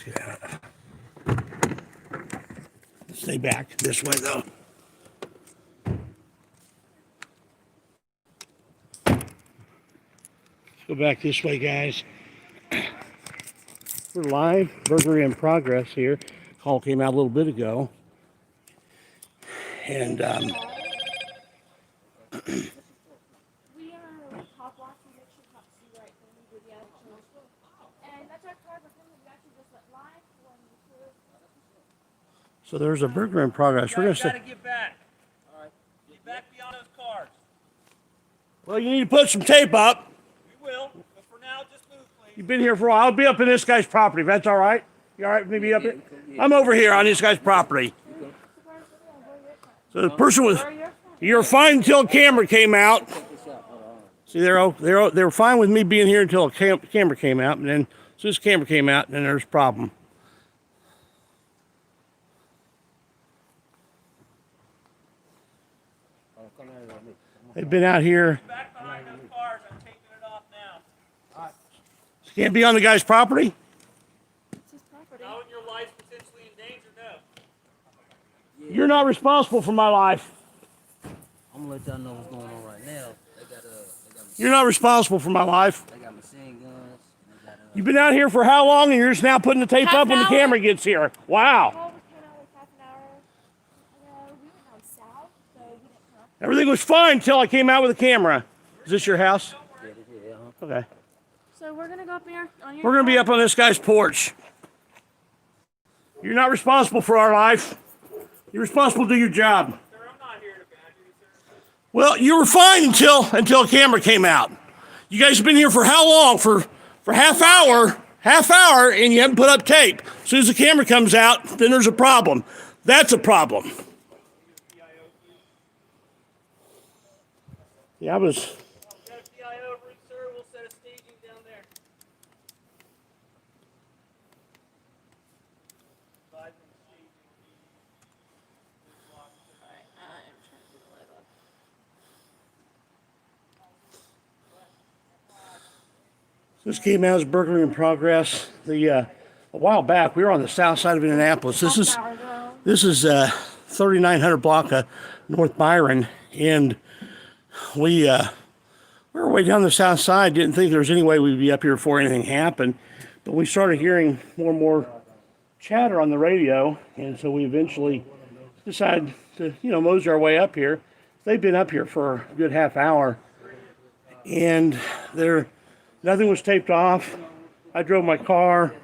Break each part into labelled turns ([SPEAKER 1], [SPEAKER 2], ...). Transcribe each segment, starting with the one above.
[SPEAKER 1] Let's get out. Stay back this way, though. Let's go back this way, guys. We're live, burglary in progress here. Call came out a little bit ago. And,
[SPEAKER 2] We are top watching, make sure top see right when we do the actual. And that's our card, but we actually just let live when we could.
[SPEAKER 1] so there's a burglary in progress. We're
[SPEAKER 3] You
[SPEAKER 1] going to
[SPEAKER 3] gotta get back. All right. Get back beyond those cars.
[SPEAKER 1] Well, you need to put some tape up.
[SPEAKER 3] We will, but for now, just move, please.
[SPEAKER 1] You've been here for a while. I'll be up in this guy's property, if that's all right. You all right with me be up here? I'm over here on this guy's property. So the person was, you were fine until a camera came out. See, they were fine with me being here until a camera came out, and then as soon as the camera came out, then there's a problem. They've been out here.
[SPEAKER 3] Back behind those cars. I'm taking it off now.
[SPEAKER 1] You can't be on the guy's property?
[SPEAKER 2] It's his property.
[SPEAKER 3] Now, when your life's potentially in danger, no.
[SPEAKER 1] You're not responsible for my life.
[SPEAKER 4] I'm gonna let y'all know what's going on right now.
[SPEAKER 1] You're not responsible for my life.
[SPEAKER 4] They got machine guns. They got,
[SPEAKER 1] You've been out here for how long, and you're just now putting the tape
[SPEAKER 2] Half
[SPEAKER 1] up when the
[SPEAKER 2] hour.
[SPEAKER 1] camera gets here? Wow.
[SPEAKER 2] Well, we came out like half an hour ago. We went down south, so we didn't come up.
[SPEAKER 1] Everything was fine until I came out with a camera. Is this your house? Okay.
[SPEAKER 2] So we're gonna go up here on your.
[SPEAKER 1] We're going to be up on this guy's porch. You're not responsible for our life. You're responsible to do your job.
[SPEAKER 3] Sir, I'm not here to badger you, sir.
[SPEAKER 1] Well, you were fine until a camera came out. You guys have been here for how long? For half hour, and you haven't put up tape. As soon as the camera comes out, then there's a problem. That's a problem. Yeah, I was.
[SPEAKER 3] Got a PIO route, sir. We'll set a staging down there.
[SPEAKER 1] This came out as burglary in progress. A while back, we were on the south side of Indianapolis. This is 3900 block of North Byron, and we were way down the south side. Didn't think there was any way we'd be up here before anything happened, but we started hearing more and more chatter on the radio, and so we eventually decided to, mosey our way up here. They've been up here for a good half hour, and nothing was taped off. I drove my car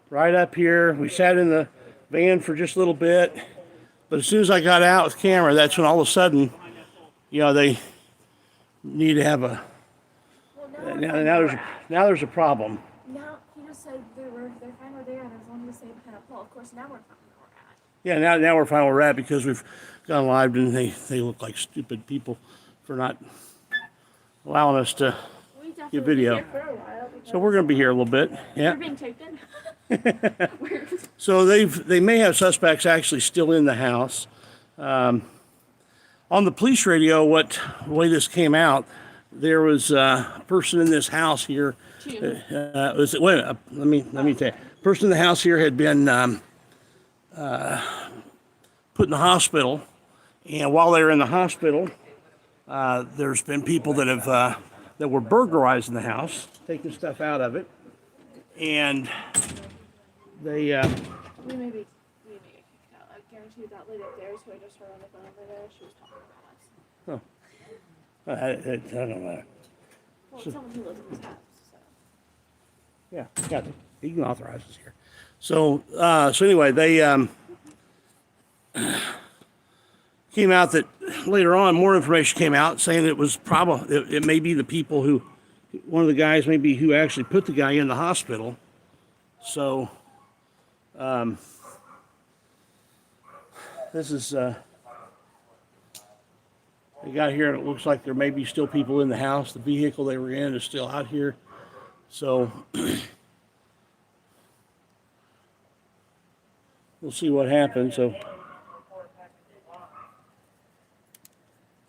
[SPEAKER 1] right up here. We sat in the van for just a little bit. But as soon as I got out with camera, that's when all of a sudden, they need to have a...
[SPEAKER 2] Well,
[SPEAKER 1] Now there's a problem.
[SPEAKER 2] now he just said they're fine where they are. There's one to say behind a pole. Of course, now we're fine where we're at.
[SPEAKER 1] Yeah, now we're fine where we're at because we've gone live and they look like stupid people for not allowing us to
[SPEAKER 2] We definitely
[SPEAKER 1] get video.
[SPEAKER 2] Here for a while
[SPEAKER 1] So we're going to be here a little bit. Yeah.
[SPEAKER 2] we're being taped in.
[SPEAKER 1] So they may have suspects actually still in the house. On the police radio, the way this came out, there was a person in this house here. Let me tell you. Person in the house here had been put in the hospital, and while they were in the hospital, there's been people that have that were burglarizing the house, taking stuff out of it, and they.
[SPEAKER 2] We may get kicked out. I guarantee you that lady up there is who I just heard on the phone over there. She was talking about us.
[SPEAKER 1] It doesn't matter.
[SPEAKER 2] Well, someone who lives in this house. So.
[SPEAKER 1] Yeah, he can authorize us here. So anyway, they came out that later on more information came out saying it was probably it may be the people who, one of the guys maybe who actually put the guy in the hospital. So this is they got here and it looks like there may be still people in the house. The vehicle they were in is still out here. So we'll see what happens. So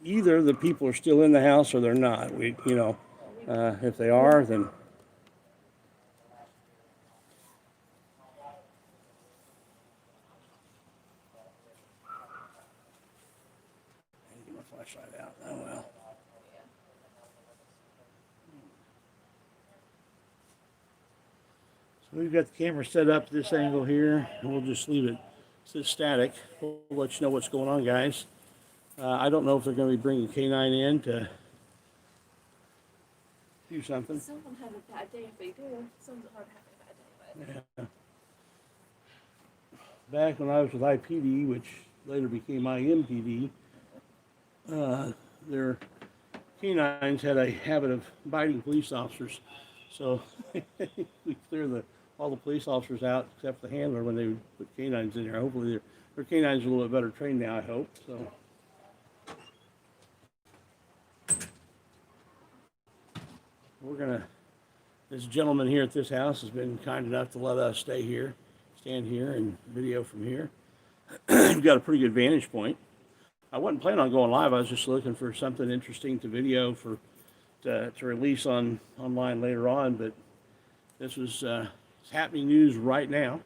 [SPEAKER 1] either the people are still in the house or they're not. If they are, then We've got the camera set up at this angle here, and we'll just leave it sit static. We'll let you know what's going on, guys. I don't know if they're going to be bringing K9 in to do something.
[SPEAKER 2] Someone had a bad day if they do. Someone's hard having a bad day, but.
[SPEAKER 1] Yeah. Back when I was with IPD, which later became IMPD, their canines had a habit of biting police officers. So we clear all the police officers out except the handler when they would put canines in there. Hopefully their canines are a little bit better trained now, I hope. So we're gonna, this gentleman here at this house has been kind enough to let us stand here and video from here. We've got a pretty good vantage point. I wasn't planning on going live. I was just looking for something interesting to video to release online later on, but this was it's happening news right now.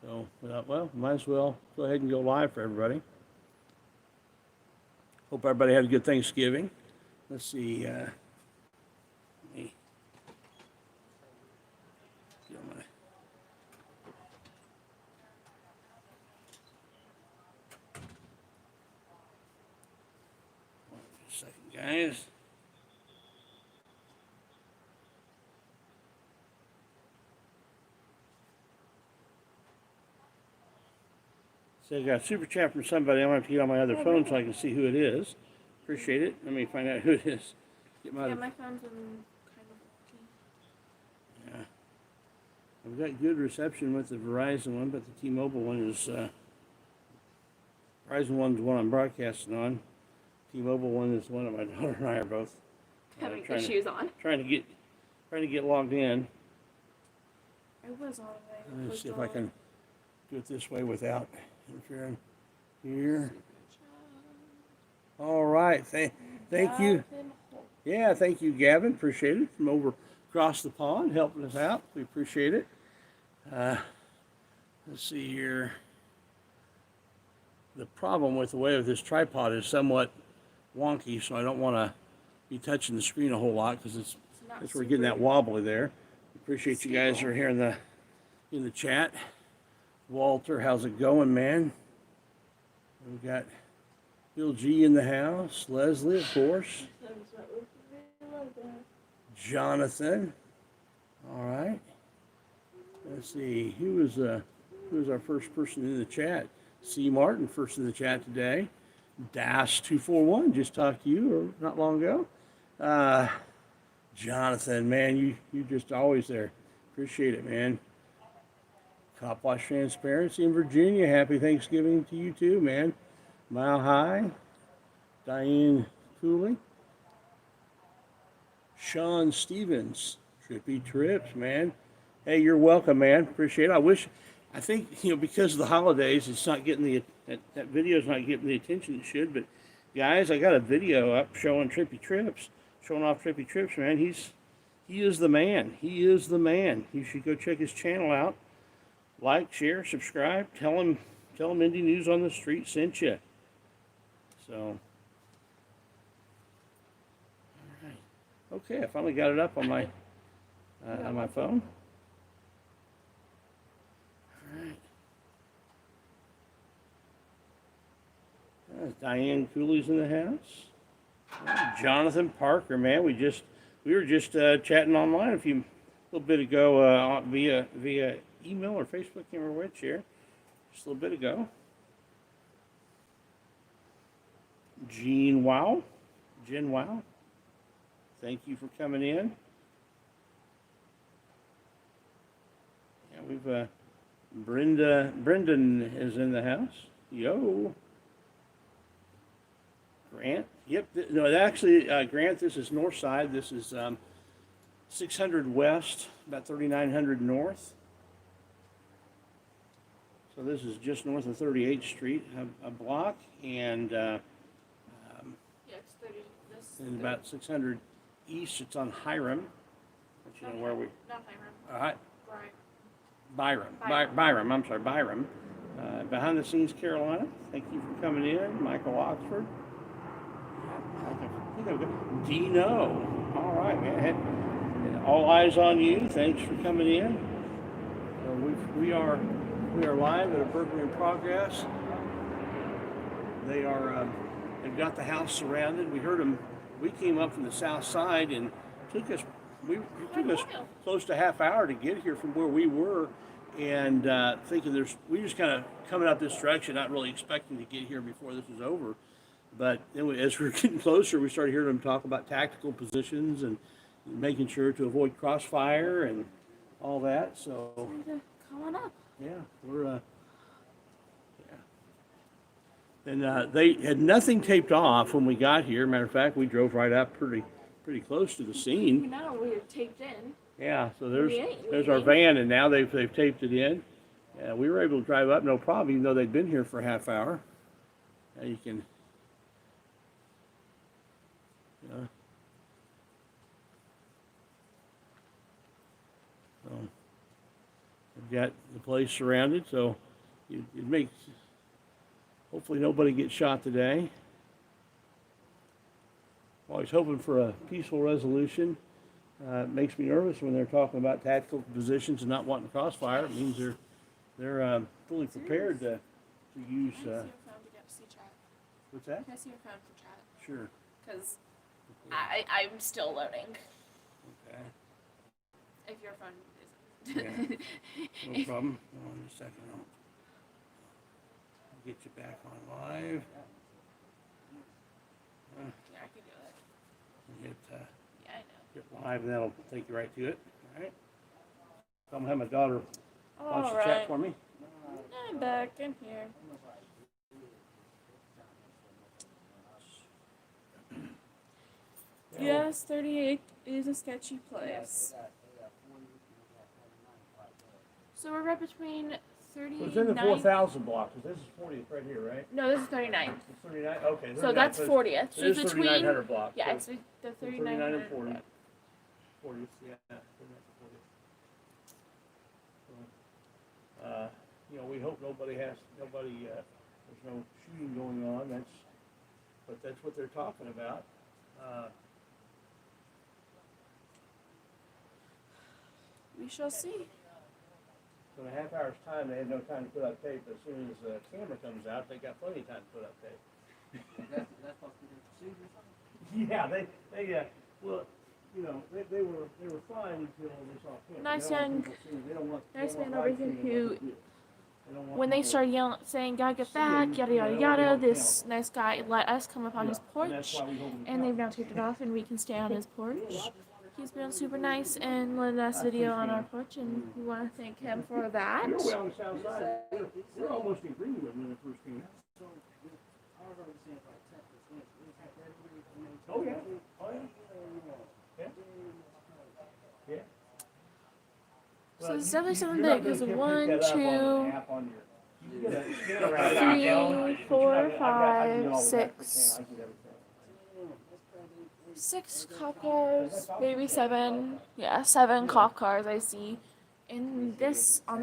[SPEAKER 1] So, well, might as well go ahead and go live for everybody. Hope everybody had a good Thanksgiving. Let's see. Let me get my. Just a second, guys. So I got a super chat from somebody. I'm going to have to get on my other phone so I can see who it is. Appreciate it. Let me find out who it is. Get
[SPEAKER 2] Yeah, my phone's in kind of
[SPEAKER 1] yeah. I've got good reception with the Verizon one, but the T-Mobile one is Verizon one's the one I'm broadcasting on. T-Mobile one is the one that my daughter and I are both
[SPEAKER 2] having issues on.
[SPEAKER 1] Trying to get logged in.
[SPEAKER 2] I was on it.
[SPEAKER 1] Let's see if I can do it this way without interfering here. All right. Thank you. Yeah, thank you, Gavin. Appreciate it. From over across the pond, helping us out. We appreciate it. Let's see here. The problem with the way of this tripod is somewhat wonky, so I don't want to be touching the screen a whole lot because it's we're getting that wobbly there. Appreciate you guys are here in the chat. Walter, how's it going, man? We've got Bill G in the house. Leslie, of course. Jonathan. All right. Let's see. Who was our first person in the chat? C. Martin, first in the chat today. Das241 just talked to you not long ago. Jonathan, man, you just always there. Appreciate it, man. Cop Watch Transparency in Virginia. Happy Thanksgiving to you too, man. Mile High. Diane Cooley. Sean Stevens. Trippy Trips, man. Hey, you're welcome, man. Appreciate it. I think, because of the holidays, it's not getting that video's not getting the attention it should, but guys, I got a video up showing Trippy Trips. Showing off Trippy Trips, man. He is the man. He is the man. You should go check his channel out. Like, share, subscribe. Tell him Indie News on the Street sent you. So, all right. Okay, I finally got it up on my phone. All right. Diane Cooley's in the house. Jonathan Parker, man, we were just chatting online a little bit ago via email or Facebook, can't remember which here, just a little bit ago. Jen Wow, thank you for coming in. Yeah, we've Brendan is in the house. Yo. Grant. Yep. No, actually, Grant, this is north side. This is 600 west, about 3900 north. So this is just north of 38th Street, a block, and
[SPEAKER 2] Yeah, it's 30.
[SPEAKER 1] and about 600 east. It's on Hiram. But you know where we?
[SPEAKER 2] Not Hiram.
[SPEAKER 1] All right.
[SPEAKER 2] Right.
[SPEAKER 1] Byram. I'm sorry, Byram. Behind the scenes, Carolina. Thank you for coming in, Michael Oxford. I think I've got Dino. All right, man. All eyes on you. Thanks for coming in. So we are live at a burglary in progress. They are they've got the house surrounded. We heard them. We came up from the south side and it took us close to a half hour to get here from where we were, and thinking we just kind of coming out this direction, not really expecting to get here before this is over. But anyway, as we were getting closer, we started hearing them talk about tactical positions and making sure to avoid crossfire and all that. So
[SPEAKER 2] Come on up.
[SPEAKER 1] yeah, we're and they had nothing taped off when we got here. Matter of fact, we drove right up pretty close to the scene.
[SPEAKER 2] Now we're taped in.
[SPEAKER 1] Yeah, so there's our van, and now they've taped it in. Yeah, we were able to drive up no problem, even though they'd been here for a half hour. Now you can. So we've got the place surrounded, so it makes. Hopefully nobody gets shot today. Always hoping for a peaceful resolution. It makes me nervous when they're talking about tactical positions and not wanting crossfire. It means they're fully prepared to use.
[SPEAKER 2] Can I see your phone to get to see chat?
[SPEAKER 1] What's that?
[SPEAKER 2] Can I see your phone for chat?
[SPEAKER 1] Sure.
[SPEAKER 2] Because I'm still loading.
[SPEAKER 1] Okay.
[SPEAKER 2] If your phone isn't.
[SPEAKER 1] Yeah. No problem. Hold on a second. I'll get you back on live.
[SPEAKER 2] Yeah, I can do it.
[SPEAKER 1] Get
[SPEAKER 2] Yeah, I know.
[SPEAKER 1] get live, and that'll take you right to it. All right. So I'm gonna have my daughter watch
[SPEAKER 2] All
[SPEAKER 1] the
[SPEAKER 2] right.
[SPEAKER 1] chat for me.
[SPEAKER 2] I'm back in here. Yes, 38 is a sketchy place. So we're right between 39.
[SPEAKER 1] So it's in the 4,000 block, because this is 40th right here, right?
[SPEAKER 2] No, this is 39.
[SPEAKER 1] It's 39? Okay.
[SPEAKER 2] So that's 40th. So
[SPEAKER 1] It is
[SPEAKER 2] it's between.
[SPEAKER 1] 3,900 block.
[SPEAKER 2] Yeah,
[SPEAKER 1] so
[SPEAKER 2] it's the
[SPEAKER 1] 39 and
[SPEAKER 2] 39.
[SPEAKER 1] 40. 40th, yeah. 39 and 40th. You know, we hope there's no shooting going on. But that's what they're talking about.
[SPEAKER 2] We shall see.
[SPEAKER 1] So in a half hour's time, they had no time to put up tape. As soon as the camera comes out, they got plenty of time to put up tape.
[SPEAKER 4] That's supposed to be the procedure.
[SPEAKER 1] Yeah, well, you know, they were fine until they saw camera.
[SPEAKER 2] Nice
[SPEAKER 1] They don't want
[SPEAKER 2] young-
[SPEAKER 1] people seeing- they don't want-
[SPEAKER 2] nice
[SPEAKER 1] they don't
[SPEAKER 2] man
[SPEAKER 1] want
[SPEAKER 2] over here
[SPEAKER 1] live streaming
[SPEAKER 2] who-
[SPEAKER 1] on the computer. They don't want
[SPEAKER 2] When they
[SPEAKER 1] people-
[SPEAKER 2] started yelling, saying, "Gotta get back," yada yada yada, this nice guy let us come up on his
[SPEAKER 1] and
[SPEAKER 2] porch,
[SPEAKER 1] that's why we hold them
[SPEAKER 2] and they've now taped it off, and we can stay on his porch. He's been super nice and let us video on our porch, and we want to thank him for that.
[SPEAKER 1] You're way on the south side. We're almost in Greenwood when it first came out. Oh, yeah. Oh, yeah. Yeah. Yeah.
[SPEAKER 2] So it's definitely something
[SPEAKER 1] You're not
[SPEAKER 2] big, because
[SPEAKER 1] gonna pick
[SPEAKER 2] 1,
[SPEAKER 1] that up on the
[SPEAKER 2] 2,
[SPEAKER 1] app on your- you can get a scan around it, you know,
[SPEAKER 2] 3,
[SPEAKER 1] but
[SPEAKER 2] 4,
[SPEAKER 1] I can do all
[SPEAKER 2] 5,
[SPEAKER 1] that.
[SPEAKER 2] 6,
[SPEAKER 1] I can do everything.
[SPEAKER 2] 6 cop cars, maybe 7. Yeah, 7 cop cars I see on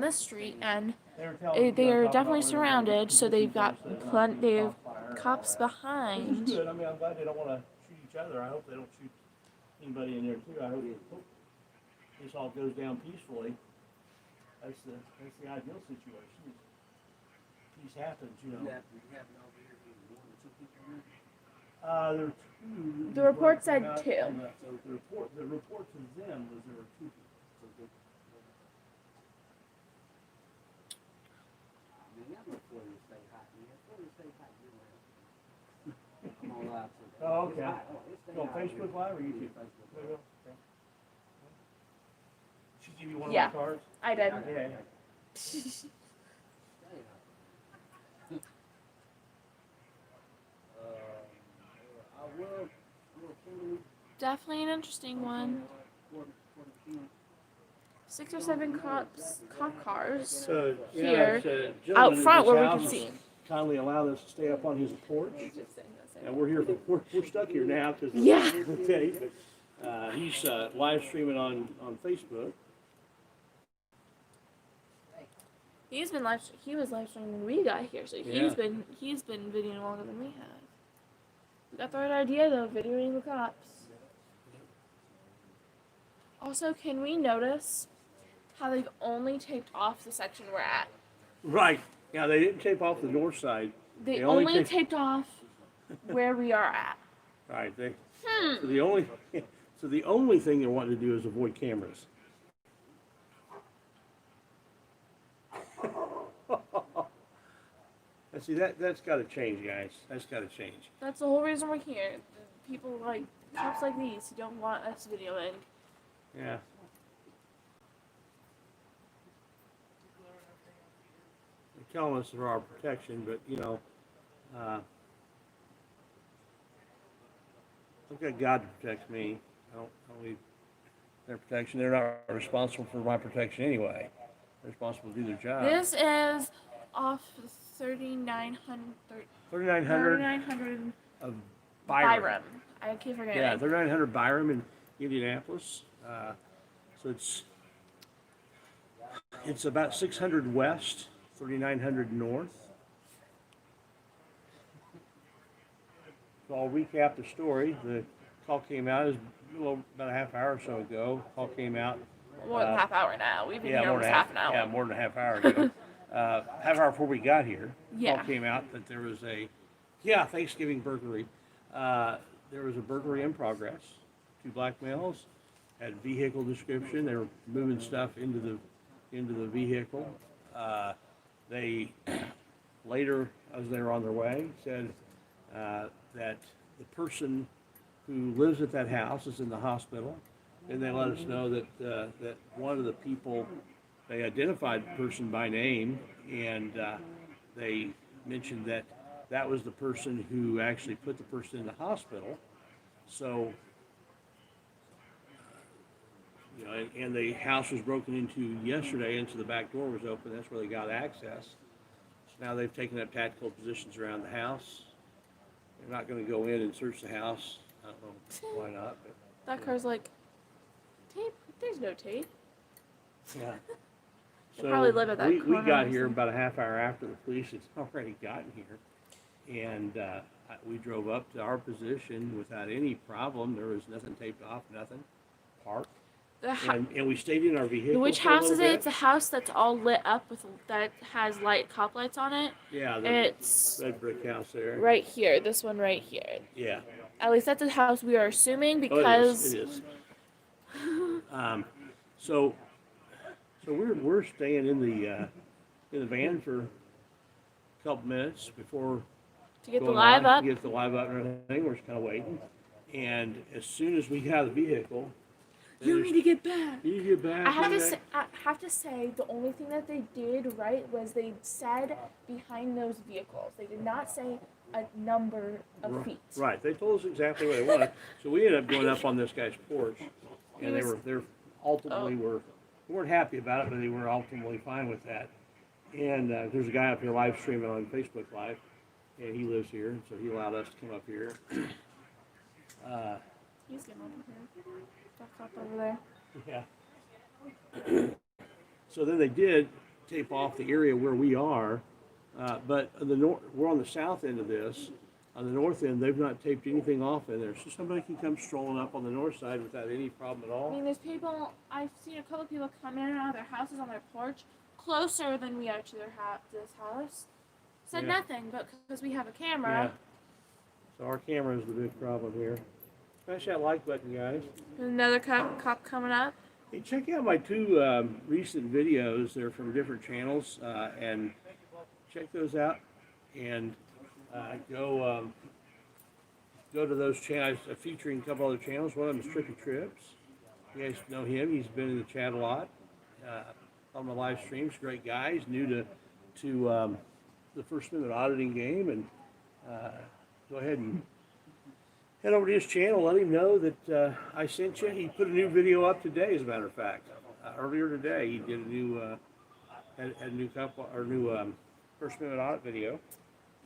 [SPEAKER 2] this street, and they are definitely surrounded. So they've got they have cops
[SPEAKER 1] Which
[SPEAKER 2] behind.
[SPEAKER 1] is good. I mean, I'm glad they don't want to shoot each other. I hope they don't shoot anybody in there too. I hope this all goes down peacefully. That's the ideal situation. Peace happens, you know. There are 2.
[SPEAKER 2] The report said
[SPEAKER 1] But
[SPEAKER 2] 2.
[SPEAKER 1] The report to them was there were 2 people. Oh, okay. You on Facebook Live or YouTube? Okay. She give you one
[SPEAKER 2] Yeah.
[SPEAKER 1] of the cards?
[SPEAKER 2] I did.
[SPEAKER 1] Yeah.
[SPEAKER 2] Definitely an interesting one. 6 or 7 cop cars
[SPEAKER 1] So,
[SPEAKER 2] here,
[SPEAKER 1] it's a
[SPEAKER 2] out
[SPEAKER 1] gentleman
[SPEAKER 2] front
[SPEAKER 1] at
[SPEAKER 2] where
[SPEAKER 1] his
[SPEAKER 2] we can
[SPEAKER 1] house
[SPEAKER 2] see.
[SPEAKER 1] kindly allowed us to stay up on his porch. And we're here, we're stuck here now because
[SPEAKER 2] Yeah.
[SPEAKER 1] the tape. But he's live streaming on Facebook.
[SPEAKER 2] He was live streaming when we got here, so
[SPEAKER 1] Yeah.
[SPEAKER 2] he's been videoing longer than we have. We got the right idea though, videoing the cops. Also, can we notice how they've only taped off the section we're at?
[SPEAKER 1] Right. Yeah, they didn't tape off the north side.
[SPEAKER 2] They
[SPEAKER 1] only
[SPEAKER 2] only taped off where we are at.
[SPEAKER 1] Right. So the only so the only thing they want to do is avoid cameras. See, that's got to change, guys. That's got to change.
[SPEAKER 2] That's the whole reason we're here. People like cops like these who don't want us videoing.
[SPEAKER 1] Yeah. They're telling us for our protection, but you know, I've got God to protect me. I don't need their protection. They're not responsible for my protection anyway. They're responsible to do their job.
[SPEAKER 2] This is off 3900
[SPEAKER 1] of Byram.
[SPEAKER 2] I keep forgetting.
[SPEAKER 1] Yeah, 3900 Byram in Indianapolis. So it's about 600 west, 3900 north. So I'll recap the story. The call came out about a half hour or so ago. Call came out.
[SPEAKER 2] More than a half hour now. We've been here almost half an hour.
[SPEAKER 1] Yeah, more than a half hour ago. Half hour before we got here.
[SPEAKER 2] Yeah.
[SPEAKER 1] Call came out that there was Thanksgiving burglary. There was a burglary in progress. 2 black males had vehicle description. They were moving stuff into the vehicle. They later, as they were on their way, said that the person who lives at that house is in the hospital. And they let us know that that one of the people, they identified the person by name, and they mentioned that that was the person who actually put the person in the hospital. So, you know, and the house was broken into yesterday, and so the back door was open. That's where they got access. So now they've taken up tactical positions around the house. They're not going to go in and search the house. I don't know why not. But,
[SPEAKER 2] That car's like, tape? There's no tape.
[SPEAKER 1] yeah.
[SPEAKER 2] They probably live at that
[SPEAKER 1] we
[SPEAKER 2] corner
[SPEAKER 1] got
[SPEAKER 2] or
[SPEAKER 1] here
[SPEAKER 2] something.
[SPEAKER 1] about a half hour after the police had already gotten here. And we drove up to our position without any problem. There was nothing taped off, nothing. Parked. And we stayed in our vehicle.
[SPEAKER 2] Which
[SPEAKER 1] for a
[SPEAKER 2] house is
[SPEAKER 1] little
[SPEAKER 2] it?
[SPEAKER 1] bit.
[SPEAKER 2] It's a house that's all lit up that has cop lights on it.
[SPEAKER 1] Yeah,
[SPEAKER 2] It's
[SPEAKER 1] red brick house there.
[SPEAKER 2] right here. This one right here.
[SPEAKER 1] Yeah.
[SPEAKER 2] At least that's a house we are assuming
[SPEAKER 1] Oh,
[SPEAKER 2] because
[SPEAKER 1] it is. So we're staying in the van for a couple minutes before
[SPEAKER 2] to get the
[SPEAKER 1] going
[SPEAKER 2] live
[SPEAKER 1] on,
[SPEAKER 2] up.
[SPEAKER 1] to get the live up and everything. We're just kind of waiting. And as soon as we got out of the vehicle,
[SPEAKER 2] You need to get back.
[SPEAKER 1] you get back.
[SPEAKER 2] I have to say, the only thing that they did right was they said behind those vehicles. They did not say a number of feet.
[SPEAKER 1] Right. They told us exactly what they wanted. So we ended up going up on this guy's porch, and they're ultimately we weren't happy about it, but they were ultimately fine with that. And there's a guy up here live streaming on Facebook Live, and he lives here, so he allowed us to come up here.
[SPEAKER 2] He's getting over here. That cop over there.
[SPEAKER 1] Yeah. So then they did tape off the area where we are, but we're on the south end of this. On the north end, they've not taped anything off in there, so somebody can come strolling up on the north side without any problem at all.
[SPEAKER 2] I mean, there's people. I've seen a couple people come in and out of their houses on their porch closer than we are to this house. Said nothing, but because we have a camera.
[SPEAKER 1] Yeah. So our camera is the big problem here. Smash that like button, guys.
[SPEAKER 2] Another cop coming up.
[SPEAKER 1] Hey, check out my 2 recent videos. They're from different channels, and check those out. And go to those channels, featuring a couple other channels. One of them is Trippy Trips. You guys know him. He's been in the chat a lot on the live streams. Great guy. He's new to the First Amendment auditing game, and go ahead and head over to his channel. Let him know that I sent you. He put a new video up today, as a matter of fact. Earlier today, he did a new had a new First Amendment audit video.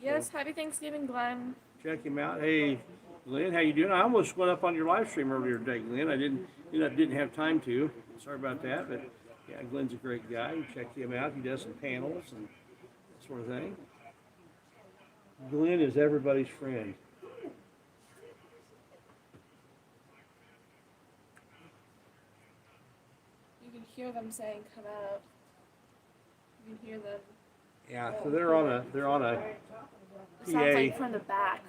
[SPEAKER 2] Yes, happy Thanksgiving, Glenn.
[SPEAKER 1] Check him out. Hey, Glenn, how you doing? I almost went up on your live stream earlier today, Glenn. I didn't have time to. Sorry about that, but yeah, Glenn's a great guy. You check him out. He does some panels and that sort of thing. Glenn is everybody's friend.
[SPEAKER 2] You can hear them saying, "Come out." You can hear them.
[SPEAKER 1] Yeah, so they're on a
[SPEAKER 2] It sounds
[SPEAKER 1] PA.
[SPEAKER 2] like from the back.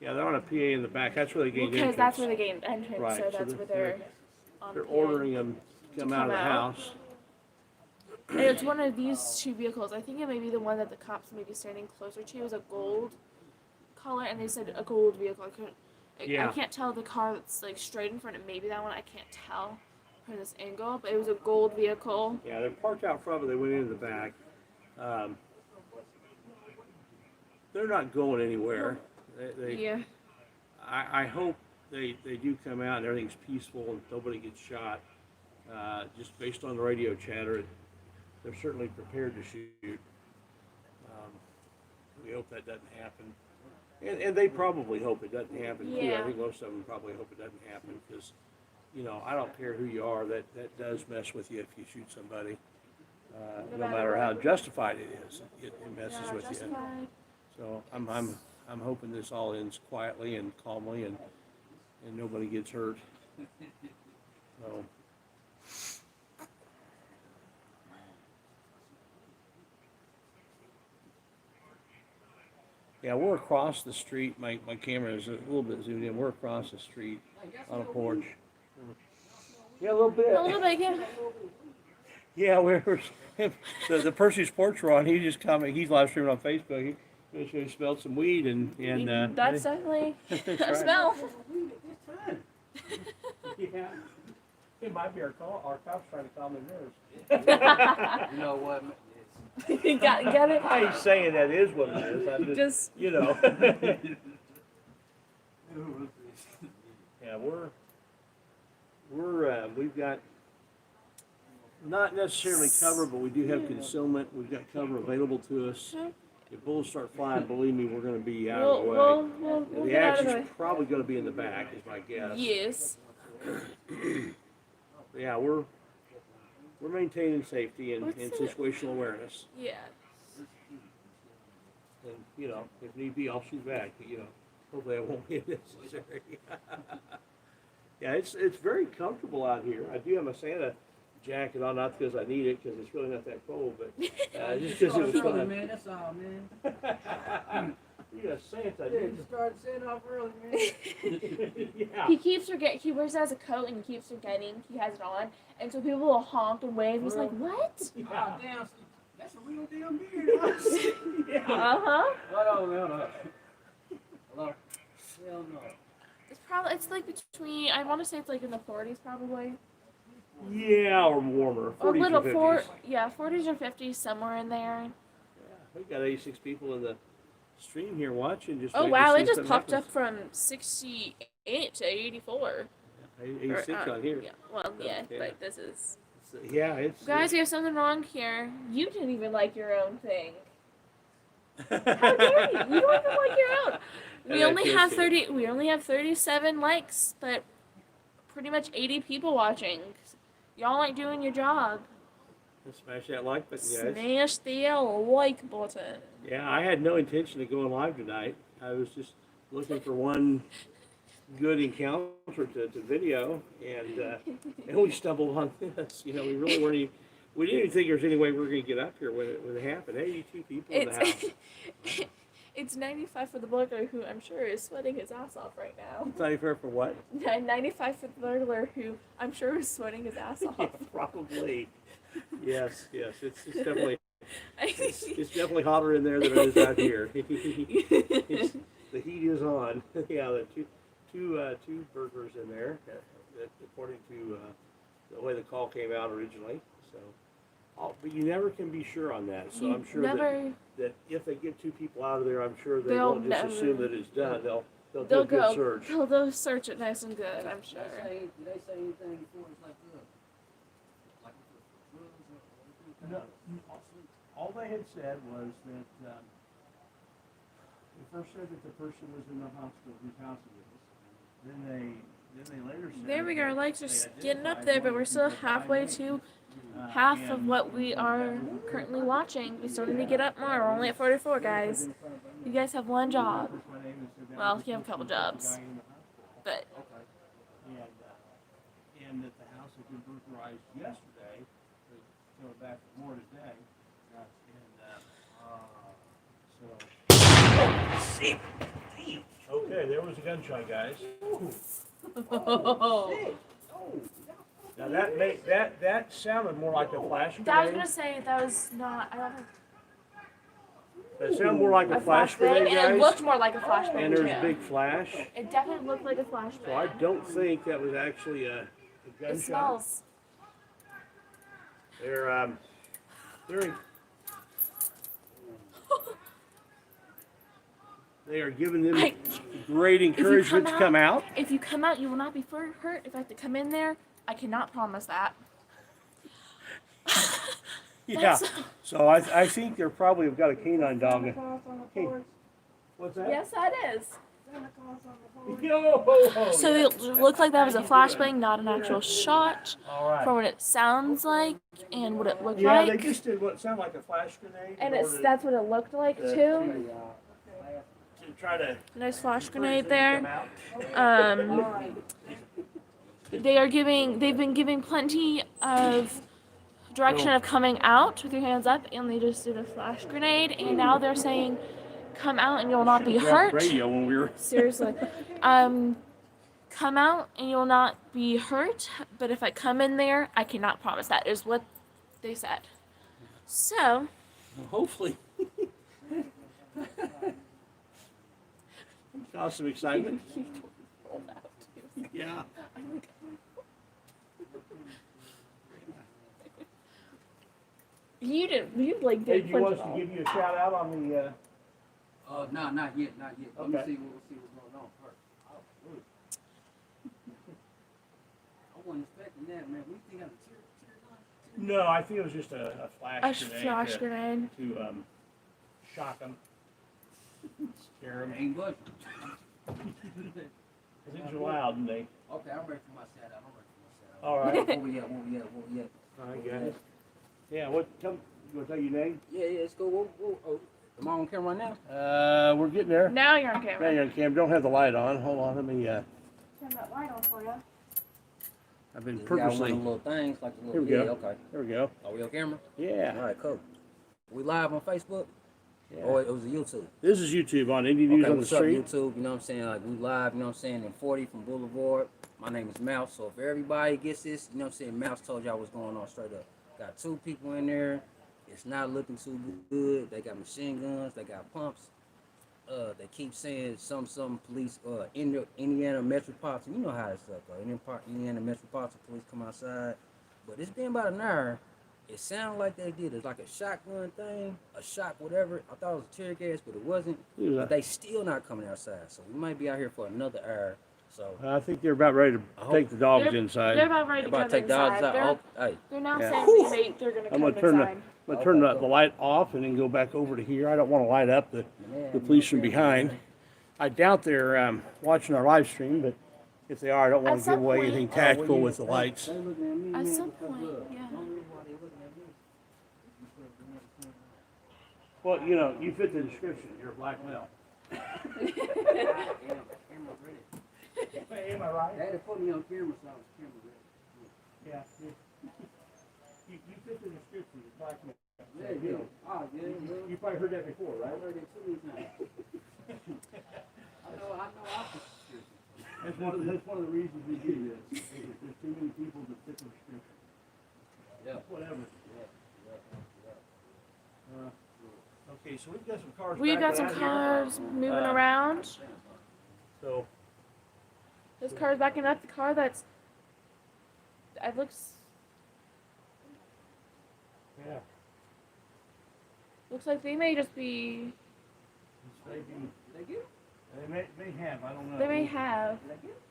[SPEAKER 1] Yeah, they're on a PA in the back. That's where they gained
[SPEAKER 2] Because
[SPEAKER 1] entrance.
[SPEAKER 2] that's where they gained entrance,
[SPEAKER 1] Right,
[SPEAKER 2] so
[SPEAKER 1] so
[SPEAKER 2] that's
[SPEAKER 1] they're-
[SPEAKER 2] where they're on
[SPEAKER 1] They're
[SPEAKER 2] PA.
[SPEAKER 1] ordering them to come out of the house.
[SPEAKER 2] And it's one of these two vehicles. I think it may be the one that the cops may be standing closer to. It was a gold color, and they said a gold vehicle. I
[SPEAKER 1] Yeah.
[SPEAKER 2] can't tell the car that's like straight in front. It may be that one. I can't tell from this angle, but it was a gold vehicle.
[SPEAKER 1] Yeah, they're parked out front, but they went into the back. They're not going anywhere.
[SPEAKER 2] Yeah.
[SPEAKER 1] I hope they do come out and everything's peaceful and nobody gets shot. Just based on the radio chatter, they're certainly prepared to shoot. We hope that doesn't happen. And they probably hope it doesn't happen too. I
[SPEAKER 2] Yeah.
[SPEAKER 1] think most of them probably hope it doesn't happen because, you know, I don't care who you are, that does mess with you if you shoot somebody. No matter how justified it is, it messes
[SPEAKER 2] Yeah,
[SPEAKER 1] with you.
[SPEAKER 2] justified.
[SPEAKER 1] So I'm hoping this all ends quietly and calmly and nobody gets hurt. So. Yeah, we're across the street. My camera is a little bit zoomed in. We're across the street on a porch. Yeah, a little bit.
[SPEAKER 2] A little bit, yeah.
[SPEAKER 1] Yeah, we're the person whose porch we're on. He just commented. He's live streaming on Facebook. He smelled some weed and
[SPEAKER 2] That's definitely
[SPEAKER 1] That's
[SPEAKER 2] a
[SPEAKER 1] right.
[SPEAKER 2] smell.
[SPEAKER 1] Yeah, it might be our cops trying to calm their nerves.
[SPEAKER 4] You know what?
[SPEAKER 2] Get it?
[SPEAKER 1] I ain't saying that is what it is. I'm just you know. Yeah, we've got not necessarily cover, but we do have concealment. We've got cover available to us. If bullets start flying, believe me, we're going to be out of the way.
[SPEAKER 2] We'll
[SPEAKER 1] The
[SPEAKER 2] get out of the
[SPEAKER 1] action's probably going to be in the back, is my guess.
[SPEAKER 2] Yes.
[SPEAKER 1] Yeah, we're maintaining safety and situational awareness.
[SPEAKER 2] Yeah.
[SPEAKER 1] And, you know, if need be, I'll shoot back. But, you know, hopefully that won't be necessary. Yeah, it's very comfortable out here. I do have my Santa jacket on, not because I need it, because it's really not that cold, but just because it was fun.
[SPEAKER 4] Man, that's all, man.
[SPEAKER 1] You got Santa,
[SPEAKER 4] Yeah,
[SPEAKER 1] didn't
[SPEAKER 4] you started saying off early, man.
[SPEAKER 1] you? Yeah.
[SPEAKER 2] He keeps forgetting. He wears it as a coat and he keeps forgetting he has it on, and so people will honk and wave. He's like, "What?"
[SPEAKER 4] Ah, damn, that's a real damn beard.
[SPEAKER 1] Yeah.
[SPEAKER 2] Uh-huh.
[SPEAKER 4] No. Hello? Hell no.
[SPEAKER 2] It's like between. I want to say it's like in the 40s probably.
[SPEAKER 1] Yeah, or warmer. 40s
[SPEAKER 2] A little
[SPEAKER 1] or 50s.
[SPEAKER 2] 40s or 50s, somewhere in there.
[SPEAKER 1] Yeah, we got 86 people in the stream here watching. Just
[SPEAKER 2] Oh
[SPEAKER 1] waiting to
[SPEAKER 2] wow,
[SPEAKER 1] see
[SPEAKER 2] it
[SPEAKER 1] if
[SPEAKER 2] just
[SPEAKER 1] something
[SPEAKER 2] popped
[SPEAKER 1] happens.
[SPEAKER 2] up from 68 to 84.
[SPEAKER 1] 86
[SPEAKER 2] Or,
[SPEAKER 1] on here.
[SPEAKER 2] Yeah, well, yeah,
[SPEAKER 1] Yeah.
[SPEAKER 2] but this is.
[SPEAKER 1] So, yeah, it's
[SPEAKER 2] Guys, we have something wrong here. You didn't even like your own thing. How dare you? You don't even like your own. We
[SPEAKER 1] Yeah,
[SPEAKER 2] only
[SPEAKER 1] that's
[SPEAKER 2] have
[SPEAKER 1] it.
[SPEAKER 2] 30. We only have 37 likes, but pretty much 80 people watching. Y'all ain't doing your job.
[SPEAKER 1] Smash that like button, guys.
[SPEAKER 2] Smash the like button.
[SPEAKER 1] Yeah, I had no intention of going live tonight. I was just looking for one good encounter to video, and we stumbled on this. You know, we really weren't even, we didn't even think there was any way we were going to get up here when it happened. 82 people in the house.
[SPEAKER 2] It's 95 for the burglar, who I'm sure is sweating his ass off right now.
[SPEAKER 1] 95 for what?
[SPEAKER 2] 95 for the burglar, who I'm sure is sweating his ass off.
[SPEAKER 1] Yeah, probably. Yes. It's definitely it's definitely hotter in there than it is out here. The heat is on. Yeah, the two burglars in there, according to the way the call came out originally. So, but you never can be sure on that. So I'm sure that if they get two people out of there, I'm sure they won't just assume that it's done. They'll do a good search.
[SPEAKER 2] They'll search it nice and good, I'm sure.
[SPEAKER 4] Did they say anything before it's like
[SPEAKER 1] No, all they had said was that they first said that the person was in the hospital, whose house it is. Then they later said.
[SPEAKER 2] There we go. Our likes are getting up there, but we're still halfway to half of what we are currently watching. We're starting to get up more. We're only at 44, guys. You guys have one job. Well, you have a couple jobs, but
[SPEAKER 1] And that the house had been burglarized yesterday,
[SPEAKER 3] Damn. Damn.
[SPEAKER 1] Okay, there was a gunshot, guys. Now that sounded more like a flash
[SPEAKER 2] I was
[SPEAKER 1] grenade.
[SPEAKER 2] gonna say that was not. I don't think
[SPEAKER 1] That sounded more like a flash
[SPEAKER 2] flashbang,
[SPEAKER 1] grenade,
[SPEAKER 2] and it
[SPEAKER 1] guys.
[SPEAKER 2] looked more like a flashbang
[SPEAKER 1] And there's
[SPEAKER 2] too.
[SPEAKER 1] a big flash.
[SPEAKER 2] It definitely looked like a flashbang.
[SPEAKER 1] So I don't think that was actually a gunshot.
[SPEAKER 2] It smells.
[SPEAKER 1] They're very. They are giving them great encouragement to come out.
[SPEAKER 2] If you come out, you will not be hurt. If I have to come in there, I cannot promise that.
[SPEAKER 1] Yeah. So I think they're probably have got a canine dog. What's that?
[SPEAKER 2] Yes, that is.
[SPEAKER 1] Yo!
[SPEAKER 2] So it looked like that was a flashbang, not an actual shot.
[SPEAKER 1] All right.
[SPEAKER 2] From what it sounds like and what it looked
[SPEAKER 1] Yeah,
[SPEAKER 2] like.
[SPEAKER 1] they just did what sounded like a flash grenade.
[SPEAKER 2] And
[SPEAKER 1] in order
[SPEAKER 2] that's what it looked like
[SPEAKER 1] to-
[SPEAKER 2] too.
[SPEAKER 1] to try to
[SPEAKER 2] Nice flash grenade
[SPEAKER 1] come
[SPEAKER 2] there.
[SPEAKER 1] out.
[SPEAKER 2] They've been giving plenty of direction of coming out with your hands up, and they just did a flash grenade, and now they're saying, come out and you'll not be hurt.
[SPEAKER 1] Radio when we were.
[SPEAKER 2] Seriously. Come out and you'll not be hurt, but if I come in there, I cannot promise that, is what they said. So,
[SPEAKER 1] Hopefully. Cause some excitement. Yeah.
[SPEAKER 2] you
[SPEAKER 1] Hey,
[SPEAKER 2] did
[SPEAKER 1] do you want us
[SPEAKER 2] plenty
[SPEAKER 1] to give you a shout out on the?
[SPEAKER 4] No, not yet. Let me
[SPEAKER 1] Okay.
[SPEAKER 4] see what's going on first. I wasn't expecting that, man. We still got a tear gun.
[SPEAKER 1] No, I think it was just a flash
[SPEAKER 2] a
[SPEAKER 1] grenade.
[SPEAKER 2] flash
[SPEAKER 1] to,
[SPEAKER 2] grenade.
[SPEAKER 1] to shock them, scare them.
[SPEAKER 4] Ain't budging.
[SPEAKER 1] Things are loud, and they.
[SPEAKER 4] Okay, I'm ready for my shout out.
[SPEAKER 1] All right.
[SPEAKER 4] Where we at?
[SPEAKER 1] All right, guys. Yeah. What? You want to tell your name?
[SPEAKER 4] Yeah, let's go. Whoa. Am I on camera right now?
[SPEAKER 1] We're getting there.
[SPEAKER 2] Now you're on
[SPEAKER 1] Now
[SPEAKER 2] camera.
[SPEAKER 1] you're on camera. Don't have the light on. Hold on. Let me.
[SPEAKER 2] Turn that light on for you.
[SPEAKER 1] I've been
[SPEAKER 4] We got one
[SPEAKER 1] purposely.
[SPEAKER 4] of the little things, like the
[SPEAKER 1] Here
[SPEAKER 4] little.
[SPEAKER 1] we go.
[SPEAKER 4] Yeah, okay.
[SPEAKER 1] There we go.
[SPEAKER 4] Are we on camera?
[SPEAKER 1] Yeah.
[SPEAKER 4] All right, cool. We live on Facebook?
[SPEAKER 1] Yeah.
[SPEAKER 4] Or it was a YouTube?
[SPEAKER 1] This is YouTube on Indie News
[SPEAKER 4] Okay,
[SPEAKER 1] on the
[SPEAKER 4] what's up,
[SPEAKER 1] Street.
[SPEAKER 4] YouTube? You know what I'm saying? Like, we live, you know what I'm saying, in 40 from Boulevard. My name is Mouse, so if everybody gets this, you know what I'm saying, Mouse told y'all what's going on straight up. Got 2 people in there. It's not looking too good. They got machine guns. They got pumps. They keep saying some police, Indiana Metropolitan. You know how it's up, though. Indiana Metropolitan police come outside. But it's been about an hour. It sounded like they did. It's like a shotgun thing, a shot, whatever. I thought it was tear gas, but it wasn't.
[SPEAKER 1] Yeah.
[SPEAKER 4] But they still not coming outside. So we might be out here for another hour. So
[SPEAKER 1] I think they're about ready to take the dogs
[SPEAKER 2] They're
[SPEAKER 1] inside.
[SPEAKER 2] about ready to
[SPEAKER 4] about
[SPEAKER 2] come
[SPEAKER 4] to take dogs
[SPEAKER 2] inside.
[SPEAKER 4] out. Oh, hey.
[SPEAKER 2] They're now
[SPEAKER 1] Yeah.
[SPEAKER 2] saying they're going to
[SPEAKER 1] I'm
[SPEAKER 2] come
[SPEAKER 1] gonna turn
[SPEAKER 2] inside.
[SPEAKER 1] the light off and then go back over to here. I don't want to light up the police from behind. I doubt they're watching our live stream, but if they are, I don't want
[SPEAKER 2] At
[SPEAKER 1] to
[SPEAKER 2] some
[SPEAKER 1] give away
[SPEAKER 2] point-
[SPEAKER 1] anything tactical with the lights.
[SPEAKER 4] They looking at me,
[SPEAKER 2] At
[SPEAKER 4] man,
[SPEAKER 2] some
[SPEAKER 4] because,
[SPEAKER 2] point, yeah.
[SPEAKER 4] only reason why they looking at me.
[SPEAKER 1] Well, you know, you fit the description. You're a black male. Am I right?
[SPEAKER 4] They had to put me on camera, so I was camera ready.
[SPEAKER 1] Yeah. You fit the description. You're a black male.
[SPEAKER 4] Yeah. Oh, yeah.
[SPEAKER 1] You probably heard that before, right?
[SPEAKER 4] I heard it too many times. I know. I can.
[SPEAKER 1] That's one of the reasons we do this. There's too many people that fit the description.
[SPEAKER 4] Yeah.
[SPEAKER 1] Whatever. Okay, so we've got some cars.
[SPEAKER 2] We've got
[SPEAKER 1] backing
[SPEAKER 2] some
[SPEAKER 1] out here.
[SPEAKER 2] cars moving around.
[SPEAKER 1] So
[SPEAKER 2] This car's backing up. The car that's... It looks
[SPEAKER 1] yeah,
[SPEAKER 2] like they may just be...
[SPEAKER 1] this may be.
[SPEAKER 4] They get it?
[SPEAKER 1] They may have. I don't know.
[SPEAKER 2] They may have.
[SPEAKER 4] They get it?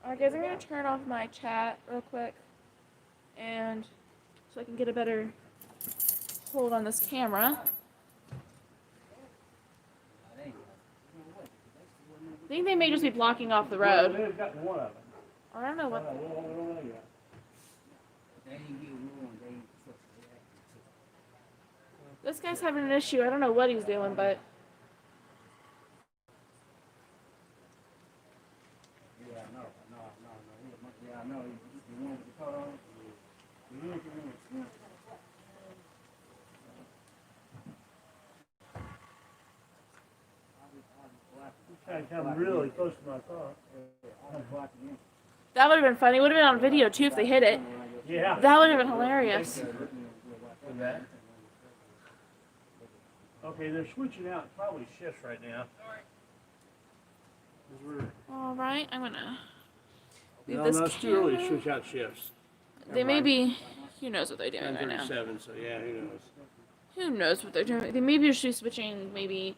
[SPEAKER 2] Alright guys, I'm going to turn off my chat real quick. And so I can get a better hold on this camera. I think they may just be blocking off the
[SPEAKER 1] They
[SPEAKER 2] road.
[SPEAKER 1] may have gotten one of them.
[SPEAKER 2] I don't know
[SPEAKER 1] We
[SPEAKER 2] what...
[SPEAKER 1] don't know yet.
[SPEAKER 4] They ain't get one. They ain't touch it.
[SPEAKER 2] This guy's having an issue. I don't know what he's doing, but...
[SPEAKER 4] Yeah, I know. Yeah, I know. You want the car on?
[SPEAKER 1] I come really close to my car.
[SPEAKER 2] That would have been funny. Would have been on video too if they hit it.
[SPEAKER 1] Yeah.
[SPEAKER 2] That would have been hilarious.
[SPEAKER 1] Okay, they're switching out probably shifts right now.
[SPEAKER 2] All right, I'm gonna leave
[SPEAKER 1] No,
[SPEAKER 2] this
[SPEAKER 1] it's too early to
[SPEAKER 2] camera.
[SPEAKER 1] switch out shifts.
[SPEAKER 2] They may be. Who knows what they're doing right now?
[SPEAKER 1] 10:37, so yeah, who knows?
[SPEAKER 2] Who knows what they're doing? They may be just switching. Maybe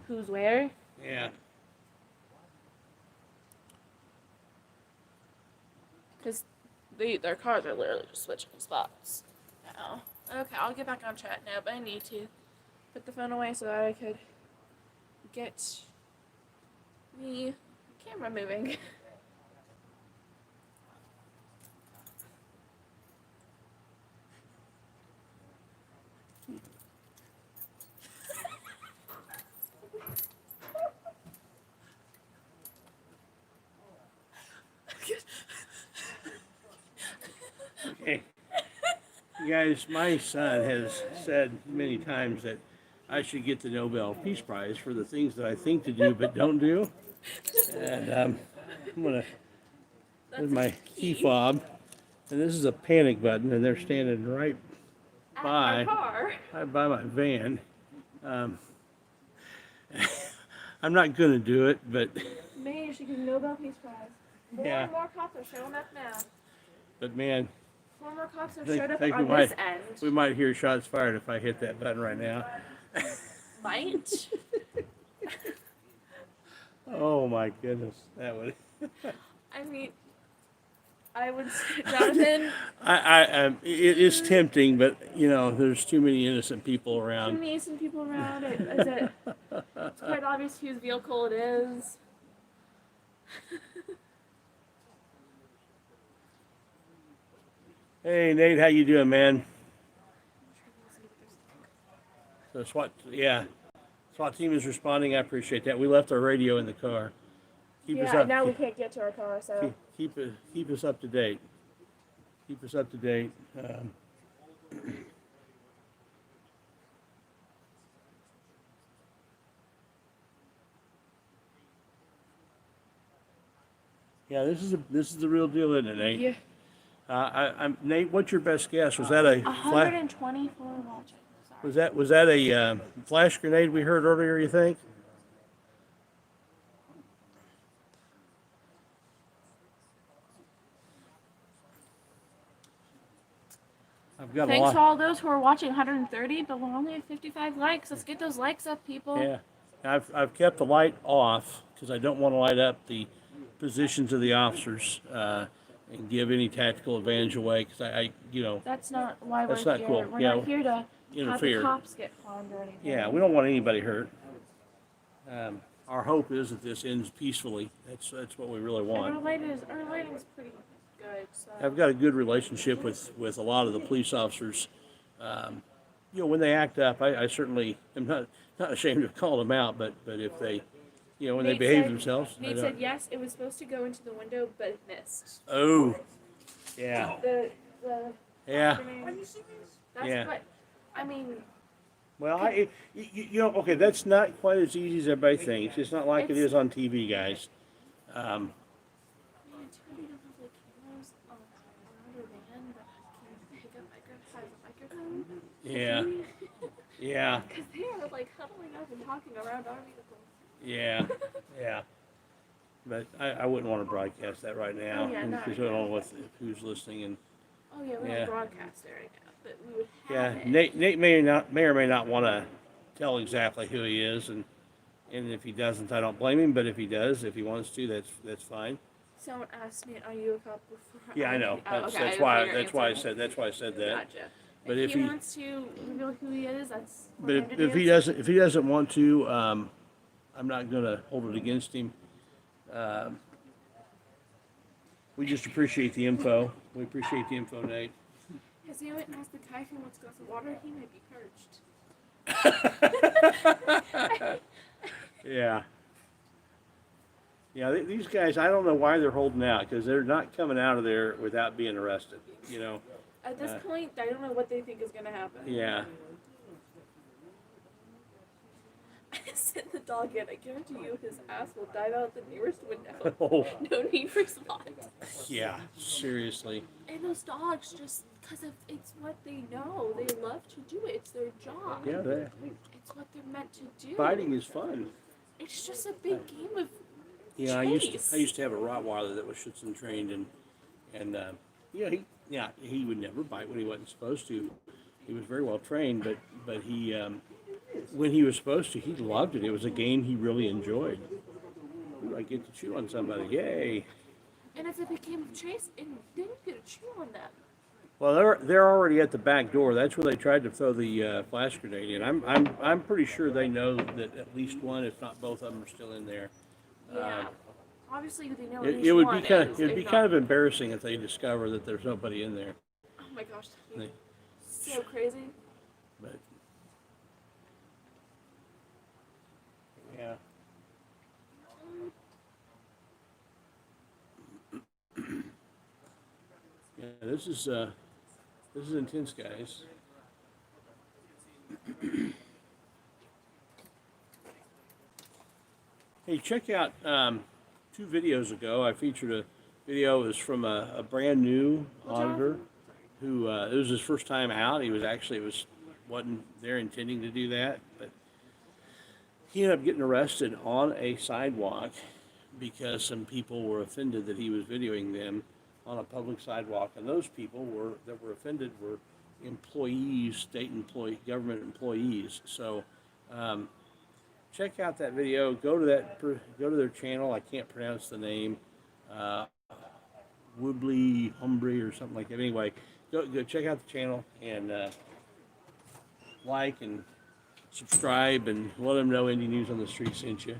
[SPEAKER 2] who's where.
[SPEAKER 1] Yeah.
[SPEAKER 2] Because their cars are literally just switching spots now. Okay, I'll get back on chat now, but I need to put the phone away so that I could get the camera moving.
[SPEAKER 1] Okay. You guys, my son has said many times that I should get the Nobel Peace Prize for the things that I think to do but don't do. And I'm gonna, there's my key fob, and this is a panic button, and they're standing right by my van. I'm not gonna do it, but
[SPEAKER 2] Man, you should get the Nobel Peace Prize. More
[SPEAKER 1] Yeah.
[SPEAKER 2] and more cops are showing up now.
[SPEAKER 1] but man,
[SPEAKER 2] More and more cops have
[SPEAKER 1] I
[SPEAKER 2] showed up
[SPEAKER 1] think
[SPEAKER 2] on this end.
[SPEAKER 1] we might hear shots fired if I hit that button right now.
[SPEAKER 2] Might.
[SPEAKER 1] Oh my goodness, that would.
[SPEAKER 2] I mean, I would say, Jonathan,
[SPEAKER 1] It is tempting, but you know, there's too many innocent people
[SPEAKER 2] too
[SPEAKER 1] around.
[SPEAKER 2] many innocent people around. It's quite obvious whose vehicle it is.
[SPEAKER 1] Hey Nate, how you doing, man? So SWAT, yeah, SWAT team is responding. I appreciate that. We left our radio in the car. Keep us
[SPEAKER 2] Yeah,
[SPEAKER 1] up.
[SPEAKER 2] now we can't get to our car, so.
[SPEAKER 1] Keep us up to date. Keep us up to date. Yeah, this is the real deal, isn't it, Nate?
[SPEAKER 2] Yeah.
[SPEAKER 1] I'm Nate. What's your best guess? Was that a
[SPEAKER 2] 124 watching. Sorry.
[SPEAKER 1] was that a flash grenade we heard earlier? You think? I've got a
[SPEAKER 2] Thanks
[SPEAKER 1] lot.
[SPEAKER 2] to all those who are watching 130, but we're only at 55 likes. Let's get those likes up, people.
[SPEAKER 1] Yeah, I've kept the light off because I don't want to light up the positions of the officers and give any tactical advantage away. Because I you know,
[SPEAKER 2] That's not why
[SPEAKER 1] That's
[SPEAKER 2] we're
[SPEAKER 1] not
[SPEAKER 2] here.
[SPEAKER 1] cool.
[SPEAKER 2] We're
[SPEAKER 1] Yeah,
[SPEAKER 2] not here to
[SPEAKER 1] interfere.
[SPEAKER 2] have the cops get harmed or anything.
[SPEAKER 1] yeah, we don't want anybody hurt. Our hope is that this ends peacefully. That's what we really
[SPEAKER 2] And
[SPEAKER 1] want.
[SPEAKER 2] our lighting's pretty good. So.
[SPEAKER 1] I've got a good relationship with a lot of the police officers. You know, when they act up, I certainly am not ashamed to call them out. But if they, you know, when they
[SPEAKER 2] Nate
[SPEAKER 1] behave
[SPEAKER 2] said-
[SPEAKER 1] themselves, I
[SPEAKER 2] Nate
[SPEAKER 1] don't.
[SPEAKER 2] said yes, it was supposed to go into the window, but it missed.
[SPEAKER 1] Oh, yeah,
[SPEAKER 2] The
[SPEAKER 1] yeah.
[SPEAKER 2] That's
[SPEAKER 1] Yeah.
[SPEAKER 2] what I mean.
[SPEAKER 1] Well, you know, okay, that's not quite as easy as everybody thinks. It's not like it
[SPEAKER 2] It's-
[SPEAKER 1] is on TV, guys.
[SPEAKER 2] Man, too bad we don't have like cameras around our van that can pick up microphone.
[SPEAKER 1] Yeah, yeah,
[SPEAKER 2] Because they are like huddling up and talking around our vehicle.
[SPEAKER 1] yeah, yeah. But I wouldn't want to broadcast that right now
[SPEAKER 2] Oh, yeah, not
[SPEAKER 1] because
[SPEAKER 2] right
[SPEAKER 1] I don't
[SPEAKER 2] now.
[SPEAKER 1] know who's listening. And
[SPEAKER 2] Oh yeah, we
[SPEAKER 1] Yeah.
[SPEAKER 2] don't broadcast it right now, but we would have
[SPEAKER 1] yeah,
[SPEAKER 2] it.
[SPEAKER 1] Nate may or may not want to tell exactly who he is, and if he doesn't, I don't blame him. But if he does, if he wants to, that's fine.
[SPEAKER 2] Someone asked me, "Are you a cop?" Before.
[SPEAKER 1] Yeah, I know.
[SPEAKER 2] Oh,
[SPEAKER 1] That's,
[SPEAKER 2] okay,
[SPEAKER 1] that's
[SPEAKER 2] I
[SPEAKER 1] why
[SPEAKER 2] didn't hear your answer.
[SPEAKER 1] that's why I said that.
[SPEAKER 2] Gotcha.
[SPEAKER 1] But
[SPEAKER 2] if
[SPEAKER 1] if
[SPEAKER 2] he
[SPEAKER 1] he-
[SPEAKER 2] wants to reveal who he is, that's. for
[SPEAKER 1] But
[SPEAKER 2] him to
[SPEAKER 1] if
[SPEAKER 2] do.
[SPEAKER 1] he doesn't want to, I'm not going to hold it against him. We just appreciate the info. We appreciate the info, Nate.
[SPEAKER 2] Has he went and asked the guy if he wants a glass of water? He might be purged.
[SPEAKER 1] Yeah. Yeah, these guys, I don't know why they're holding out because they're not coming out of there without being arrested. You know.
[SPEAKER 2] At this point, I don't know what they think is going to happen.
[SPEAKER 1] Yeah.
[SPEAKER 2] Send the dog in. I guarantee you his ass will dive out the nearest window.
[SPEAKER 1] Oh,
[SPEAKER 2] No need for SWAT.
[SPEAKER 1] yeah, seriously.
[SPEAKER 2] And those dogs just, because it's what they know. They love to do it. It's their job.
[SPEAKER 1] Yeah,
[SPEAKER 2] It's what they're meant to do.
[SPEAKER 1] fighting is fun.
[SPEAKER 2] It's just a big game of
[SPEAKER 1] Yeah,
[SPEAKER 2] chase.
[SPEAKER 1] I used to have a Rottweiler that was Schützen trained, and he would never bite when he wasn't supposed to. He was very well trained, but he when he was supposed to, he loved it. It was a game he really enjoyed. Ooh, I get to chew on somebody, yay!
[SPEAKER 2] And if it became a chase, and then you get to chew on them.
[SPEAKER 1] Well, they're already at the back door. That's where they tried to throw the flash grenade in. I'm pretty sure they know that at least one, if not both of them, are still in there.
[SPEAKER 2] Yeah. Obviously, they know
[SPEAKER 1] It would be kind of embarrassing if they discover that there's nobody in there.
[SPEAKER 2] Oh my gosh,
[SPEAKER 1] They-
[SPEAKER 2] so crazy.
[SPEAKER 1] But yeah. Yeah, this is intense, guys. Hey, check out 2 videos ago. I featured a video. It was from a brand new auditor who it was his first time out. He was wasn't there intending to do that, but he ended up getting arrested on a sidewalk because some people were offended that he was videoing them on a public sidewalk, and those people that were offended were employees, government employees. So check out that video. Go to their channel. I can't pronounce the name. Woobly Humbry or something like that. Anyway, go check out the channel and like and subscribe and let them know Indie News on the Street sent you.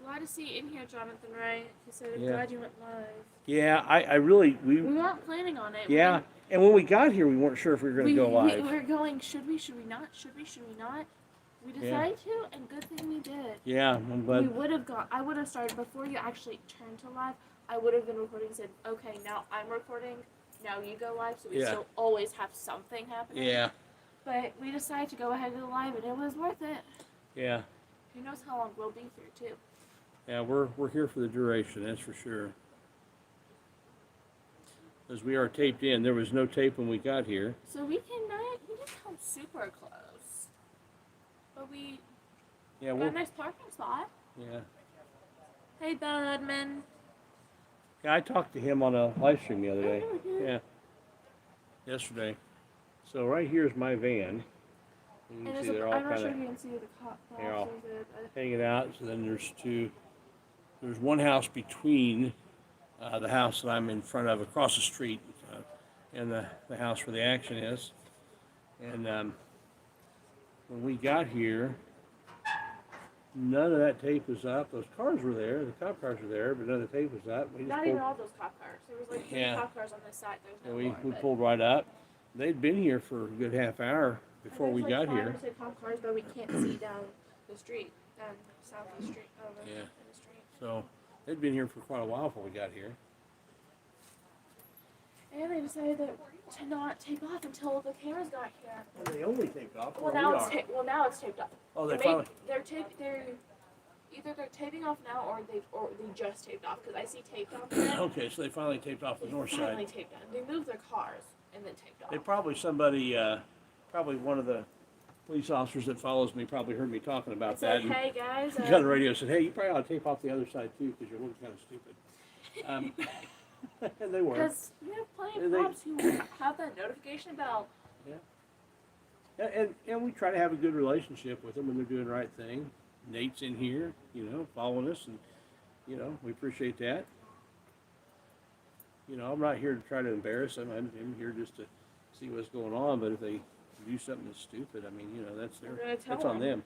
[SPEAKER 2] Glad to see you in here, Jonathan, right? He said, I'm
[SPEAKER 1] Yeah.
[SPEAKER 2] glad you went live.
[SPEAKER 1] Yeah, I really
[SPEAKER 2] We weren't planning on it.
[SPEAKER 1] yeah. And when we got here, we weren't sure if we were going to go live.
[SPEAKER 2] We were going, should we not? Should we not? We decided to, and good thing we did.
[SPEAKER 1] Yeah, I'm glad.
[SPEAKER 2] I would have started, before you actually turned to live, I would have been recording and said, okay, now I'm recording, now you go live, so we still always have something happening.
[SPEAKER 1] Yeah,
[SPEAKER 2] But we decided to go ahead and go live, and it was worth it.
[SPEAKER 1] yeah,
[SPEAKER 2] Who knows how long we'll be here, too.
[SPEAKER 1] yeah. We're here for the duration, that's for sure. As we are taped in, there was no tape when we got here.
[SPEAKER 2] So we didn't come super close. But we
[SPEAKER 1] Yeah,
[SPEAKER 2] got a nice parking spot.
[SPEAKER 1] yeah.
[SPEAKER 2] Hey, Budman.
[SPEAKER 1] Yeah, I talked to him on a live stream the other day.
[SPEAKER 2] Oh, really good.
[SPEAKER 1] Yeah, yesterday. So right here is my van. You can see they're all
[SPEAKER 2] I'm not
[SPEAKER 1] kind
[SPEAKER 2] sure
[SPEAKER 1] of
[SPEAKER 2] if you can see the cop.
[SPEAKER 1] they're all hanging out. So then there's one house between the house that I'm in front of across the street and the house where the action is. And when we got here, none of that tape was up. Those cars were there. The cop cars were there, but none of the tape was up. We just
[SPEAKER 2] Not even all those cop cars. There was like 3
[SPEAKER 1] Yeah.
[SPEAKER 2] cop cars on this side. There's no
[SPEAKER 1] we
[SPEAKER 2] more, but
[SPEAKER 1] pulled right up. They'd been here for a good half hour before
[SPEAKER 2] there's
[SPEAKER 1] we
[SPEAKER 2] like
[SPEAKER 1] got
[SPEAKER 2] 5
[SPEAKER 1] here.
[SPEAKER 2] or 6 cop cars, but we can't see down the street, south of the street, over
[SPEAKER 1] Yeah.
[SPEAKER 2] the street.
[SPEAKER 1] So they'd been here for quite a while before we got here.
[SPEAKER 2] And they decided to not take off until the cameras got here.
[SPEAKER 1] And they only taped off.
[SPEAKER 2] Well, now it's taped off.
[SPEAKER 1] Oh, they
[SPEAKER 2] Or
[SPEAKER 1] finally.
[SPEAKER 2] they're either they're taping off now, or they just taped off, because I see taped off there.
[SPEAKER 1] Okay, so they finally taped off the north
[SPEAKER 2] Finally
[SPEAKER 1] side.
[SPEAKER 2] taped off. They moved their cars and then taped off.
[SPEAKER 1] They probably probably one of the police officers that follows me probably heard me talking
[SPEAKER 2] I
[SPEAKER 1] about
[SPEAKER 2] said,
[SPEAKER 1] that. And
[SPEAKER 2] hey guys,
[SPEAKER 1] got on the radio and said, hey, you probably ought to tape off the other side too, because you're looking kind of stupid. And they were.
[SPEAKER 2] because we have plenty of
[SPEAKER 1] They-
[SPEAKER 2] cops who have that notification bell.
[SPEAKER 1] And we try to have a good relationship with them when they're doing the right thing. Nate's in here, following us, and we appreciate that. I'm not here to try to embarrass them. I'm here just to see what's going on. But if they do something that's stupid, I mean,
[SPEAKER 2] We're gonna tell
[SPEAKER 1] that's on
[SPEAKER 2] them.
[SPEAKER 1] them.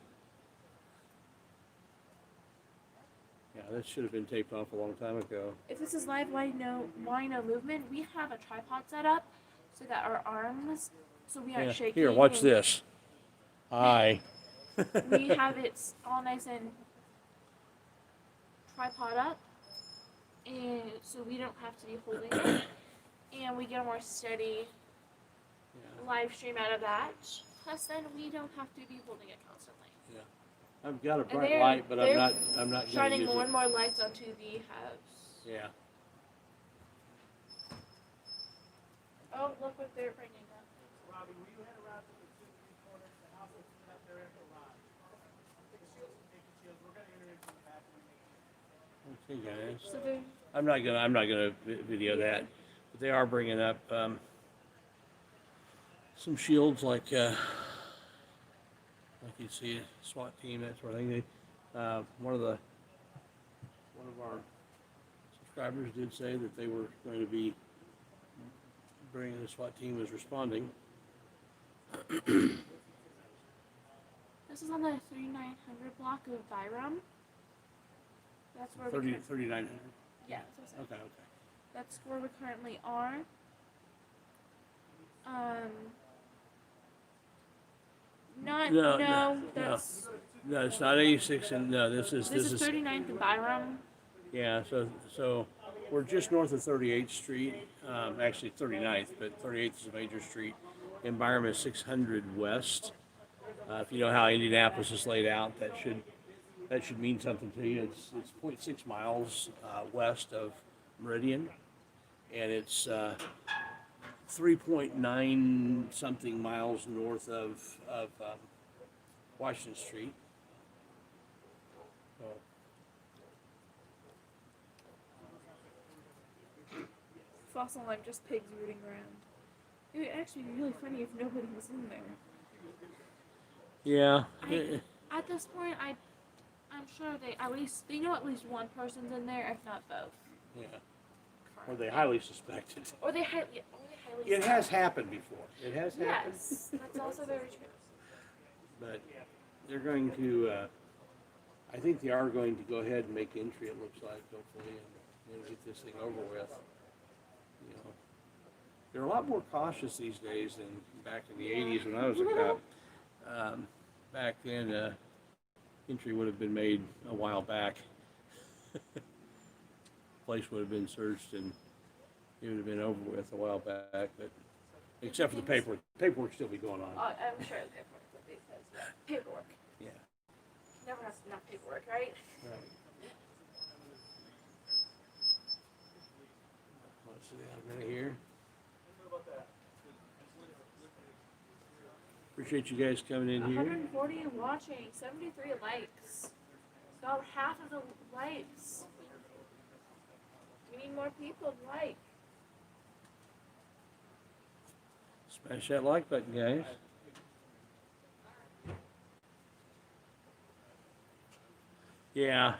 [SPEAKER 1] Yeah, that should have been taped off a long time ago.
[SPEAKER 2] If this is live, why no movement? We have a tripod set up so that our arms, so we aren't shaking.
[SPEAKER 1] Here, watch
[SPEAKER 2] and
[SPEAKER 1] this. Hi.
[SPEAKER 2] We have it all nice and tripod up, and so we don't have to be holding it, and we get a more steady live stream out of that. Plus, then we don't have to be holding it constantly.
[SPEAKER 1] Yeah. I've got a
[SPEAKER 2] And
[SPEAKER 1] bright
[SPEAKER 2] they're-
[SPEAKER 1] light, but I'm
[SPEAKER 2] they're
[SPEAKER 1] not going to
[SPEAKER 2] Shining
[SPEAKER 1] use
[SPEAKER 2] more
[SPEAKER 1] it.
[SPEAKER 2] and more lights onto the house.
[SPEAKER 1] Yeah.
[SPEAKER 2] Oh, look what they're bringing up.
[SPEAKER 3] Robbie, will you head around to the 2-3 corners? The house is up there at the garage. Take the shields and take the shields. We're gonna enter into the bathroom and make
[SPEAKER 1] Okay, guys.
[SPEAKER 2] So they're
[SPEAKER 1] I'm not gonna video that, but they are bringing up some shields like you see a SWAT team, that sort of thing. One of our subscribers did say that they were going to be bringing the SWAT team was responding.
[SPEAKER 2] This is on the 3900 block of Byram. That's where
[SPEAKER 1] 3900.
[SPEAKER 2] Yeah, that's what I said.
[SPEAKER 1] Okay.
[SPEAKER 2] That's where we currently are. That's
[SPEAKER 1] No, it's not 86, and no, this is
[SPEAKER 2] 39th and Byram.
[SPEAKER 1] yeah. So we're just north of 38th Street, actually 39th, but 38th is a major street. Environment 600 West. If you know how Indianapolis is laid out, that should mean something to you. It's 0.6 miles west of Meridian, and it's 3.9 something miles north of Washington Street. So,
[SPEAKER 2] Fossil Lime, just pigs rooting around. It would actually be really funny if nobody was in there.
[SPEAKER 1] yeah.
[SPEAKER 2] At this point, I'm sure they know at least one person's in there, if not both.
[SPEAKER 1] Yeah. Or they highly suspect it.
[SPEAKER 2] Or they highly.
[SPEAKER 1] It has happened before. It has happened.
[SPEAKER 2] Yes, that's also very true.
[SPEAKER 1] But they're going to, I think they are going to go ahead and make entry, it looks like, hopefully, and get this thing over with. You know, they're a lot more cautious these days than back in the 80s when I was a cop. Back then, entry would have been made a while back. Place would have been searched and it would have been over with a while back, but except for the paperwork. Paperwork still be going on.
[SPEAKER 2] I'm sure the paperwork will be because paperwork.
[SPEAKER 1] Yeah.
[SPEAKER 2] Never has enough paperwork, right?
[SPEAKER 1] Right. Let's see that a minute here. Appreciate you guys coming in here.
[SPEAKER 2] 140 watching, 73 likes. About half of the likes. We need more people to like.
[SPEAKER 1] Smash that like button, guys. Yeah.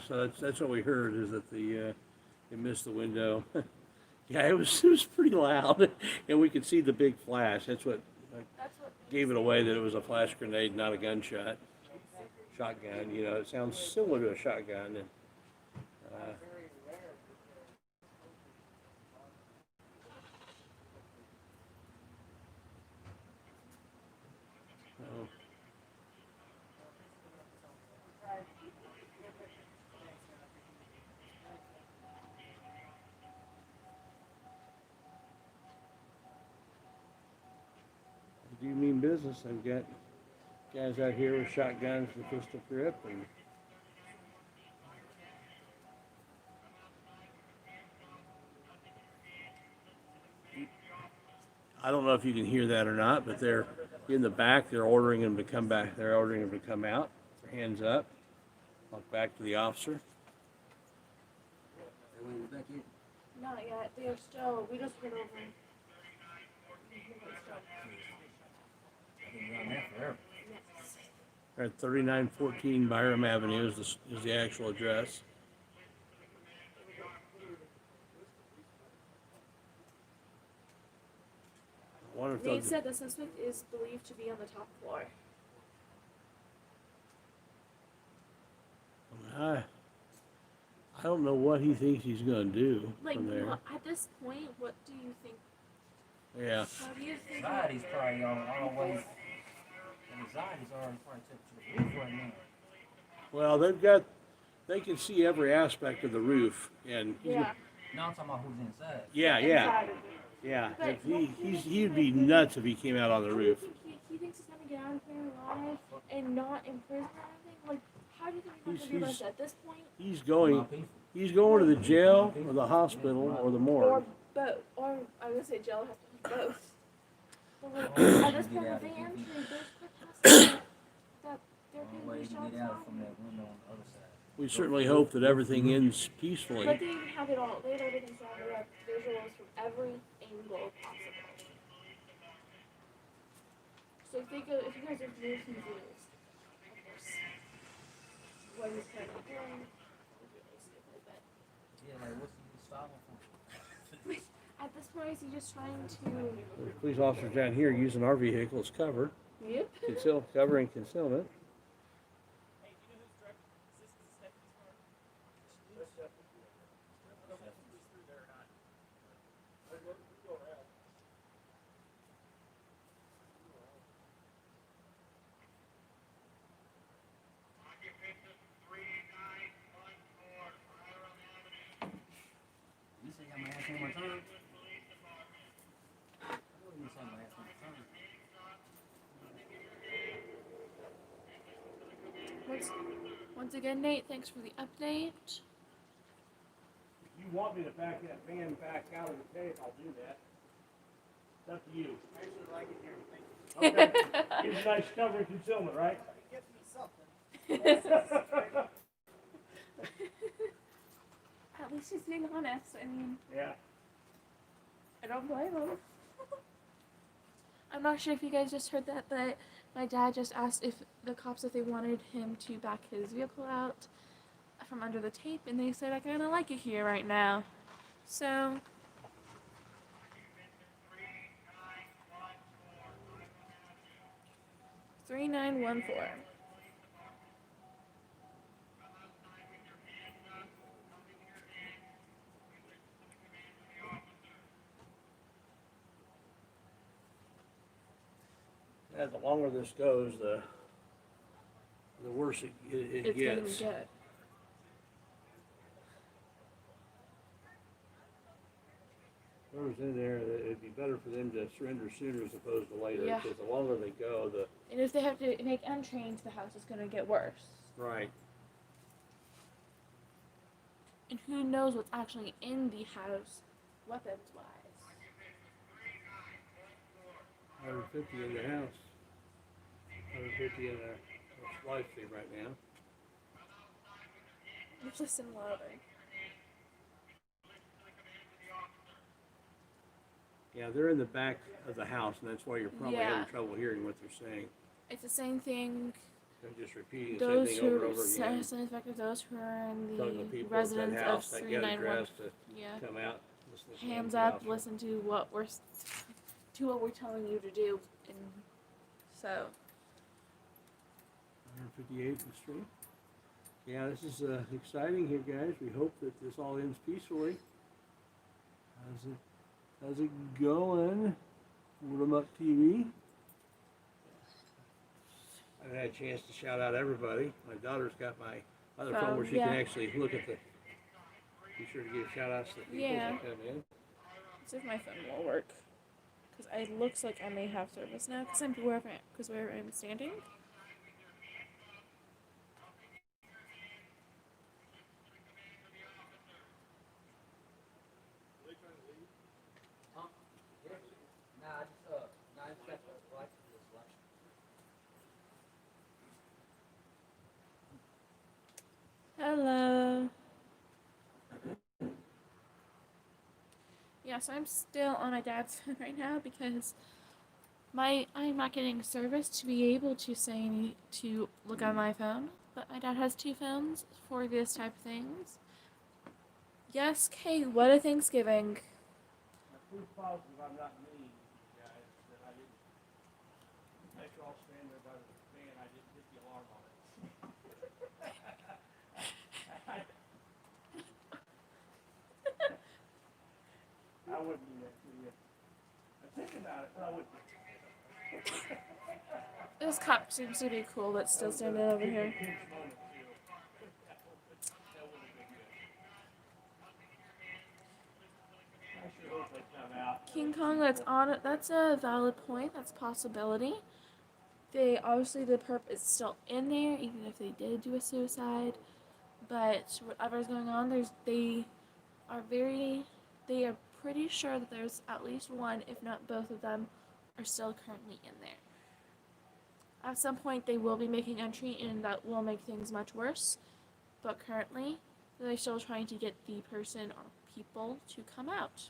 [SPEAKER 1] So that's what we heard is that they missed the window. Yeah, it was pretty loud, and we could see the big flash. That's what gave it away that it was a flash grenade, not a gunshot. Shotgun, you know, it sounds similar to a shotgun. And, oh. Do you mean business? I've got guys out here with shotguns and pistol grip, and I don't know if you can hear that or not, but they're in the back. They're ordering them to come back. They're ordering them to come out. Their hands up. Walk back to the officer.
[SPEAKER 2] Not yet. They are still. We just went over.
[SPEAKER 1] They're at 3914 Byram Avenue is the actual address. I wonder if
[SPEAKER 2] Nate
[SPEAKER 1] they'll-
[SPEAKER 2] said the suspect is believed to be on the top floor.
[SPEAKER 1] I don't know what he thinks he's going to do
[SPEAKER 2] Like,
[SPEAKER 1] from there.
[SPEAKER 2] at this point, what do you think?
[SPEAKER 1] Yeah.
[SPEAKER 2] How do you think?
[SPEAKER 4] Anxiety's probably always. Anxiety's already probably took to the roof right now.
[SPEAKER 1] Well, they can see every aspect of the roof, and
[SPEAKER 2] Yeah.
[SPEAKER 4] Now I'm talking about who's inside.
[SPEAKER 1] yeah.
[SPEAKER 2] Inside of it.
[SPEAKER 1] Yeah,
[SPEAKER 2] But
[SPEAKER 1] if he'd be nuts if he came out on the roof.
[SPEAKER 2] He thinks he's gonna get out of here alive and not in prison or anything. Like, how do you think he's gonna do this at this point?
[SPEAKER 1] He's going to the jail or the hospital or the morgue.
[SPEAKER 2] Or both. Or I was gonna say jail has to be both. But like, at this point, if they enter, there's protesters that they're
[SPEAKER 4] One
[SPEAKER 2] gonna
[SPEAKER 4] way
[SPEAKER 2] be
[SPEAKER 4] to
[SPEAKER 2] shot
[SPEAKER 4] get out
[SPEAKER 2] at.
[SPEAKER 4] from that window on the other side.
[SPEAKER 1] We certainly hope that everything ends peacefully.
[SPEAKER 2] But they even have it all. They have everything drawn. They have visuals from every angle possible. So if you guys are very confused, of course, what he's currently doing, is really stupid. But
[SPEAKER 4] Yeah, like what's he stopping for?
[SPEAKER 2] at this point, is he just trying to?
[SPEAKER 1] There's police officers down here using our vehicle as cover,
[SPEAKER 2] Yep.
[SPEAKER 1] cover and concealment.
[SPEAKER 3] Hey, do you know who's driving? Is this Stephanie's car? I don't know if he's through there or not.
[SPEAKER 4] You say I'm gonna ask one more time? You say I'm gonna ask one more time?
[SPEAKER 2] Once again, Nate, thanks for the update.
[SPEAKER 1] If you want me to back that van back out of the tape, I'll do that. It's up to you.
[SPEAKER 3] I actually like it here. Thank you.
[SPEAKER 1] Okay. Gives you nice cover and concealment, right?
[SPEAKER 3] It gets me something.
[SPEAKER 2] At least he's being honest. I mean,
[SPEAKER 1] Yeah.
[SPEAKER 2] I don't blame him. I'm not sure if you guys just heard that, but my dad just asked if the cops if they wanted him to back his vehicle out from under the tape, and they said I kind of like it here right now. So 3914.
[SPEAKER 1] Yeah, the longer this goes, the worse it
[SPEAKER 2] It's
[SPEAKER 1] gets.
[SPEAKER 2] gonna get.
[SPEAKER 1] Whoever's in there, it'd be better for them to surrender sooner as opposed to later.
[SPEAKER 2] Yeah.
[SPEAKER 1] Because the longer they go, the
[SPEAKER 2] And if they have to make unchained, the house is gonna get worse.
[SPEAKER 1] right.
[SPEAKER 2] And who knows what's actually in the house, weapons wise.
[SPEAKER 1] 150 in the house. 150 in the live stream right now.
[SPEAKER 2] Just listen louder.
[SPEAKER 1] Yeah, they're in the back of the house, and that's why you're probably
[SPEAKER 2] Yeah.
[SPEAKER 1] having trouble hearing what they're saying.
[SPEAKER 2] It's the same thing.
[SPEAKER 1] They're just repeating the
[SPEAKER 2] Those
[SPEAKER 1] same thing over
[SPEAKER 2] who
[SPEAKER 1] and over again.
[SPEAKER 2] same effect of those who are in
[SPEAKER 1] Telling the
[SPEAKER 2] the
[SPEAKER 1] people at that
[SPEAKER 2] residence of
[SPEAKER 1] house that got
[SPEAKER 2] 391.
[SPEAKER 1] addressed to
[SPEAKER 2] Yeah.
[SPEAKER 1] come out. Listen to the
[SPEAKER 2] Hands
[SPEAKER 1] house.
[SPEAKER 2] up, listen to what we're telling you to do. And so
[SPEAKER 1] 158th Street. Yeah, this is exciting here, guys. We hope that this all ends peacefully. How's it going? Them Up TV. I haven't had a chance to shout out everybody. My daughter's got my other phone where she can
[SPEAKER 2] yeah.
[SPEAKER 1] actually look at the. Be sure to give shout outs to the people
[SPEAKER 2] Yeah.
[SPEAKER 1] that come in.
[SPEAKER 2] let's see if my phone will work. Because it looks like I may have service now. Because where I'm standing.
[SPEAKER 4] Nah, I just nah, I just got the light for this light.
[SPEAKER 2] Hello. Yeah, so I'm still on my dad's phone right now because I'm not getting service to be able to to look on my phone. But my dad has two phones for this type of things. Yes, Kate, what a Thanksgiving.
[SPEAKER 1] Proof positive I'm not mean, guys, that I didn't. After all stand there by the van, I didn't hit the alarm on it. I wouldn't do that to you. I'm thinking about it, but I wouldn't.
[SPEAKER 2] This cop seems to be cool, but still standing over here.
[SPEAKER 1] I sure hope
[SPEAKER 3] they come out.
[SPEAKER 2] King Kong, that's a valid point. That's a possibility. They obviously the perp is still in there, even if they did do a suicide. But whatever's going on, are very they are pretty sure that there's at least one, if not both of them, are still currently in there. At some point, they will be making entry, and that will make things much worse. But currently, they're still trying to get the person or people to come out.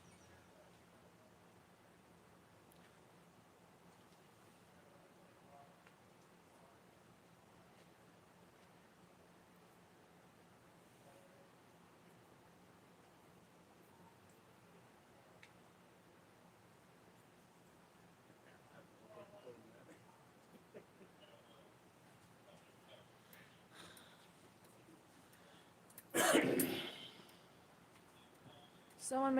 [SPEAKER 2] Someone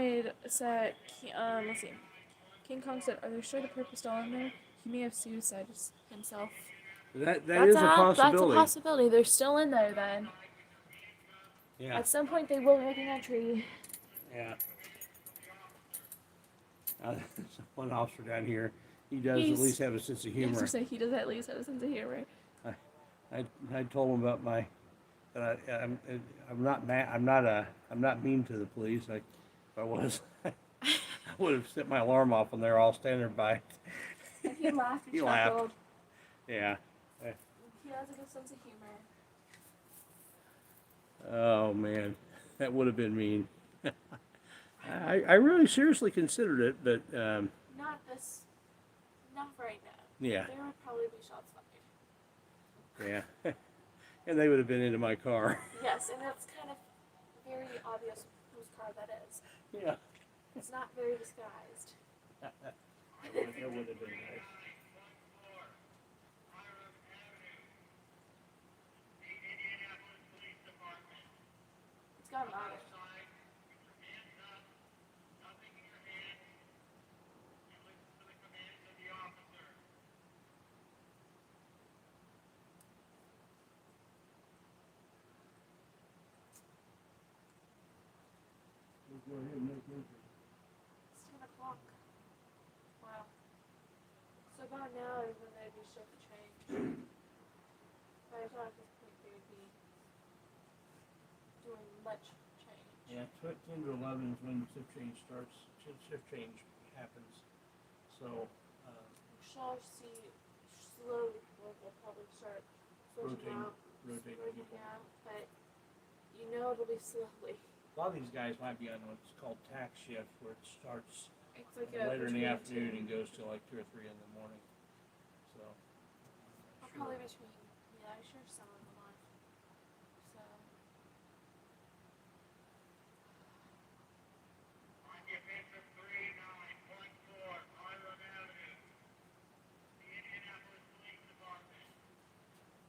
[SPEAKER 2] said, let's see. King Kong said, "Are they sure the perp is still in there? He may have suicided himself."
[SPEAKER 1] That is
[SPEAKER 2] That's
[SPEAKER 1] a possibility.
[SPEAKER 2] That's a possibility. They're still in there then.
[SPEAKER 1] Yeah.
[SPEAKER 2] At some point, they will be making entry.
[SPEAKER 1] Yeah. One officer down here, he does
[SPEAKER 2] He's-
[SPEAKER 1] at least have a sense of
[SPEAKER 2] Yes,
[SPEAKER 1] humor.
[SPEAKER 2] to say he does at least have a sense of humor.
[SPEAKER 1] I told him about my that I'm not mad, I'm not mean to the police. If I was, I would have set my alarm off when they're all standing by.
[SPEAKER 2] And he laughed and
[SPEAKER 1] He laughed.
[SPEAKER 2] chuckled.
[SPEAKER 1] Yeah.
[SPEAKER 2] He has a good sense of humor.
[SPEAKER 1] Oh man, that would have been mean. I really seriously considered it, but
[SPEAKER 2] Not right now.
[SPEAKER 1] yeah,
[SPEAKER 2] There would probably be shots fired.
[SPEAKER 1] yeah, and they would have been into my car.
[SPEAKER 2] Yes, and that's kind of very obvious whose car that is.
[SPEAKER 1] Yeah.
[SPEAKER 2] It's not very disguised.
[SPEAKER 1] That would have been nice.
[SPEAKER 2] It's got an auto. It's 10 o'clock. Wow. So about now is when they'd be shift change. But I thought at this point they would be doing much change.
[SPEAKER 3] Yeah, 10 to 11 is when shift change starts, shift change happens. So,
[SPEAKER 2] Shall see slowly will probably start switching out,
[SPEAKER 3] rotating people.
[SPEAKER 2] out, but you know it'll be slowly.
[SPEAKER 3] A lot of these guys might be on what's called tax shift, where it starts
[SPEAKER 2] It's like
[SPEAKER 3] later in the
[SPEAKER 2] between
[SPEAKER 3] afternoon
[SPEAKER 2] two.
[SPEAKER 3] and goes till like 2 or 3 in the morning. So,
[SPEAKER 2] Probably between, yeah, I'm sure some of them are. So.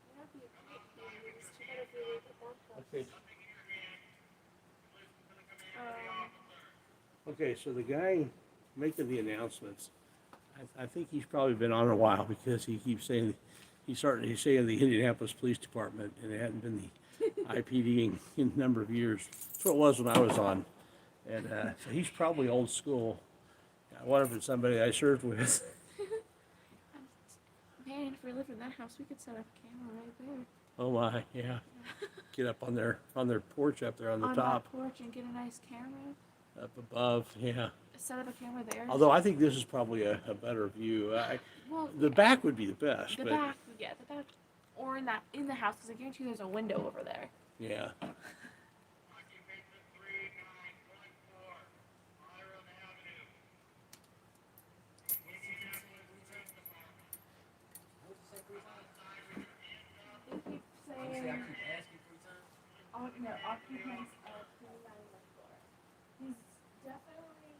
[SPEAKER 2] You know, it'd be a great thing. It's too bad if we leave it that close.
[SPEAKER 3] okay.
[SPEAKER 1] Okay, so the guy making the announcements, I think he's probably been on a while because he keeps saying he's saying the Indianapolis Police Department, and it hadn't been the IPD in a number of years. That's what it was when I was on, and so he's probably old school. I wonder if it's somebody I served with.
[SPEAKER 2] Man, if we lived in that house, we could set up a camera right there.
[SPEAKER 1] Oh my, yeah. Get up on their porch up there on the top,
[SPEAKER 2] that porch and get a nice camera.
[SPEAKER 1] up above, yeah.
[SPEAKER 2] Set up a camera there.
[SPEAKER 1] Although I think this is probably a better view.
[SPEAKER 2] Well,
[SPEAKER 1] The back would be the best,
[SPEAKER 2] the
[SPEAKER 1] but
[SPEAKER 2] back, or in the house, because I guarantee there's a window over there.
[SPEAKER 1] yeah.
[SPEAKER 2] They keep saying, no, occupants of 3914. He's definitely,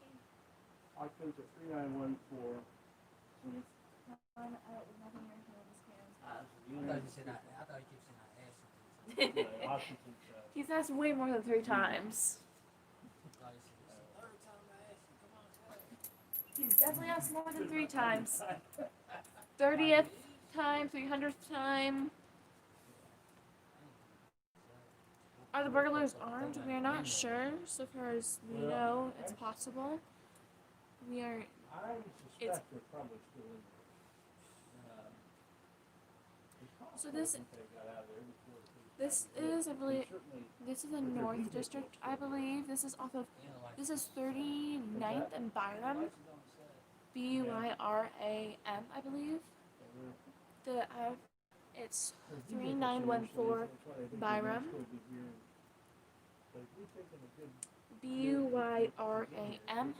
[SPEAKER 1] Occupants of 3914.
[SPEAKER 2] he's done out with nothing in his hands.
[SPEAKER 4] I thought you said I thought you kept saying I asked you.
[SPEAKER 2] He's asked way more than 3 times. He's definitely asked more than 3 times. 30th time, 300th time. Are the burglars armed? We are not sure. So far as we know, it's possible. we are.
[SPEAKER 3] I
[SPEAKER 2] It's
[SPEAKER 3] suspect they're probably still in there.
[SPEAKER 2] so this
[SPEAKER 3] They got out of there before the police.
[SPEAKER 2] this is, I believe,
[SPEAKER 3] Certainly,
[SPEAKER 2] this is the North District. I believe this is off of. This is 39th and Byram. BYRAM, I believe. The it's 3914 Byram. BYRAM.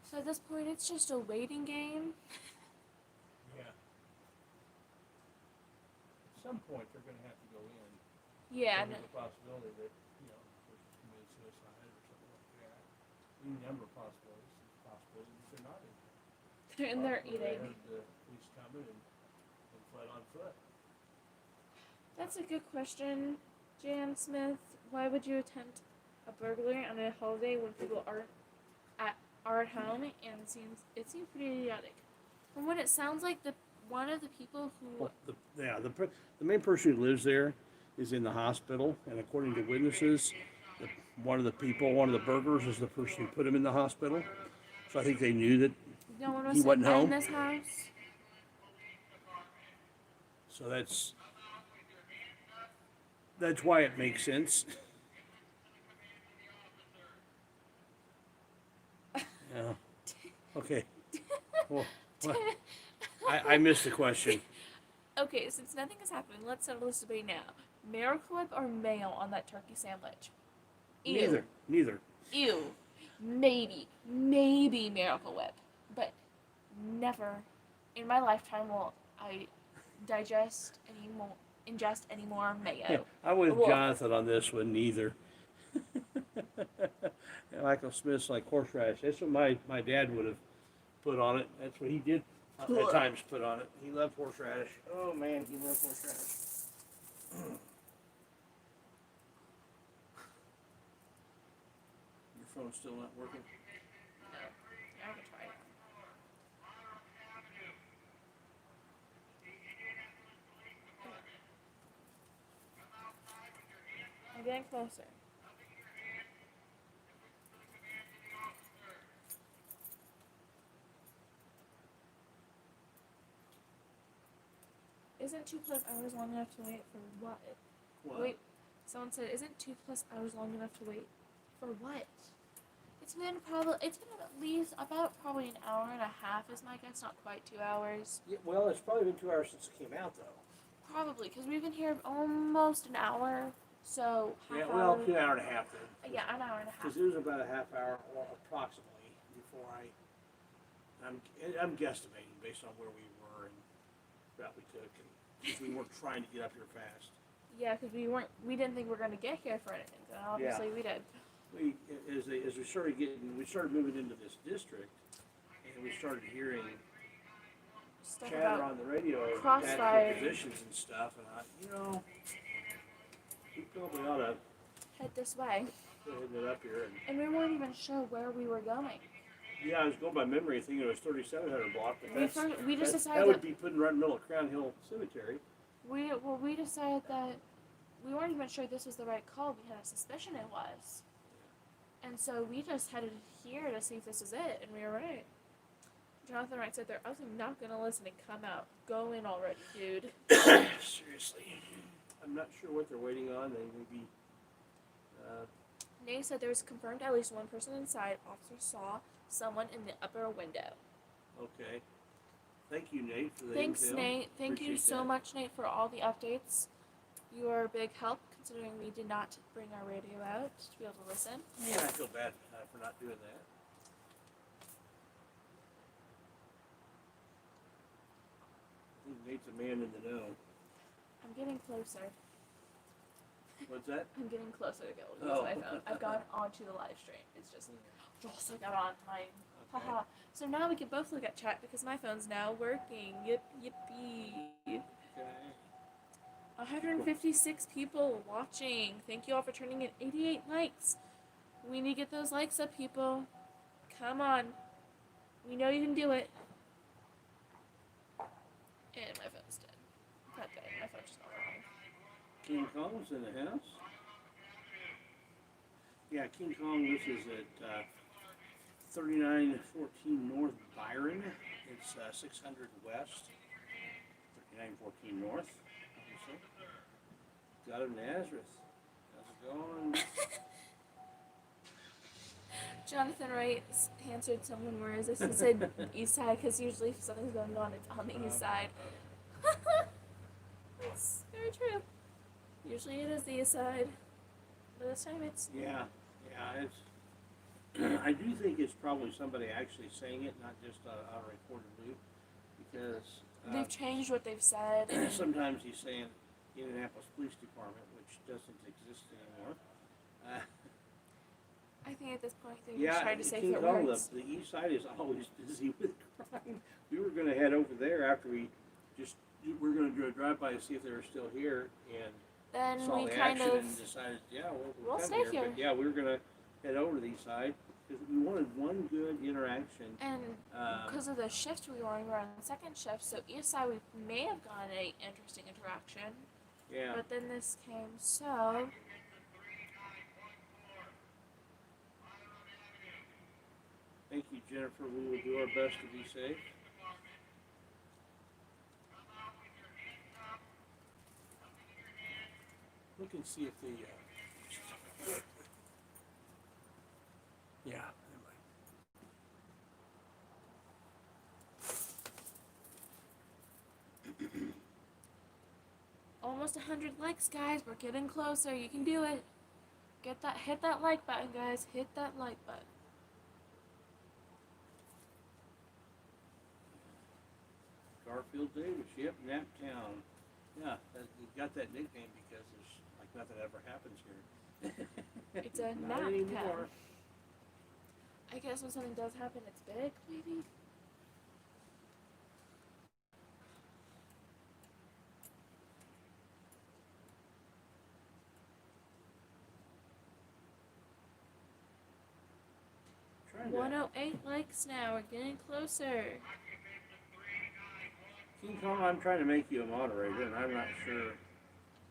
[SPEAKER 2] So at this point, it's just a waiting game.
[SPEAKER 3] Yeah. At some point, they're gonna have to go in.
[SPEAKER 2] Yeah,
[SPEAKER 3] There's a possibility that, you know, the person's committed suicide or something like that. Any number of possibilities. There's a possibility that they're not in there.
[SPEAKER 2] they're in there
[SPEAKER 3] Or they
[SPEAKER 2] eating.
[SPEAKER 3] heard the police coming and fled on foot.
[SPEAKER 2] That's a good question, Jan Smith. Why would you attempt a burglary on a holiday when people are at home? And it seems pretty idiotic. From what it sounds like, one of the people who
[SPEAKER 1] Well, the main person who lives there is in the hospital, and according to witnesses, one of the burglars is the person who put him in the hospital. So I think they knew that
[SPEAKER 2] no one was
[SPEAKER 1] he wasn't
[SPEAKER 2] in
[SPEAKER 1] home.
[SPEAKER 2] this house.
[SPEAKER 1] So that's why it makes sense. Yeah. Okay. Well, I missed the question.
[SPEAKER 2] Okay, since nothing is happening, let's settle this debate now. Miracle Whip or mayo on that turkey sandwich? Ew.
[SPEAKER 1] Neither.
[SPEAKER 2] Ew. Maybe Miracle Whip, but never in my lifetime will I ingest any more mayo.
[SPEAKER 1] Yeah, I'm with
[SPEAKER 2] Well,
[SPEAKER 1] Jonathan on this one. Neither. And Michael Smith's like horseradish. That's what my dad would have put on it. That's what he did at times put on it. He loved horseradish. Oh man, he loved horseradish. Your phone's still not working?
[SPEAKER 2] No. Yeah, I can try it. I'm getting closer. Isn't 2+ hours long enough to wait for what?
[SPEAKER 1] What?
[SPEAKER 2] Wait, someone said, isn't 2+ hours long enough to wait for what? It's been at least about probably an hour and a half is my guess, not quite 2 hours.
[SPEAKER 1] Yeah, well, it's probably been 2 hours since it came out, though.
[SPEAKER 2] Probably, because we've been here almost an hour, so
[SPEAKER 1] Yeah,
[SPEAKER 2] half
[SPEAKER 1] well,
[SPEAKER 2] hour.
[SPEAKER 1] 2 hour and a half then.
[SPEAKER 2] Yeah, an hour and a half.
[SPEAKER 1] Because it was about a half hour, or approximately, before I'm guesstimating based on where we were and route we took, and because we weren't trying to get up here fast.
[SPEAKER 2] Yeah, because we didn't think we were going to get here for anything, but obviously we did.
[SPEAKER 1] As we started moving into this district, and we started hearing
[SPEAKER 2] Stuff
[SPEAKER 1] chatter
[SPEAKER 2] about
[SPEAKER 1] on the radio,
[SPEAKER 2] crossfire.
[SPEAKER 1] tactical positions and stuff, and we probably ought to
[SPEAKER 2] head this way.
[SPEAKER 1] go ahead and get up here.
[SPEAKER 2] And we weren't even sure where we were going.
[SPEAKER 1] Yeah, I was going by memory, thinking it was 3700 block, but
[SPEAKER 2] We just
[SPEAKER 1] that
[SPEAKER 2] decided
[SPEAKER 1] would
[SPEAKER 2] that
[SPEAKER 1] be putting right in the middle of Crown Hill Cemetery.
[SPEAKER 2] we decided that we weren't even sure this was the right call. We had a suspicion it was. And so we just headed here to see if this is it, and we were right. Jonathan Wright said they're also not going to listen and come out. Go in already, dude.
[SPEAKER 1] Seriously. I'm not sure what they're waiting on. They may be...
[SPEAKER 2] Nate said there was confirmed at least one person inside. Officers saw someone in the upper window.
[SPEAKER 1] Okay. Thank you, Nate, for the
[SPEAKER 2] Thanks,
[SPEAKER 1] intel.
[SPEAKER 2] Nate. Thank you
[SPEAKER 1] Appreciate
[SPEAKER 2] so
[SPEAKER 1] that.
[SPEAKER 2] much, Nate, for all the updates. You are a big help, considering we did not bring our radio out to be able to listen.
[SPEAKER 1] Yeah, I feel bad for not doing that. I think Nate's a man in the know.
[SPEAKER 2] I'm getting closer.
[SPEAKER 1] What's that?
[SPEAKER 2] I'm getting closer to be able to use
[SPEAKER 1] Oh.
[SPEAKER 2] my phone. I've gone onto the live stream. It's just I got on mine.
[SPEAKER 1] Okay.
[SPEAKER 2] Haha. So now we can both look at chat because my phone's now working. Yippee.
[SPEAKER 1] Okay.
[SPEAKER 2] 156 people watching. Thank you all for turning in 88 likes. We need to get those likes up, people. Come on. We know you can do it. And my phone's dead. Not dead. My phone's just not working.
[SPEAKER 1] King Kong's in the house. Yeah, King Kong, this is at 3914 North Byron. It's 600 West, 3914 North. Obviously. God of Nazareth. How's it going?
[SPEAKER 2] Jonathan Wright answered someone, where is this? He said east side, because usually if something's going on, it's on the east side. That's very true. Usually it is the east side. But this time it's...
[SPEAKER 1] Yeah, it's... I do think it's probably somebody actually saying it, not just on a recorded loop, because...
[SPEAKER 2] They've changed what they've said.
[SPEAKER 1] sometimes he's saying Indianapolis Police Department, which doesn't exist anymore.
[SPEAKER 2] I think at this point they're just trying to say
[SPEAKER 1] King
[SPEAKER 2] their
[SPEAKER 1] Kong,
[SPEAKER 2] words.
[SPEAKER 1] the east side is always busy with crime. We were going to head over there after we're going to do a drive-by to see if they were still here, and
[SPEAKER 2] Then
[SPEAKER 1] saw
[SPEAKER 2] we
[SPEAKER 1] the
[SPEAKER 2] kind
[SPEAKER 1] action
[SPEAKER 2] of...
[SPEAKER 1] and decided,
[SPEAKER 2] We'll
[SPEAKER 1] come
[SPEAKER 2] stay here.
[SPEAKER 1] But yeah, we were going to head over to the east side because we wanted one good interaction.
[SPEAKER 2] And because of the shift we were on the second shift, so east side we may have gotten an interesting interaction.
[SPEAKER 1] Yeah.
[SPEAKER 2] But then this came, so...
[SPEAKER 1] Thank you, Jennifer. We will do our best to be safe. Look and see if the... yeah.
[SPEAKER 2] Almost 100 likes, guys. We're getting closer. You can do it. Hit that like button, guys. Hit that like button.
[SPEAKER 1] Garfield Davis, yep, Naptown. Yeah, you got that nickname because there's like nothing ever happens here.
[SPEAKER 2] It's a
[SPEAKER 1] Not
[SPEAKER 2] nap
[SPEAKER 1] anymore.
[SPEAKER 2] town. I guess when something does happen, it's big, maybe?
[SPEAKER 1] Trying to-
[SPEAKER 2] 108 likes now. We're getting closer.
[SPEAKER 1] King Kong, I'm trying to make you a moderator, and I'm not sure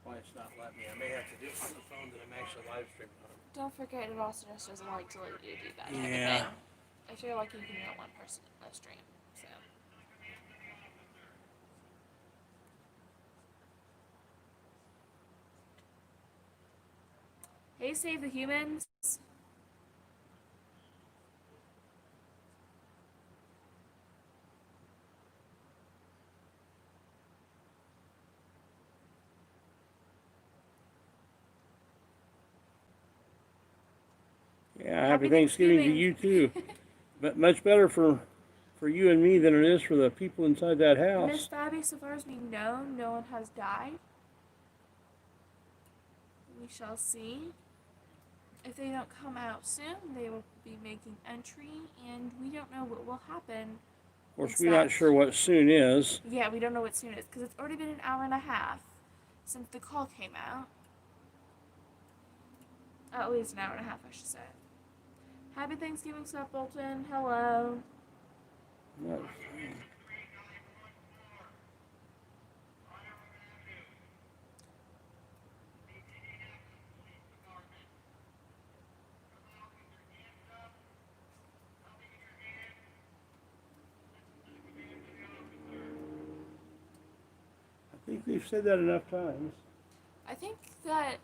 [SPEAKER 1] why it's not letting me. I may have to do it on the phone that I'm actually live streaming on.
[SPEAKER 2] Don't forget, it also just doesn't like to let you do that kind
[SPEAKER 1] Yeah.
[SPEAKER 2] of thing. I feel like you can get one person in the stream, so. Hey, Save the Humans.
[SPEAKER 1] Yeah, happy Thanksgiving to you too. But much better for you and me than it is for the people inside that
[SPEAKER 2] Miss
[SPEAKER 1] house.
[SPEAKER 2] Fabby, so far as we know, no one has died. We shall see. If they don't come out soon, they will be making entry, and we don't know what will happen.
[SPEAKER 1] Of course, we're not sure what soon is.
[SPEAKER 2] Yeah, we don't know what soon is, because it's already been an hour and a half since the call came out. At least an hour and a half, I should say. Happy Thanksgiving, South Bolton. Hello.
[SPEAKER 1] What? I think we've said that enough times.
[SPEAKER 2] I think that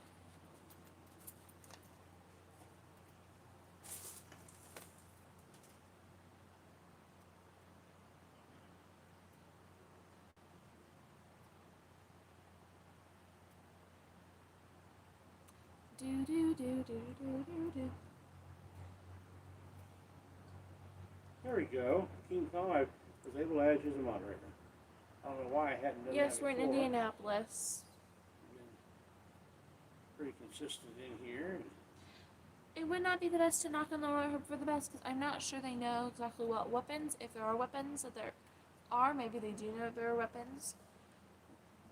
[SPEAKER 2] do.
[SPEAKER 1] There we go. King Kong, I was able to add you as a moderator. I don't know why I hadn't done
[SPEAKER 2] Yes,
[SPEAKER 1] that
[SPEAKER 2] we're in
[SPEAKER 1] before.
[SPEAKER 2] Indianapolis.
[SPEAKER 1] Pretty consistent in here.
[SPEAKER 2] It would not be the best to knock on the door hope for the best, because I'm not sure they know exactly what weapons, if there are weapons that there are. Maybe they do know if there are weapons.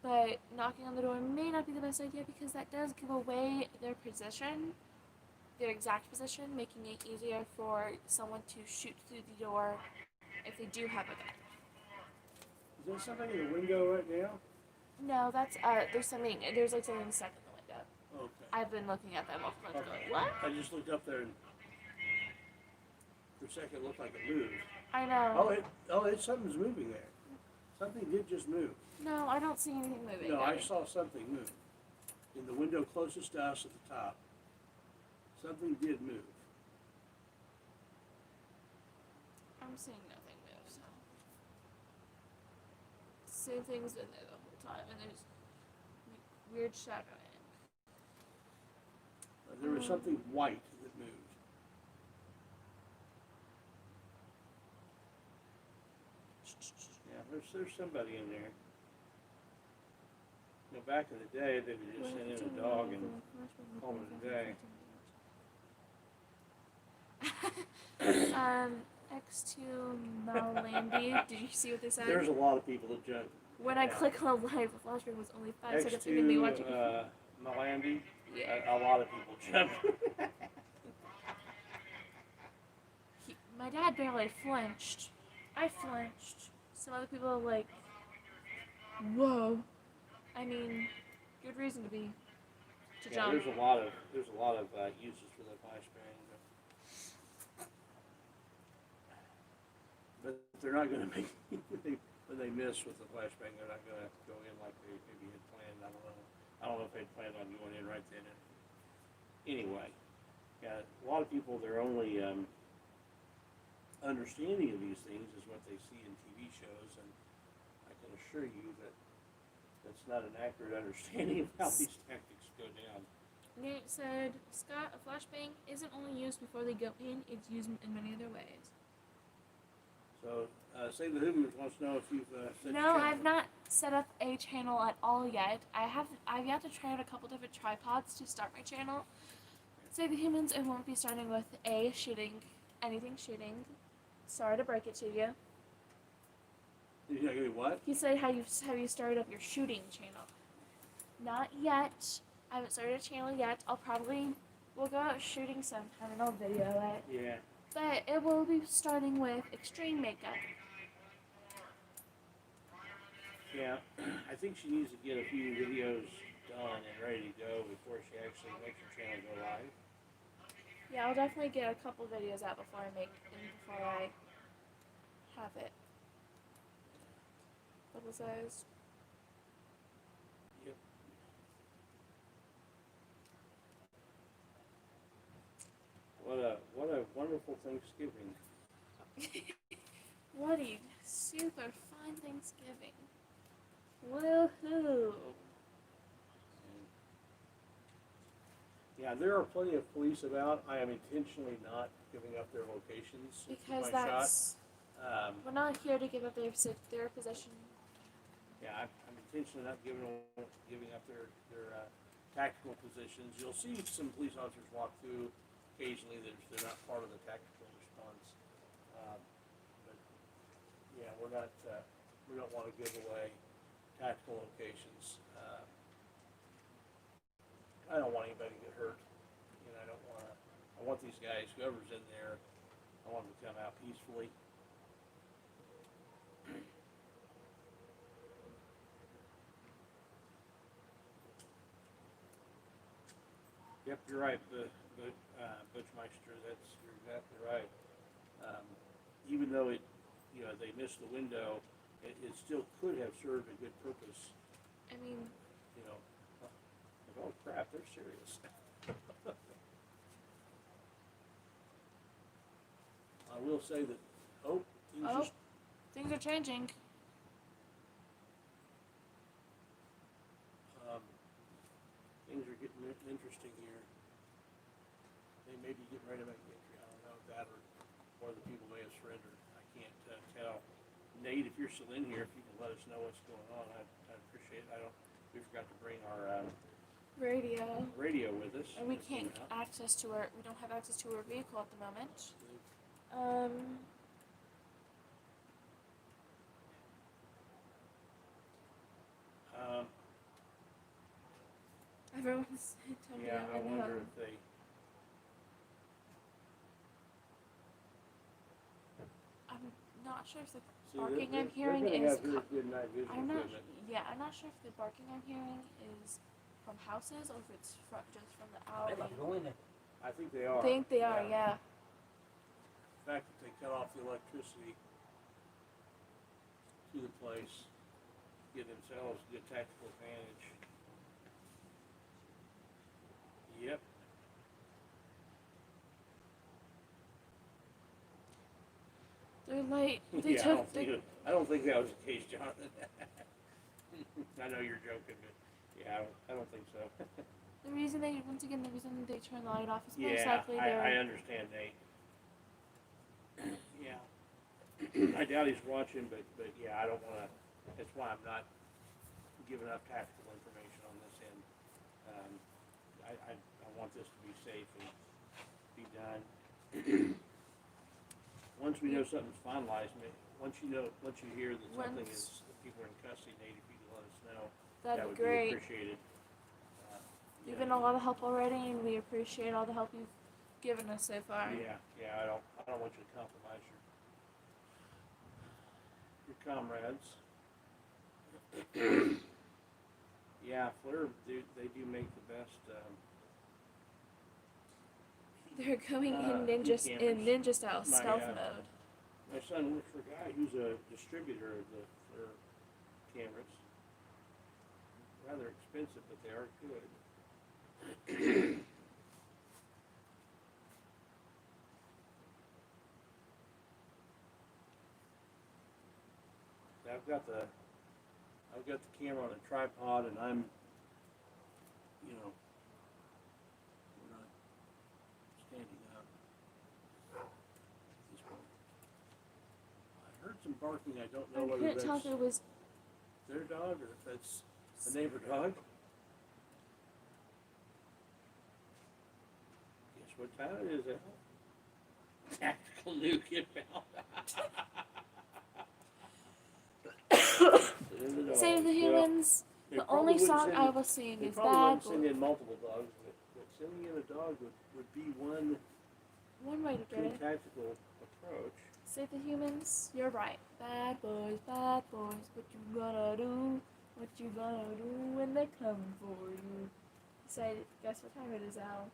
[SPEAKER 2] but knocking on the door may not be the best idea because that does give away their position, their exact position, making it easier for someone to shoot through the door if they do have a gun.
[SPEAKER 1] Is there something in the window right now?
[SPEAKER 2] No, that's there's like something stuck in the window.
[SPEAKER 1] Okay.
[SPEAKER 2] I've been looking at that multiple times
[SPEAKER 1] Okay.
[SPEAKER 2] going, what?
[SPEAKER 1] I just looked up there and for a second it looked like it moved.
[SPEAKER 2] I know.
[SPEAKER 1] Something's moving there. Something did just move.
[SPEAKER 2] No, I don't see anything moving.
[SPEAKER 1] No, I
[SPEAKER 2] Daddy.
[SPEAKER 1] saw something move. In the window closest to us at the top. Something did move.
[SPEAKER 2] I'm seeing nothing move, so. Same thing's been there the whole time, and there's like, weird shadowing.
[SPEAKER 1] There was something white that moved. Yeah, there's somebody in there. You know, back in the day, they would just send in a dog and call it a day.
[SPEAKER 2] X2 Malandy, did you see what they said?
[SPEAKER 1] There's a lot of people that jump.
[SPEAKER 2] When I click on live, the flashbang was only 5 seconds in me watching.
[SPEAKER 1] X2 Malandy,
[SPEAKER 2] Yeah.
[SPEAKER 1] a lot of people jump.
[SPEAKER 2] My dad barely flinched. I flinched. Some other people are like, whoa. I mean, good reason to
[SPEAKER 1] Yeah,
[SPEAKER 2] jump.
[SPEAKER 1] there's a lot of uses for the flashbang, but they're not going to make when they miss with the flashbang. They're not going to go in like they maybe had planned. I don't know if they'd planned on going in right then. Anyway, yeah, a lot of people, their only understanding of these things is what they see in TV shows, and I can assure you that that's not an accurate understanding of how these tactics go down.
[SPEAKER 2] Nate said, Scott, a flashbang isn't only used before they go in, it's used in many other ways.
[SPEAKER 1] So, Save the Hoodlums wants to know if you've set your
[SPEAKER 2] No,
[SPEAKER 1] channel.
[SPEAKER 2] I've not set up a channel at all yet. I've yet to try out a couple different tripods to start my channel. Save the Humans, I won't be starting with anything shooting. Sorry to break it to you.
[SPEAKER 1] You're not gonna do what?
[SPEAKER 2] He said, have you started up your shooting channel? Not yet. I haven't started a channel yet. We'll go out shooting sometime and I'll video it.
[SPEAKER 1] Yeah.
[SPEAKER 2] But it will be starting with extreme makeup.
[SPEAKER 1] Yeah. I think she needs to get a few videos done and ready to go before she actually makes her channel go live.
[SPEAKER 2] Yeah, I'll definitely get a couple videos out before I have it publicized.
[SPEAKER 1] Yep. What a wonderful Thanksgiving.
[SPEAKER 2] What a super fun Thanksgiving. Woohoo!
[SPEAKER 1] Yeah, there are plenty of police about. I am intentionally not giving up their locations.
[SPEAKER 2] Because
[SPEAKER 1] with my
[SPEAKER 2] that's
[SPEAKER 1] shot.
[SPEAKER 2] we're not here to give up their position.
[SPEAKER 1] Yeah, I'm intentionally not giving up their tactical positions. You'll see some police officers walk through occasionally that they're not part of the tactical response. But yeah, we don't want to give away tactical locations. I don't want anybody to get hurt. You know, I want these guys, whoever's in there, I want them to come out peacefully. Yep, you're right, Butchmeister. You're exactly right. Even though they missed the window, it still could have served a good purpose.
[SPEAKER 2] I mean,
[SPEAKER 1] You know, like, oh crap, they're serious. I will say that.
[SPEAKER 2] things are changing.
[SPEAKER 1] Things are getting interesting here. They may be getting ready to make the entry. I don't know if that or the people may have surrendered. I can't tell. Nate, if you're still in here, if you can let us know what's going on, I'd appreciate it. We forgot to bring our radio with us.
[SPEAKER 2] And we can't we don't have access to our vehicle at the moment. Everyone's told me
[SPEAKER 1] Yeah, I
[SPEAKER 2] I'm in
[SPEAKER 1] wonder
[SPEAKER 2] home.
[SPEAKER 1] if they.
[SPEAKER 2] I'm not sure if the
[SPEAKER 1] See,
[SPEAKER 2] barking
[SPEAKER 1] they're
[SPEAKER 2] I'm hearing
[SPEAKER 1] gonna
[SPEAKER 2] is.
[SPEAKER 1] have very good night vision
[SPEAKER 2] I'm not.
[SPEAKER 1] equipment.
[SPEAKER 2] Yeah, I'm not sure if the barking I'm hearing is from houses or if it's just from the
[SPEAKER 4] They
[SPEAKER 2] alley.
[SPEAKER 4] about to go in there.
[SPEAKER 1] I think they
[SPEAKER 2] I
[SPEAKER 1] are.
[SPEAKER 2] think they are. Yeah.
[SPEAKER 1] The fact that they cut off the electricity to the place, give themselves a good tactical advantage. Yep.
[SPEAKER 2] They're late. They
[SPEAKER 1] Yeah,
[SPEAKER 2] took.
[SPEAKER 1] I don't think that was the case, Jonathan. I know you're joking, but yeah, I don't think so.
[SPEAKER 2] The reason they turned the light off is most
[SPEAKER 1] Yeah,
[SPEAKER 2] likely
[SPEAKER 1] I
[SPEAKER 2] they're.
[SPEAKER 1] understand, Nate. Yeah. I doubt he's watching, but yeah, I don't wanna, that's why I'm not giving up tactical information on this end. I want this to be safe and be done. Once we know something's finalized, once you hear that something is, that people are in custody, Nate, if you can let us know, that
[SPEAKER 2] That'd
[SPEAKER 1] would
[SPEAKER 2] be great.
[SPEAKER 1] be appreciated.
[SPEAKER 2] You've been a lot of help already, and we appreciate all the help you've given us so far.
[SPEAKER 1] Yeah, I don't want you to compromise your comrades. Yeah, Fleur, they do make the best,
[SPEAKER 2] They're going in
[SPEAKER 1] cameras.
[SPEAKER 2] ninja style,
[SPEAKER 1] My,
[SPEAKER 2] stealth
[SPEAKER 1] uh,
[SPEAKER 2] mode.
[SPEAKER 1] My son works for a guy who's a distributor of the Fleur cameras. Rather expensive, but they are good. I've got the camera on a tripod, and I'm, we're not standing up at this point. I heard some barking. I don't know
[SPEAKER 2] I
[SPEAKER 1] whether
[SPEAKER 2] couldn't
[SPEAKER 1] that's
[SPEAKER 2] tell if it was.
[SPEAKER 1] their dog or if that's a neighbor dog. Guess what time it is, Al? Tactical nuke inbound.
[SPEAKER 2] Save the humans.
[SPEAKER 1] They
[SPEAKER 2] The
[SPEAKER 1] probably
[SPEAKER 2] only
[SPEAKER 1] wouldn't
[SPEAKER 2] song
[SPEAKER 1] send
[SPEAKER 2] I
[SPEAKER 1] in-
[SPEAKER 2] was seeing
[SPEAKER 1] They
[SPEAKER 2] is
[SPEAKER 1] probably
[SPEAKER 2] Bad
[SPEAKER 1] wouldn't send
[SPEAKER 2] Boy.
[SPEAKER 1] in multiple dogs, but sending in a dog would be one
[SPEAKER 2] One way to get it.
[SPEAKER 1] tactical approach.
[SPEAKER 2] Save the humans. You're right. Bad boys, what you gonna do? What you gonna do when they come for you? Say, guess what time it is, Al?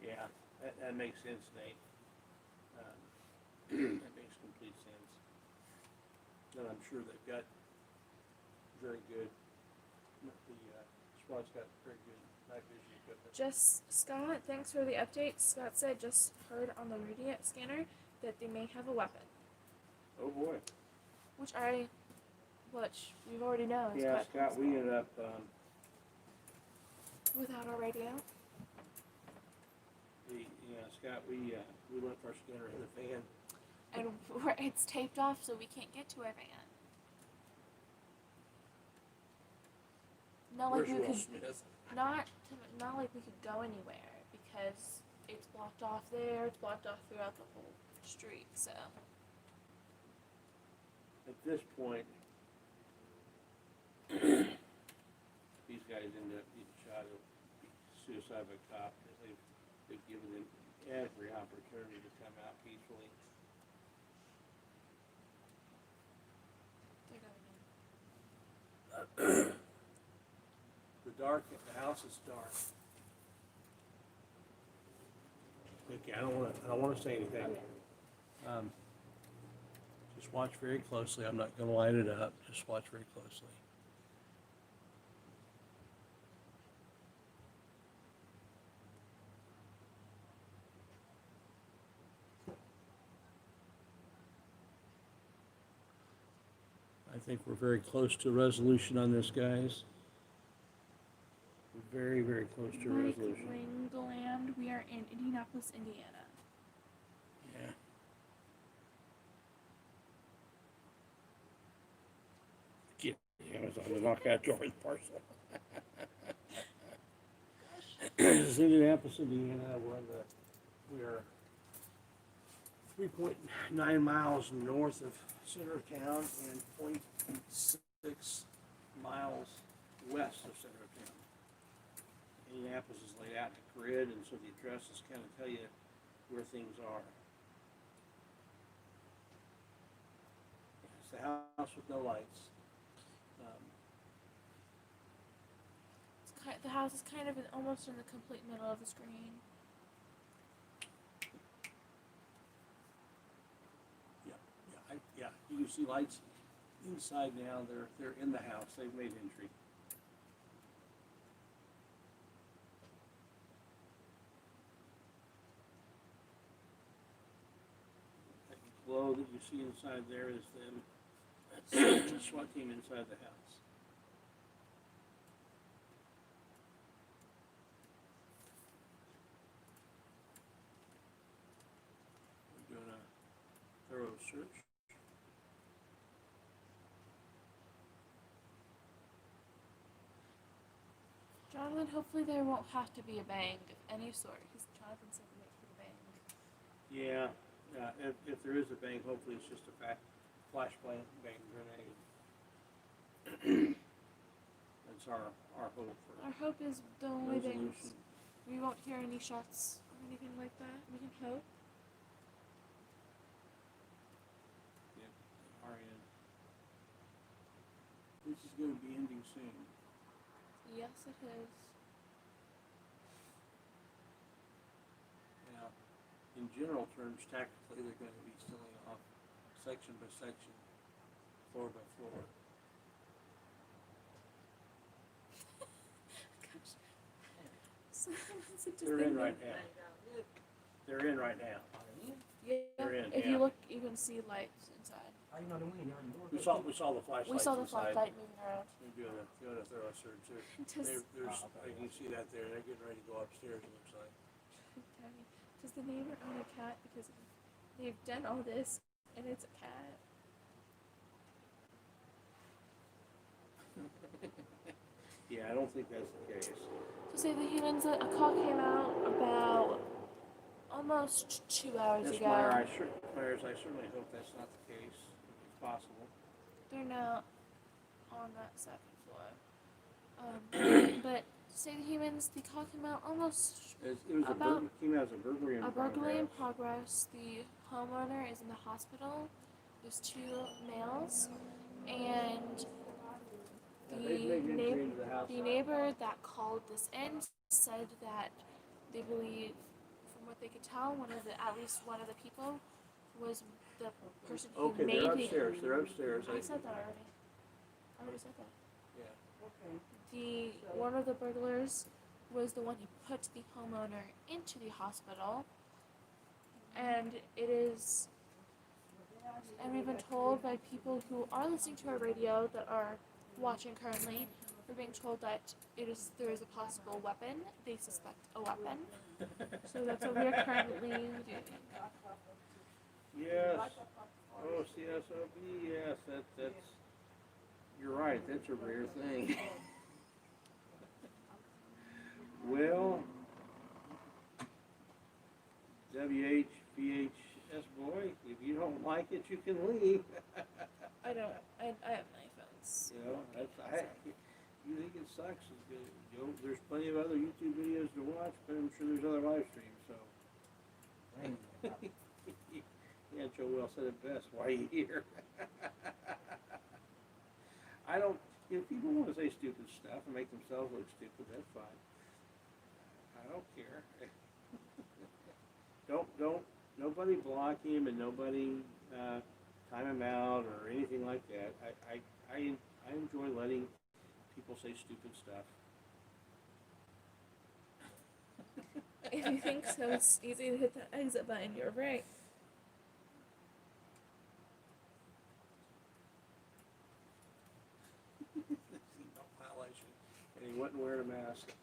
[SPEAKER 1] Yeah, that makes sense, Nate. That makes complete sense. And I'm sure they've got very good, SWAT's got very good night vision equipment.
[SPEAKER 2] Scott, thanks for the update. Scott said just heard on the radio scanner that they may have a weapon,
[SPEAKER 1] Oh, boy.
[SPEAKER 2] which we've already known. is
[SPEAKER 1] Yeah,
[SPEAKER 2] quite
[SPEAKER 1] Scott, we
[SPEAKER 2] possible.
[SPEAKER 1] ended up,
[SPEAKER 2] Without our radio.
[SPEAKER 1] Scott, we left our scanner in the van.
[SPEAKER 2] And it's taped off, so we can't get to our van. Not like
[SPEAKER 1] Where's
[SPEAKER 2] we
[SPEAKER 1] Will
[SPEAKER 2] could,
[SPEAKER 1] Smith?
[SPEAKER 2] not like we could go anywhere because it's blocked off there. It's blocked off throughout the whole street. So
[SPEAKER 1] At this point, these guys end up getting shot at suicide by cop because they've given them every opportunity to come out peacefully.
[SPEAKER 2] they're going in.
[SPEAKER 1] The house is dark. Okay, I don't want to say anything. Just watch very closely. I'm not going to light it up. Just watch very closely. I think we're very close to a resolution on this, guys. We're very, very close to a
[SPEAKER 2] Mike
[SPEAKER 1] resolution.
[SPEAKER 2] Ringland, we are in Indianapolis, Indiana.
[SPEAKER 1] Yeah. Get Amazon to knock out Jordan's parcel. This is Indianapolis, Indiana. We are 3.9 miles north of center of town and 0.6 miles west of center of town. Indianapolis is laid out in a grid, and so the addresses kind of tell you where things are. It's the house with no lights.
[SPEAKER 2] The house is kind of almost in the complete middle of the screen.
[SPEAKER 1] Yeah, you can see lights inside now. They're in the house. They've made entry. That glow that you see inside there is them. That's the SWAT team inside the house. We're doing a thorough search.
[SPEAKER 2] Jonathan, hopefully there won't have to be a bang of any sort. Jonathan said there might be a bang.
[SPEAKER 1] Yeah, if there is a bang, hopefully it's just a flashbang grenade. That's our hope for
[SPEAKER 2] Our hope is the only bangs.
[SPEAKER 1] resolution.
[SPEAKER 2] We won't hear any shots or anything like that. We can hope.
[SPEAKER 1] Yep, our end. This is going to be ending soon.
[SPEAKER 2] Yes, it is.
[SPEAKER 1] Now, in general terms, tactically, they're going to be sealing off section by section, floor by floor.
[SPEAKER 2] Gosh. Someone said just
[SPEAKER 1] They're in
[SPEAKER 2] think
[SPEAKER 1] right now. They're in right now.
[SPEAKER 2] Yeah.
[SPEAKER 1] They're in,
[SPEAKER 2] If
[SPEAKER 1] yeah.
[SPEAKER 2] you look, you can see lights inside.
[SPEAKER 1] We saw the flashlights
[SPEAKER 2] We saw the
[SPEAKER 1] inside.
[SPEAKER 2] flashlight moving around.
[SPEAKER 1] We're doing a thorough search.
[SPEAKER 2] Does,
[SPEAKER 1] You can see that there. They're getting ready to go upstairs, it looks like.
[SPEAKER 2] does the neighbor own a cat? Because they've done all this and it's a cat.
[SPEAKER 1] Yeah, I don't think that's the case.
[SPEAKER 2] To say the humans, a call came out about almost 2 hours
[SPEAKER 1] Ms.
[SPEAKER 2] ago.
[SPEAKER 1] Myers, I certainly hope that's not the case, if possible.
[SPEAKER 2] They're now on that second floor. But to say the humans, the call came out almost
[SPEAKER 1] It was came out as a burglary in
[SPEAKER 2] a burglary in
[SPEAKER 1] progress.
[SPEAKER 2] progress. The homeowner is in the hospital. There's 2 males, and the neighbor that called this in said that they believe, from what they could tell, at least one of the people was the person who
[SPEAKER 1] Okay,
[SPEAKER 2] made
[SPEAKER 1] they're upstairs. They're upstairs.
[SPEAKER 2] I said that already. I already said that.
[SPEAKER 1] Yeah.
[SPEAKER 2] One of the burglars was the one who put the homeowner into the hospital, and we've been told by people who are listening to our radio that are watching currently, we're being told that there is a possible weapon. They suspect a weapon. So that's what we are currently doing.
[SPEAKER 1] Yes. Oh, CSOB. Yes, that's. You're right. That's a rare thing. Well, WHVHS boy, if you don't like it, you can leave.
[SPEAKER 2] I don't. I have my phones.
[SPEAKER 1] You know, you think it sucks. There's plenty of other YouTube videos to watch, but I'm sure there's other live streams. So. Yeah, Joe Well said it best. Why are you here? I don't. If people want to say stupid stuff and make themselves look stupid, that's fine. I don't care. Nobody block him and nobody time him out or anything like that. I enjoy letting people say stupid stuff.
[SPEAKER 2] If you think so, it's easy to hit that exit button. You're right.
[SPEAKER 1] Seatbelt violation, and he wasn't wearing a mask.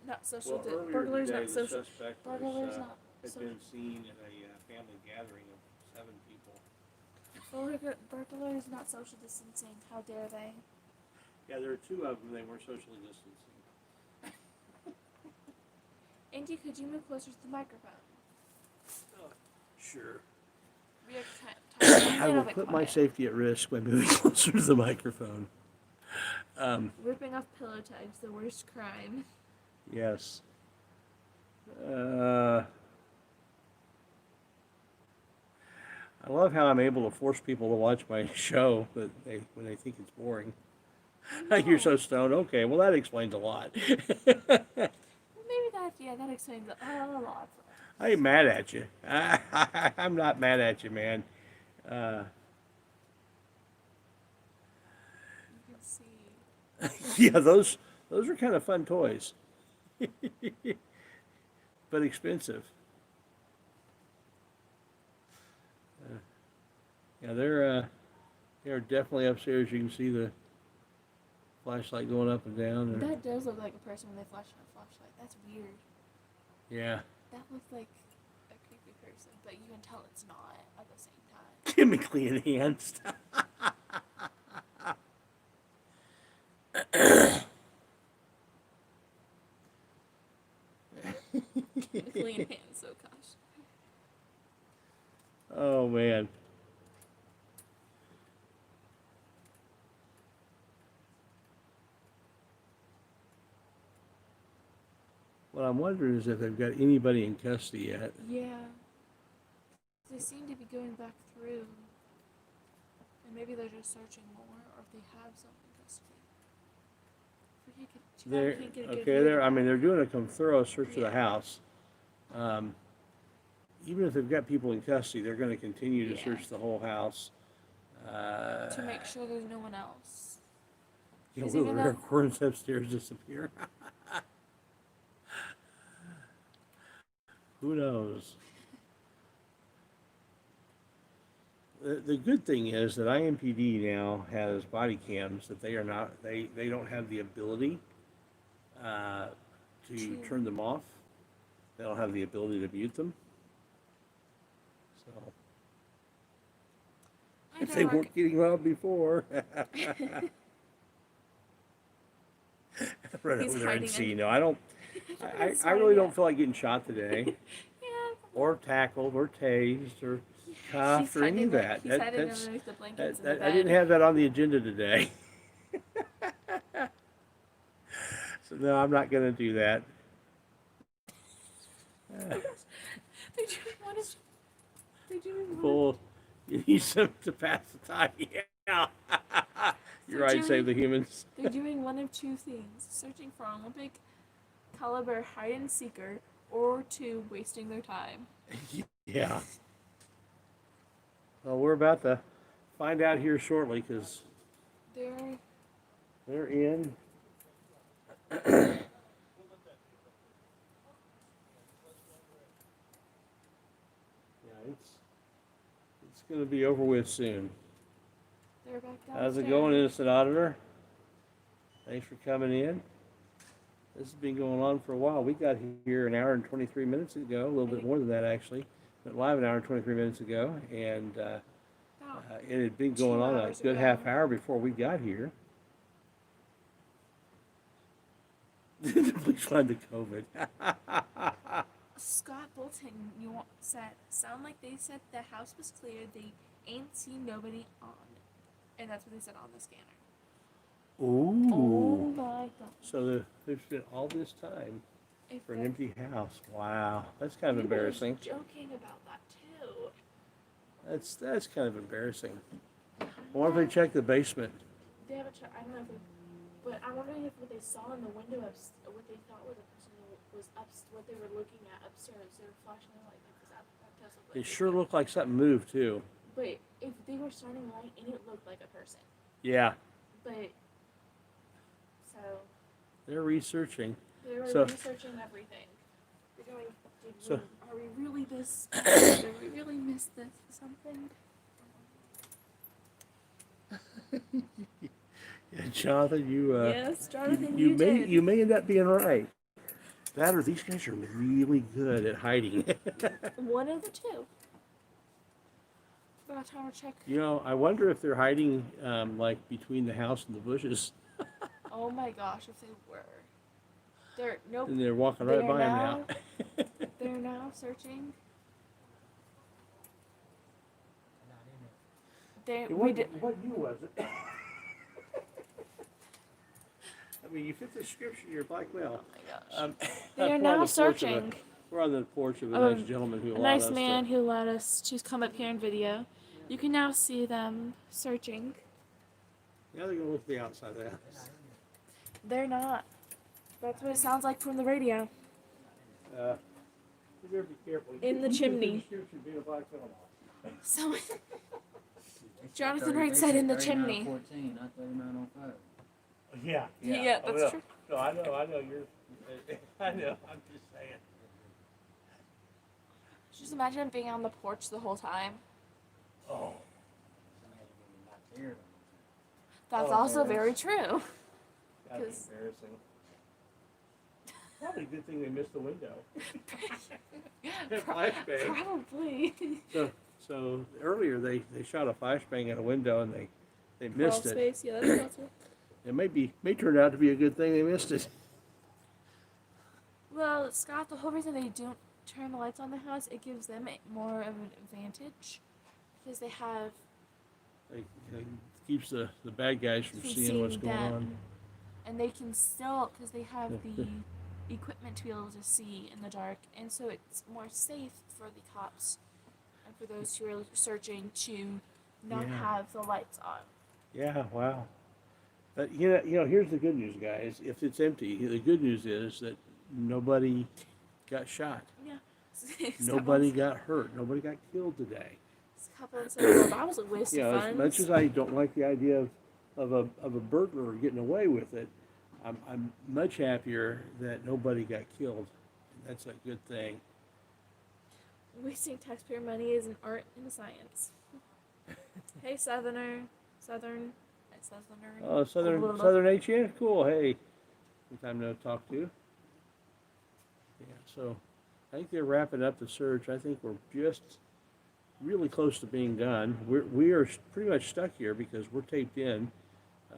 [SPEAKER 2] Not social.
[SPEAKER 1] Well, earlier
[SPEAKER 2] Burglars
[SPEAKER 1] today,
[SPEAKER 2] not
[SPEAKER 1] the
[SPEAKER 2] social.
[SPEAKER 1] suspect
[SPEAKER 2] Burglars
[SPEAKER 1] was,
[SPEAKER 2] not
[SPEAKER 1] had
[SPEAKER 2] social.
[SPEAKER 1] been seen at a family gathering of 7 people.
[SPEAKER 2] Burglars not social distancing. How dare they?
[SPEAKER 1] Yeah, there were 2 of them. They were socially distancing.
[SPEAKER 2] Andy, could you move closer to the microphone?
[SPEAKER 1] Sure.
[SPEAKER 2] We are talking
[SPEAKER 1] I
[SPEAKER 2] a
[SPEAKER 1] will
[SPEAKER 2] bit
[SPEAKER 1] put my
[SPEAKER 2] quiet.
[SPEAKER 1] safety at risk by moving closer to the microphone.
[SPEAKER 2] Ripping off pillow tags, the worst crime.
[SPEAKER 1] Yes. I love how I'm able to force people to watch my show, but when they think it's boring. You're so stoned. Okay, well that explains a lot.
[SPEAKER 2] Well, maybe that explains a lot.
[SPEAKER 1] I ain't mad at you. I'm not mad at you, man.
[SPEAKER 2] You can see.
[SPEAKER 1] Yeah, those are kind of fun toys, but expensive. Yeah, they're definitely upstairs. You can see the flashlight going up and down.
[SPEAKER 2] That does look like a person when they flash on a flashlight. That's weird.
[SPEAKER 1] Yeah.
[SPEAKER 2] That looks like a creepy person, but you can tell it's not at the same time.
[SPEAKER 1] Chemically enhanced.
[SPEAKER 2] Clean hands, oh gosh.
[SPEAKER 1] Oh man. What I'm wondering is if they've got anybody in custody yet.
[SPEAKER 2] Yeah. They seem to be going back through. And maybe they're just searching more, or if they have someone in custody.
[SPEAKER 1] They're
[SPEAKER 2] Can't get a good
[SPEAKER 1] okay.
[SPEAKER 2] view
[SPEAKER 1] They're.
[SPEAKER 2] of
[SPEAKER 1] I mean,
[SPEAKER 2] that.
[SPEAKER 1] they're doing a thorough search of the
[SPEAKER 2] Yeah.
[SPEAKER 1] house. Even if they've got people in custody, they're going to continue to
[SPEAKER 2] Yeah.
[SPEAKER 1] search the whole house.
[SPEAKER 2] To make sure there's no one else.
[SPEAKER 1] You know,
[SPEAKER 2] 'Cause
[SPEAKER 1] will
[SPEAKER 2] even
[SPEAKER 1] the
[SPEAKER 2] though-
[SPEAKER 1] recordings upstairs disappear? Who knows? The good thing is that IMPD now has body cams that they are not. They don't have the ability to turn them off. They don't have the ability to mute them. So
[SPEAKER 2] I
[SPEAKER 1] if they
[SPEAKER 2] know,
[SPEAKER 1] weren't getting loud before. Right
[SPEAKER 2] He's
[SPEAKER 1] over there and
[SPEAKER 2] hiding
[SPEAKER 1] see.
[SPEAKER 2] under-
[SPEAKER 1] No, I don't. I really don't feel like getting shot today,
[SPEAKER 2] Yeah.
[SPEAKER 1] or tackled, or tased, or cuffed, or any of that.
[SPEAKER 2] He's hiding underneath the blankets in the bed.
[SPEAKER 1] I didn't have that on the agenda today. So no, I'm not going to do that.
[SPEAKER 2] They do want to. They do want.
[SPEAKER 1] Well, you need some to pass the time. Yeah. You're right. Save the humans.
[SPEAKER 2] They're doing one of two things: searching for an Olympic caliber hide and seeker, or two, wasting their time.
[SPEAKER 1] Yeah. Well, we're about to find out here shortly because
[SPEAKER 2] They're
[SPEAKER 1] in. Yeah, it's going to be over with soon.
[SPEAKER 2] back downstairs.
[SPEAKER 1] How's it going, innocent auditor? Thanks for coming in. This has been going on for a while. We got here an hour and 23 minutes ago, a little bit more than that actually. Went live an hour and 23 minutes ago, and it had been going
[SPEAKER 2] 2
[SPEAKER 1] on a
[SPEAKER 2] hours
[SPEAKER 1] good
[SPEAKER 2] ago.
[SPEAKER 1] half hour before we got here. Please find the COVID.
[SPEAKER 2] Scott Bolton, sound like they said the house was clear. They ain't seen nobody on, and that's what they said on the scanner.
[SPEAKER 1] Ooh.
[SPEAKER 2] Oh my god!
[SPEAKER 1] So they've spent all this time
[SPEAKER 2] If
[SPEAKER 1] for an
[SPEAKER 2] they-
[SPEAKER 1] empty house. Wow, that's kind of
[SPEAKER 2] we were
[SPEAKER 1] embarrassing.
[SPEAKER 2] Joking about that too.
[SPEAKER 1] That's kind of embarrassing. I wonder if they checked the basement.
[SPEAKER 2] They haven't checked. I don't know if they, but I'm wondering if what they saw in the window, what they thought was a person was what they were looking at upstairs. They were flashing their light because that does look like.
[SPEAKER 1] It sure looked like something moved too.
[SPEAKER 2] But if they were shining light and it looked like a person,
[SPEAKER 1] Yeah,
[SPEAKER 2] but so
[SPEAKER 1] they're researching.
[SPEAKER 2] they were
[SPEAKER 1] So-
[SPEAKER 2] researching everything. They're going.
[SPEAKER 1] So-
[SPEAKER 2] Are we really this? Did we really miss this something?
[SPEAKER 1] Yeah, Jonathan,
[SPEAKER 2] Yes, Jonathan,
[SPEAKER 1] you
[SPEAKER 2] you
[SPEAKER 1] may
[SPEAKER 2] did.
[SPEAKER 1] you may end up being right. That or these guys are really good at hiding.
[SPEAKER 2] One of the two. Forgot to check.
[SPEAKER 1] You know, I wonder if they're hiding like between the house and the bushes,
[SPEAKER 2] Oh my gosh, if they were. They're nope.
[SPEAKER 1] and they're walking
[SPEAKER 2] They
[SPEAKER 1] right
[SPEAKER 2] are
[SPEAKER 1] by them now.
[SPEAKER 2] They're now searching. we did.
[SPEAKER 1] What year was it? I mean, you fit the description. You're black male.
[SPEAKER 2] Oh my gosh.
[SPEAKER 1] We're
[SPEAKER 2] They are
[SPEAKER 1] on
[SPEAKER 2] now
[SPEAKER 1] the porch of a-
[SPEAKER 2] searching.
[SPEAKER 1] We're on the porch of a
[SPEAKER 2] Oh,
[SPEAKER 1] nice gentleman who
[SPEAKER 2] A
[SPEAKER 1] allowed
[SPEAKER 2] nice
[SPEAKER 1] us
[SPEAKER 2] man
[SPEAKER 1] to.
[SPEAKER 2] who allowed us to come up here and video. You can now see them searching.
[SPEAKER 1] Now they're gonna look at the outside of the house.
[SPEAKER 2] They're not. That's what it sounds like from the radio.
[SPEAKER 1] You better be careful.
[SPEAKER 2] In the
[SPEAKER 1] You fit
[SPEAKER 2] chimney.
[SPEAKER 1] description being a black male.
[SPEAKER 2] So, Jonathan Wright said in the chimney.
[SPEAKER 4] 14, not 3905.
[SPEAKER 1] Yeah.
[SPEAKER 2] Yeah, that's true.
[SPEAKER 1] No, I know. You're. I know. I'm just saying.
[SPEAKER 2] Just imagine being on the porch the whole time.
[SPEAKER 1] Oh.
[SPEAKER 2] That's
[SPEAKER 1] Oh,
[SPEAKER 2] also
[SPEAKER 1] man.
[SPEAKER 2] very true.
[SPEAKER 1] That's
[SPEAKER 2] 'Cause-
[SPEAKER 1] embarrassing. Probably a good thing they missed the window. Flashbang.
[SPEAKER 2] Probably.
[SPEAKER 1] So earlier they shot a flashbang at a window and they missed
[SPEAKER 2] Crawl
[SPEAKER 1] it.
[SPEAKER 2] space. Yeah, that's possible.
[SPEAKER 1] It may turn out to be a good thing they missed it.
[SPEAKER 2] Well, Scott, the whole reason they don't turn the lights on the house, it gives them more of an advantage because they have
[SPEAKER 1] It keeps the bad guys from seeing what's going on.
[SPEAKER 2] and they can still because they have the equipment to be able to see in the dark, and so it's more safe for the cops and for those who are searching to not
[SPEAKER 1] Yeah.
[SPEAKER 2] have the lights on.
[SPEAKER 1] Yeah, wow. But you know, here's the good news, guys. If it's empty, the good news is that nobody got shot.
[SPEAKER 2] Yeah.
[SPEAKER 1] Nobody got hurt. Nobody got killed today.
[SPEAKER 2] Couple said, well, that was a waste
[SPEAKER 1] You
[SPEAKER 2] of
[SPEAKER 1] know,
[SPEAKER 2] funds.
[SPEAKER 1] as much as I don't like the idea of a burglar getting away with it, I'm much happier that nobody got killed. That's a good thing.
[SPEAKER 2] Wasting taxpayer money is an art and a science. Hey, Southerner. Southerner.
[SPEAKER 1] Oh, Southern HN, cool. Hey, good time to talk to you. Yeah, so I think they're wrapping up the search. I think we're just really close to being done. We are pretty much stuck here because we're taped in.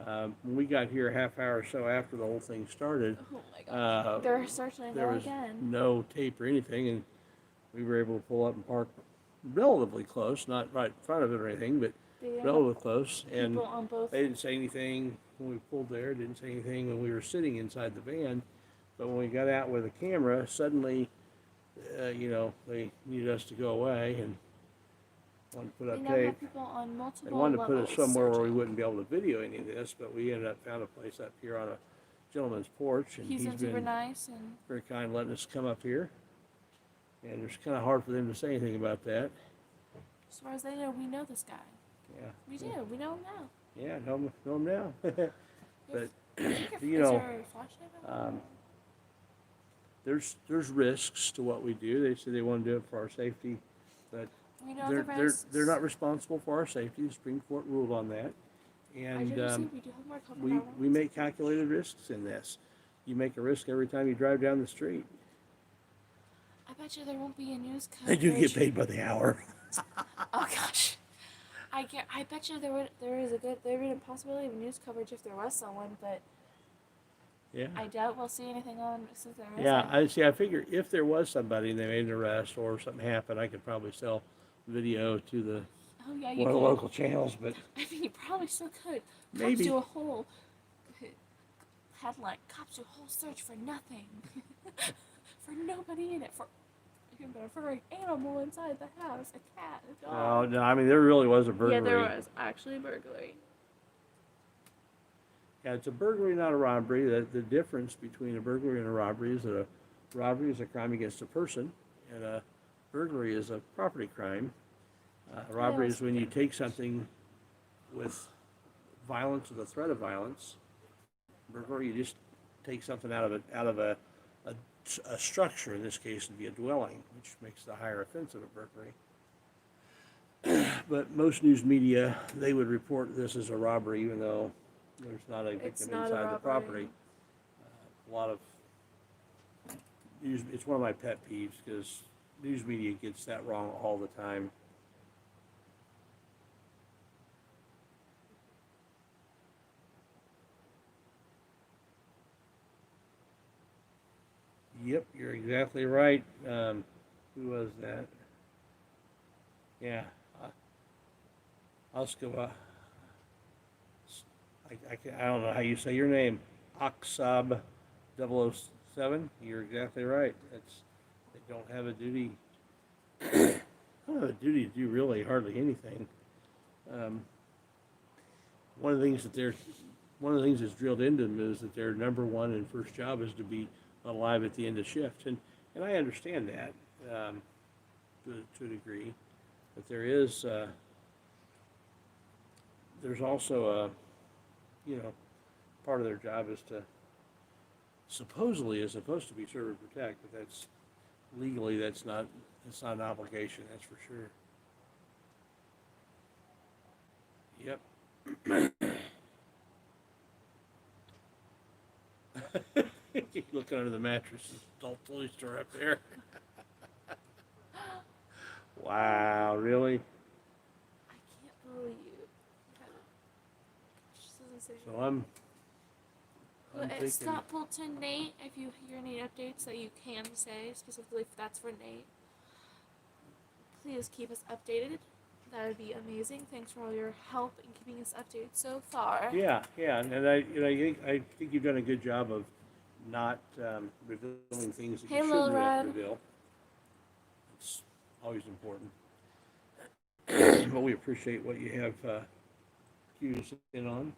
[SPEAKER 1] When we got here a half hour or so after the whole thing started,
[SPEAKER 2] Oh my god. They're searching
[SPEAKER 1] there
[SPEAKER 2] there
[SPEAKER 1] was
[SPEAKER 2] again.
[SPEAKER 1] no tape or anything, and we were able to pull up and park relatively close, not right in front of it or anything, but
[SPEAKER 2] They have
[SPEAKER 1] relatively close. And
[SPEAKER 2] people on both.
[SPEAKER 1] they didn't say anything when we pulled there, didn't say anything when we were sitting inside the van. But when we got out with a camera, suddenly, they needed us to go away and wanted to put
[SPEAKER 2] They
[SPEAKER 1] up
[SPEAKER 2] now
[SPEAKER 1] tape.
[SPEAKER 2] have people on multiple
[SPEAKER 1] They wanted to put us
[SPEAKER 2] levels
[SPEAKER 1] somewhere where we
[SPEAKER 2] searching.
[SPEAKER 1] wouldn't be able to video any of this, but we ended up found a place up here on a gentleman's porch, and
[SPEAKER 2] He's
[SPEAKER 1] he's
[SPEAKER 2] been super
[SPEAKER 1] been
[SPEAKER 2] nice and
[SPEAKER 1] very kind letting us come up here. And it's kind of hard for them to say anything about that.
[SPEAKER 2] as far as they know, we know this guy.
[SPEAKER 1] Yeah.
[SPEAKER 2] We do. We know him now.
[SPEAKER 1] Yeah, know him now. But you
[SPEAKER 2] Is
[SPEAKER 1] know,
[SPEAKER 2] there a flashlight on?
[SPEAKER 1] there's risks to what we do. They say they want to do it for our safety, but
[SPEAKER 2] We know the
[SPEAKER 1] they're
[SPEAKER 2] risks.
[SPEAKER 1] not responsible for our safety. The Supreme Court ruled on that,
[SPEAKER 2] I
[SPEAKER 1] and
[SPEAKER 2] do see we do have more covered
[SPEAKER 1] we
[SPEAKER 2] our
[SPEAKER 1] make
[SPEAKER 2] risks.
[SPEAKER 1] calculated risks in this. You make a risk every time you drive down the street.
[SPEAKER 2] I bet you there won't be a news
[SPEAKER 1] They
[SPEAKER 2] coverage.
[SPEAKER 1] do get paid by the hour.
[SPEAKER 2] Oh gosh. I bet you there would a possibility of news coverage if there was someone, but
[SPEAKER 1] Yeah.
[SPEAKER 2] I doubt we'll see anything on since there isn't.
[SPEAKER 1] Yeah, I see. I figure if there was somebody and they made an arrest or something happened, I could probably sell video to the
[SPEAKER 2] Oh yeah, you
[SPEAKER 1] one of the
[SPEAKER 2] could.
[SPEAKER 1] local channels. But
[SPEAKER 2] I mean, you probably still could. Cops
[SPEAKER 1] Maybe.
[SPEAKER 2] do a whole headline. Cops do a whole search for nothing, for nobody in it, for an animal inside the house, a cat, a
[SPEAKER 1] oh
[SPEAKER 2] dog.
[SPEAKER 1] no, I mean there really was a burglary.
[SPEAKER 2] Yeah, there was actually burglary.
[SPEAKER 1] Yeah, it's a burglary, not a robbery. The difference between a burglary and a robbery is that a robbery is a crime against a person, and a burglary is a property crime. A robbery is when you take something with violence or the threat of violence. Burglary, you just take something out of a structure. In this case, it'd be a dwelling, which makes the higher offense of a burglary. But most news media, they would report this as a robbery, even though there's not a
[SPEAKER 2] It's
[SPEAKER 1] victim
[SPEAKER 2] not a
[SPEAKER 1] inside the
[SPEAKER 2] robbery.
[SPEAKER 1] property. A lot of news, it's one of my pet peeves because news media gets that wrong all the time. Yep, you're exactly right. Who was that? Yeah. Oskava. I don't know how you say your name. Oksab 007. You're exactly right. They don't have a duty. They don't have a duty to do really hardly anything. Um, one of the things that's drilled into them is that their number one and first job is to be alive at the end of shift, and I understand that to a degree, but there's also part of their job is to supposedly is supposed to be serve and protect, but that's legally that's not an obligation, that's for sure. Yep. Keep looking under the mattress. Adult toy store up there. Wow, really?
[SPEAKER 2] I can't believe. Just doesn't say.
[SPEAKER 1] So I'm
[SPEAKER 2] Well,
[SPEAKER 1] thinking.
[SPEAKER 2] it's not Bolton, Nate. If you hear any updates that you can say, specifically if that's for Nate, please keep us updated. That would be amazing. Thanks for all your help in keeping us updated so far.
[SPEAKER 1] Yeah, and I think you've done a good job of not revealing things that
[SPEAKER 2] Hey,
[SPEAKER 1] you
[SPEAKER 2] Lil
[SPEAKER 1] shouldn't
[SPEAKER 2] Red.
[SPEAKER 1] reveal. It's always important. But we appreciate what you have cued us in on.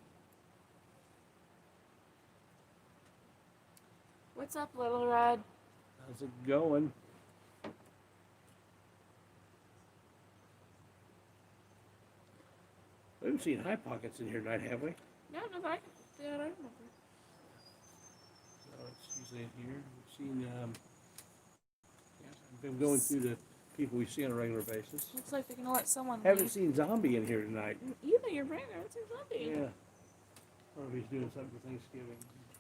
[SPEAKER 2] What's up, Little Red?
[SPEAKER 1] How's it going? We haven't seen High Pockets in here tonight, have we?
[SPEAKER 2] No, no, I don't remember.
[SPEAKER 1] No, it's usually in here. We've seen, I've been going through the people we see on a regular basis.
[SPEAKER 2] Looks like they're gonna let someone
[SPEAKER 1] Haven't
[SPEAKER 2] leave.
[SPEAKER 1] seen Zombie in here tonight.
[SPEAKER 2] You know your brain. What's your zombie?
[SPEAKER 1] Yeah. I don't know if he's doing something for Thanksgiving.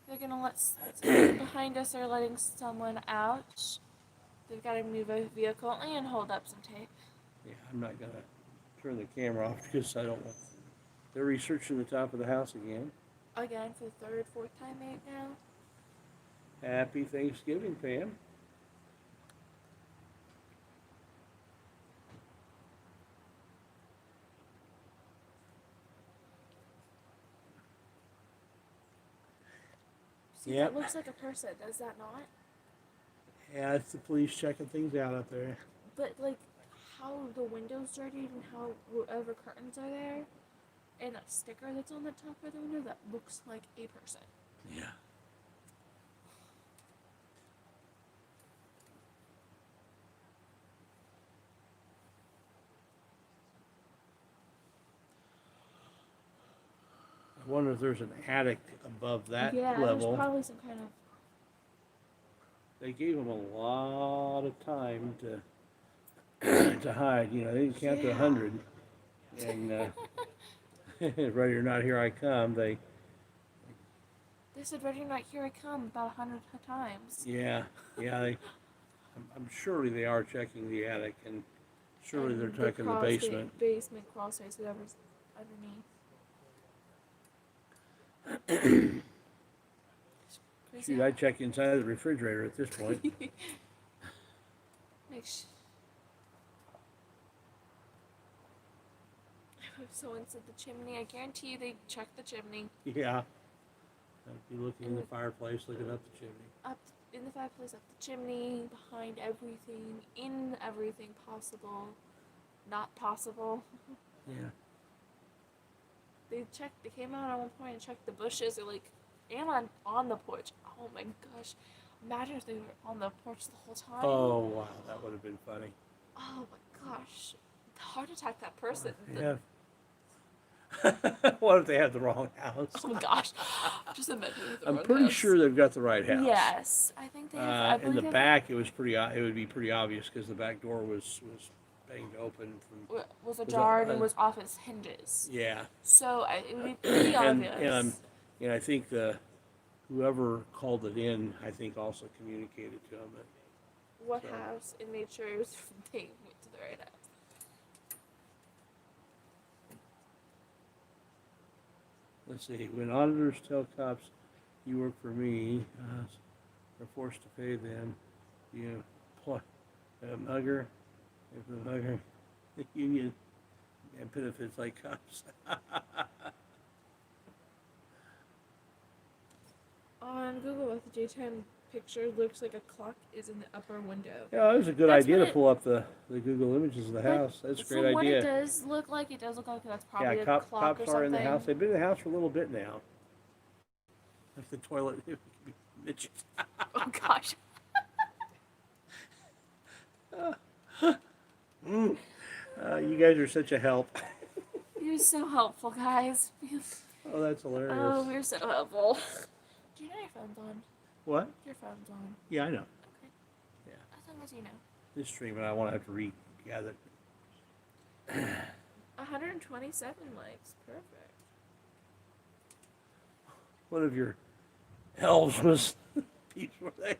[SPEAKER 2] They're gonna behind us. They're letting someone out. They've got to move a vehicle and hold up some tape.
[SPEAKER 1] Yeah, I'm not gonna turn the camera off because I don't want. They're researching the top of the house again.
[SPEAKER 2] Again for the third, fourth time right now.
[SPEAKER 1] Happy Thanksgiving, Pam.
[SPEAKER 2] See,
[SPEAKER 1] Yep.
[SPEAKER 2] that looks like a person. Does that not?
[SPEAKER 1] Yeah, it's the police checking things out up there.
[SPEAKER 2] But like, how the windows dirtied and how whatever curtains are there, and that sticker that's on the top of the window that looks like a person.
[SPEAKER 1] Yeah. I wonder if there's an attic above that
[SPEAKER 2] yeah,
[SPEAKER 1] level.
[SPEAKER 2] there's probably some kind of.
[SPEAKER 1] They gave them a lot of time to hide. You know, they didn't count to 100. And ready or not, here I come. They
[SPEAKER 2] said, "Ready or not, here I come," about 100 times.
[SPEAKER 1] Yeah. I'm surely they are checking the attic, and surely
[SPEAKER 2] And
[SPEAKER 1] they're checking the basement.
[SPEAKER 2] Basement, crawl space, whatever's underneath.
[SPEAKER 1] Shoot, I'd check inside the refrigerator at this point.
[SPEAKER 2] Make sure. If someone said the chimney, I guarantee you they checked the chimney.
[SPEAKER 1] Yeah. I'd be looking in the fireplace, looking up the chimney.
[SPEAKER 2] Up in the fireplace, up the chimney, behind everything, in everything possible, not possible.
[SPEAKER 1] Yeah.
[SPEAKER 2] They came out at one point and checked the bushes. They're like, and on the porch. Oh my gosh. Imagine if they were on the porch the whole time.
[SPEAKER 1] Oh, wow. That would have been funny.
[SPEAKER 2] Oh my gosh. Heart attack that person.
[SPEAKER 1] Yeah. What if they had the wrong house?
[SPEAKER 2] Oh my gosh. Just imagine.
[SPEAKER 1] I'm pretty sure they've got the right house.
[SPEAKER 2] Yes. I think they have.
[SPEAKER 1] In the back, it would be pretty obvious because the back door was banged open from.
[SPEAKER 2] Was ajar and was off its hinges.
[SPEAKER 1] Yeah.
[SPEAKER 2] So it would be pretty obvious.
[SPEAKER 1] And I think whoever called it in, I think also communicated to them that.
[SPEAKER 2] What house and made sure it was they went to the right house.
[SPEAKER 1] Let's see. When auditors tell cops you work for me, are forced to pay them, you mugger, if the mugger, the union And benefits like cops.
[SPEAKER 2] On Google Earth, the daytime picture looks like a clock is in the upper window.
[SPEAKER 1] Yeah, that was a good
[SPEAKER 2] That's
[SPEAKER 1] idea
[SPEAKER 2] what
[SPEAKER 1] to
[SPEAKER 2] it-
[SPEAKER 1] pull up the Google images of the
[SPEAKER 2] But
[SPEAKER 1] house. That's a
[SPEAKER 2] From
[SPEAKER 1] great
[SPEAKER 2] what
[SPEAKER 1] idea.
[SPEAKER 2] it does look like that's probably
[SPEAKER 1] Yeah,
[SPEAKER 2] a clock
[SPEAKER 1] cops
[SPEAKER 2] or
[SPEAKER 1] are
[SPEAKER 2] something.
[SPEAKER 1] in the house. They've been in the house for a little bit now. Like the toilet. Midgets.
[SPEAKER 2] Oh gosh.
[SPEAKER 1] You guys are such a help.
[SPEAKER 2] You're so helpful, guys.
[SPEAKER 1] Oh, that's hilarious.
[SPEAKER 2] Oh, we're so helpful. Do you know your phone's on?
[SPEAKER 1] What?
[SPEAKER 2] Your phone's on.
[SPEAKER 1] Yeah, I know.
[SPEAKER 2] Okay.
[SPEAKER 1] Yeah.
[SPEAKER 2] As long as you know.
[SPEAKER 1] This stream, and I want to have to regather.
[SPEAKER 2] 127 likes. Perfect.
[SPEAKER 1] One of your elves was peeps were they?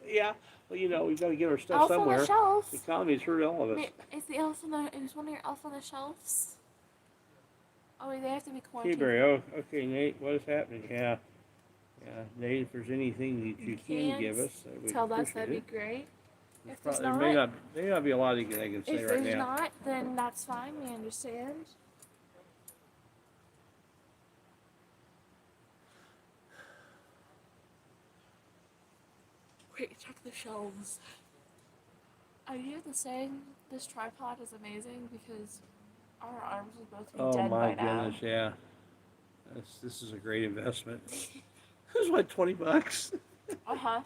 [SPEAKER 1] Yeah. Well, you know, we've got to get our stuff
[SPEAKER 2] Elf on
[SPEAKER 1] somewhere.
[SPEAKER 2] the shelf.
[SPEAKER 1] The economy's hurt all of us.
[SPEAKER 2] Wait, is the elf on the? Is one of your elf on the shelves? Oh, wait, they have to be
[SPEAKER 1] Hey,
[SPEAKER 2] quarantined.
[SPEAKER 1] Barry. Oh, okay, Nate. What is happening? Yeah. Yeah, Nate. If there's anything that you can
[SPEAKER 2] can't
[SPEAKER 1] give us, we'd
[SPEAKER 2] Tell us,
[SPEAKER 1] appreciate
[SPEAKER 2] that'd
[SPEAKER 1] it.
[SPEAKER 2] be great. If
[SPEAKER 1] There
[SPEAKER 2] there's
[SPEAKER 1] may
[SPEAKER 2] not,
[SPEAKER 1] not be a lot I can say
[SPEAKER 2] if
[SPEAKER 1] right
[SPEAKER 2] there's
[SPEAKER 1] now.
[SPEAKER 2] not, then that's fine. We understand. Wait, check the shelves. I hear the saying this tripod is amazing because our arms would both be
[SPEAKER 1] Oh
[SPEAKER 2] dead
[SPEAKER 1] my
[SPEAKER 2] by now.
[SPEAKER 1] goodness, yeah. This is a great investment. This is what, $20?
[SPEAKER 2] Uh-huh.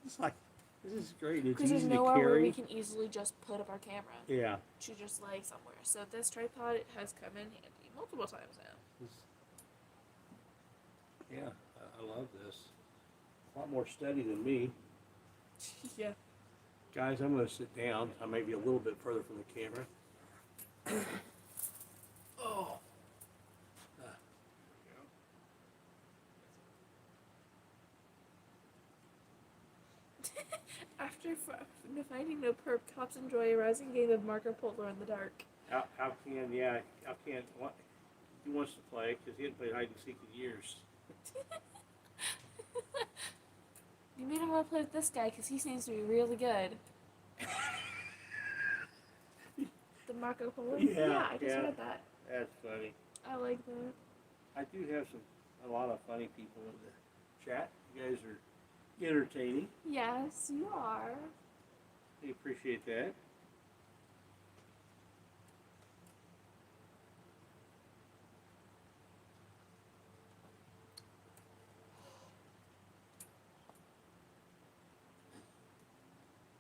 [SPEAKER 1] It's like, this is great. It's
[SPEAKER 2] Because there's
[SPEAKER 1] easy to
[SPEAKER 2] nowhere where we
[SPEAKER 1] carry.
[SPEAKER 2] can easily just put up our camera
[SPEAKER 1] Yeah.
[SPEAKER 2] to just lay somewhere. So this tripod has come in handy multiple times now.
[SPEAKER 1] Yeah, I love this. A lot more steady than me.
[SPEAKER 2] Yeah.
[SPEAKER 1] Guys, I'm going to sit down. I may be a little bit further from the camera. Oh.
[SPEAKER 2] After finding no perp, cops enjoy a rousing game of Marco Polo in the dark.
[SPEAKER 1] How can what? He wants to play because he hasn't played hide and seek in years.
[SPEAKER 2] You made him want to play with this guy because he seems to be really good. The Marco Polo?
[SPEAKER 1] Yeah,
[SPEAKER 2] I just
[SPEAKER 1] yeah.
[SPEAKER 2] read that.
[SPEAKER 1] That's funny.
[SPEAKER 2] I like that.
[SPEAKER 1] I do have a lot of funny people in the chat. You guys are entertaining.
[SPEAKER 2] Yes, you are.
[SPEAKER 1] I appreciate that.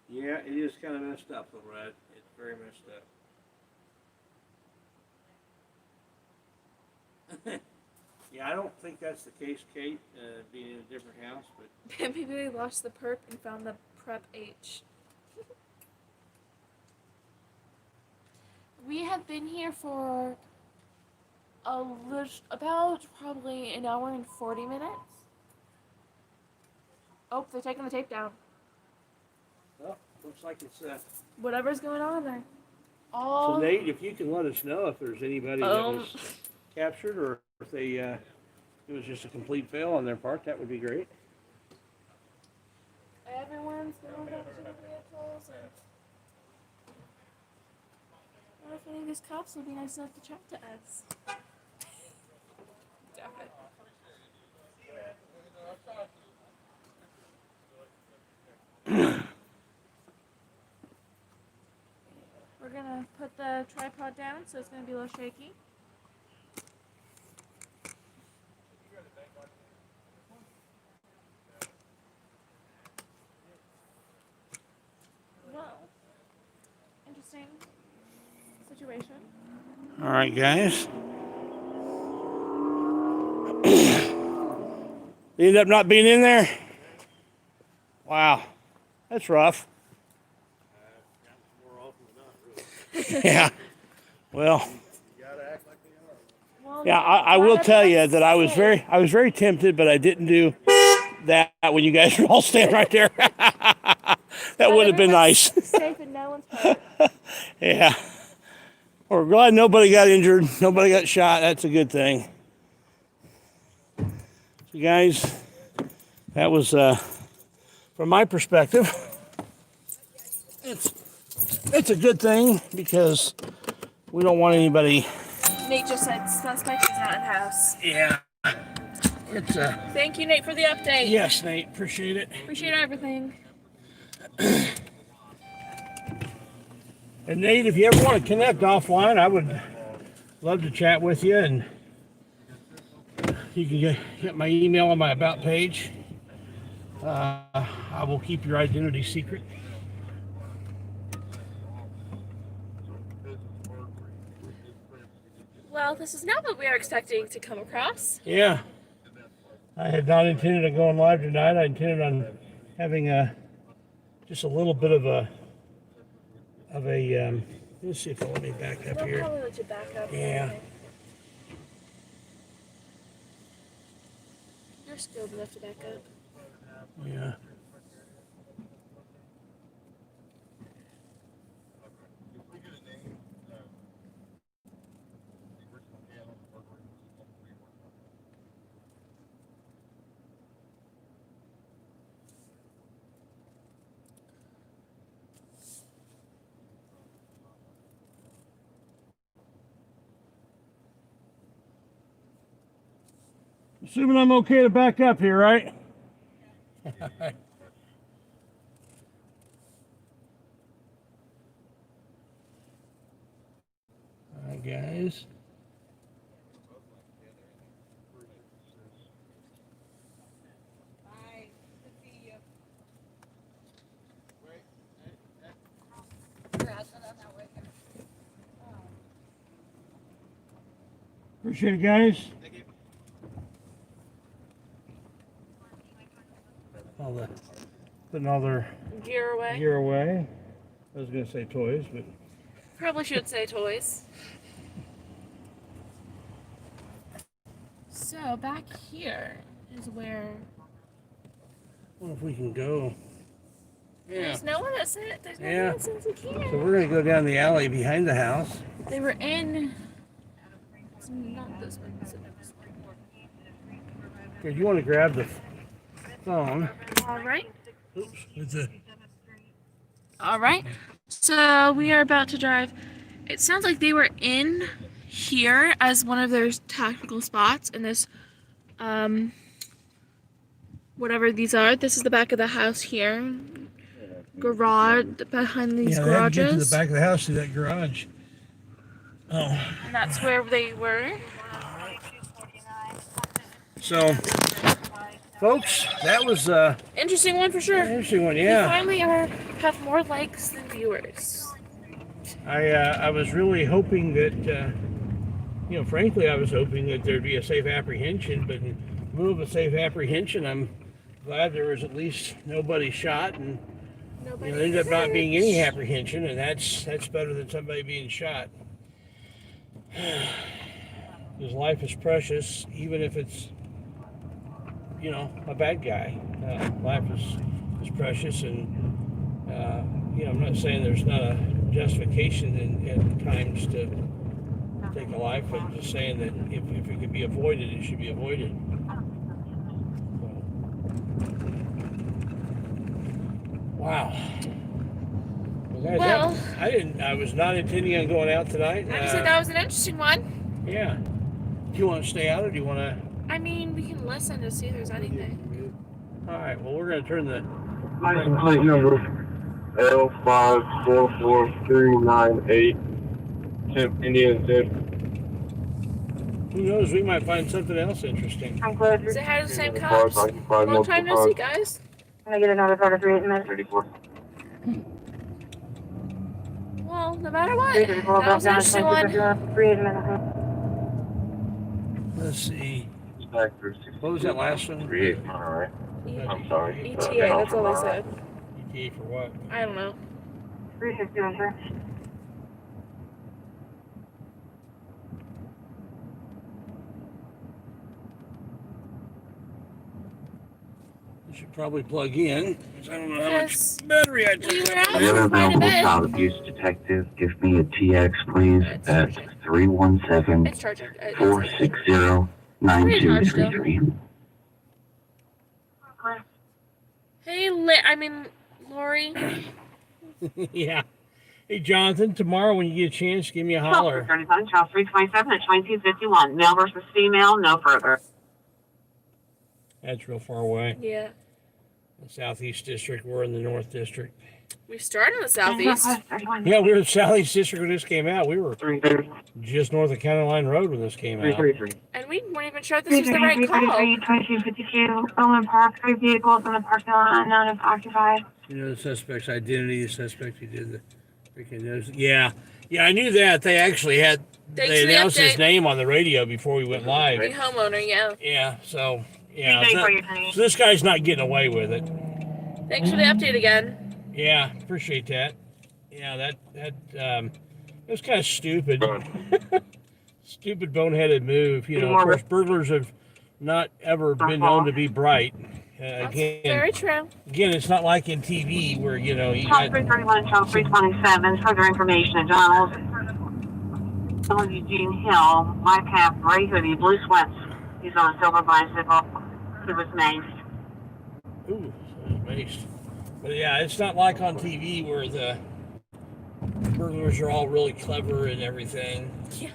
[SPEAKER 1] Yeah, it is kind of messed up, though, Brad. It's very messed up. Yeah, I don't think that's the case, Kate, being in a different house, but
[SPEAKER 2] Maybe they lost the perp and found the prep H. We have been here for about probably an hour and 40 minutes. Oh, they're taking the tape down.
[SPEAKER 1] well, looks like it's
[SPEAKER 2] Whatever's going on there.
[SPEAKER 1] So
[SPEAKER 2] All
[SPEAKER 1] Nate, if you can let us know if there's anybody that was captured or if they it was just a complete fail on their part, that would be great.
[SPEAKER 2] everyone's going up to the vehicles and I wonder if any of these cops will be nice enough to chat to us. Damn it. We're gonna put the tripod down so it's gonna be a little shaky. Well, interesting situation.
[SPEAKER 1] All right, guys. You end up not being in there? Wow. That's rough. Yeah. Well,
[SPEAKER 2] Well,
[SPEAKER 1] yeah, I will tell you that I was very tempted, but I didn't do that when you guys were all standing right there. That would have been nice.
[SPEAKER 2] Safe and no one's hurt.
[SPEAKER 1] Yeah. We're glad nobody got injured, nobody got shot. That's a good thing. So guys, that was from my perspective. It's a good thing because we don't want anybody.
[SPEAKER 2] Nate just said suspect is not in house.
[SPEAKER 1] Yeah. It's
[SPEAKER 2] Thank you, Nate, for the update.
[SPEAKER 1] yes, Nate. Appreciate it.
[SPEAKER 2] Appreciate everything.
[SPEAKER 1] And Nate, if you ever want to connect offline, I would love to chat with you, and you can get my email on my about page. I will keep your identity secret.
[SPEAKER 2] Well, this is not what we are expecting to come across.
[SPEAKER 1] Yeah. I had not intended on going live tonight. I intended on having just a little bit of a let's see if they'll let me back up
[SPEAKER 2] They'll
[SPEAKER 1] here.
[SPEAKER 2] probably let you back up.
[SPEAKER 1] Yeah.
[SPEAKER 2] You're skilled enough to back up.
[SPEAKER 1] Yeah. Assuming I'm okay to back up here, right? All right, guys. Appreciate it, guys. Putting all their
[SPEAKER 2] Gear away.
[SPEAKER 1] gear away. I was going to say toys, but
[SPEAKER 2] Probably should say toys. So back here is where
[SPEAKER 1] I wonder if we can go. Yeah.
[SPEAKER 2] there's no one that said there's no
[SPEAKER 1] Yeah.
[SPEAKER 2] one that says we can't.
[SPEAKER 1] So we're going to go down the alley behind the house.
[SPEAKER 2] They were in. It's not this one. It's the next one.
[SPEAKER 1] Okay, you want to grab the phone?
[SPEAKER 2] All right.
[SPEAKER 1] Oops. It's a
[SPEAKER 2] All right. So we are about to drive. It sounds like they were in here as one of their tactical spots in this, whatever these are. This is the back of the house here. Garage behind these
[SPEAKER 1] yeah, they had to get to
[SPEAKER 2] garages.
[SPEAKER 1] the back of the house to that garage. Oh,
[SPEAKER 2] And that's where they were.
[SPEAKER 1] so folks, that was
[SPEAKER 2] Interesting one for sure.
[SPEAKER 1] an interesting one.
[SPEAKER 2] We
[SPEAKER 1] Yeah,
[SPEAKER 2] finally have more likes than viewers.
[SPEAKER 1] I was really hoping that frankly, I was hoping that there'd be a safe apprehension, but in lieu of a safe apprehension, I'm glad there was at least nobody shot, and
[SPEAKER 2] Nobody
[SPEAKER 1] there ended up not being
[SPEAKER 2] hurt.
[SPEAKER 1] any apprehension, and that's better than somebody being shot. Because life is precious, even if it's a bad guy. Life is precious, and I'm not saying there's not a justification in times to take a life. I'm just saying that if it could be avoided, it should be avoided. Wow. Well, guys, I was not intending on going out tonight.
[SPEAKER 2] I just said that was an interesting one.
[SPEAKER 1] Yeah. Do you want to stay out, or do you want to?
[SPEAKER 2] I mean, we can listen to see if there's anything.
[SPEAKER 1] All right. Well, we're going to turn the.
[SPEAKER 5] License plate number L5443988. Temp Indian Temp.
[SPEAKER 1] Who knows? We might find something else interesting.
[SPEAKER 6] I'm close.
[SPEAKER 2] Say hi to the same
[SPEAKER 5] Cars
[SPEAKER 2] cops.
[SPEAKER 5] occupied
[SPEAKER 2] Long time no
[SPEAKER 5] multiple
[SPEAKER 2] see,
[SPEAKER 5] times.
[SPEAKER 2] guys.
[SPEAKER 6] I'm gonna get another photo 3 minutes.
[SPEAKER 5] 34.
[SPEAKER 2] Well, no matter what,
[SPEAKER 6] 334
[SPEAKER 2] that was an
[SPEAKER 6] down
[SPEAKER 2] interesting
[SPEAKER 6] to
[SPEAKER 2] one.
[SPEAKER 6] 3 minutes.
[SPEAKER 1] Let's see.
[SPEAKER 5] Inspector
[SPEAKER 1] What was that last one?
[SPEAKER 5] 38. All right. I'm sorry.
[SPEAKER 2] ETA, that's all they said.
[SPEAKER 1] ETA for what?
[SPEAKER 2] I don't know.
[SPEAKER 6] 361, sir.
[SPEAKER 1] You should probably plug in, 'cause I don't know how
[SPEAKER 2] Yes.
[SPEAKER 1] much battery I
[SPEAKER 2] We
[SPEAKER 1] took.
[SPEAKER 2] were out
[SPEAKER 5] The other
[SPEAKER 2] for quite a
[SPEAKER 5] available
[SPEAKER 2] bit.
[SPEAKER 5] child abuse detective, give me a TX, please,
[SPEAKER 2] It's
[SPEAKER 5] at
[SPEAKER 2] charging.
[SPEAKER 5] 317
[SPEAKER 2] It's charging.
[SPEAKER 5] 460 9233.
[SPEAKER 2] Hey, Lori.
[SPEAKER 1] Yeah. Hey, Jonathan, tomorrow when you get a chance, give me a holler.
[SPEAKER 6] 37, child 327 at 2251. Male versus female, no further.
[SPEAKER 1] That's real far away.
[SPEAKER 2] Yeah.
[SPEAKER 1] The Southeast District, we're in the North District.
[SPEAKER 2] We started in the southeast.
[SPEAKER 1] Yeah, we were in the Southeast District when this came out. We were
[SPEAKER 6] 333.
[SPEAKER 1] just north of County Line Road when this came out.
[SPEAKER 6] 333.
[SPEAKER 2] And we weren't even sure this was the right call.
[SPEAKER 6] 2252. Owen Park, 3 vehicles in the parking lot, unknown if occupied.
[SPEAKER 1] You know the suspect's identity, the suspect who did the freaking news. Yeah, I knew that. They actually had,
[SPEAKER 2] Thanks
[SPEAKER 1] they
[SPEAKER 2] for the
[SPEAKER 1] announced his
[SPEAKER 2] update.
[SPEAKER 1] name on the radio before we went live.
[SPEAKER 2] The homeowner, yeah.
[SPEAKER 1] Yeah, so, yeah.
[SPEAKER 6] Thank you for your
[SPEAKER 1] So,
[SPEAKER 6] time.
[SPEAKER 1] so this guy's not getting away with it.
[SPEAKER 2] Thanks for the update again.
[SPEAKER 1] Yeah, appreciate that. Yeah, that it was kind of stupid. Stupid boneheaded move. You know, of course, burglars have not ever been known to be bright.
[SPEAKER 2] That's very true.
[SPEAKER 1] Again, it's not like in TV where, you know, you
[SPEAKER 6] Child
[SPEAKER 1] got
[SPEAKER 6] 331, child 327. Further information at Donald's. Eugene Hill, white cap, gray hoodie, blue sweats. He's on a silver bicycle. He was maced.
[SPEAKER 1] ooh, amazed. But yeah, it's not like on TV where the burglars are all really clever and everything.
[SPEAKER 2] Yeah.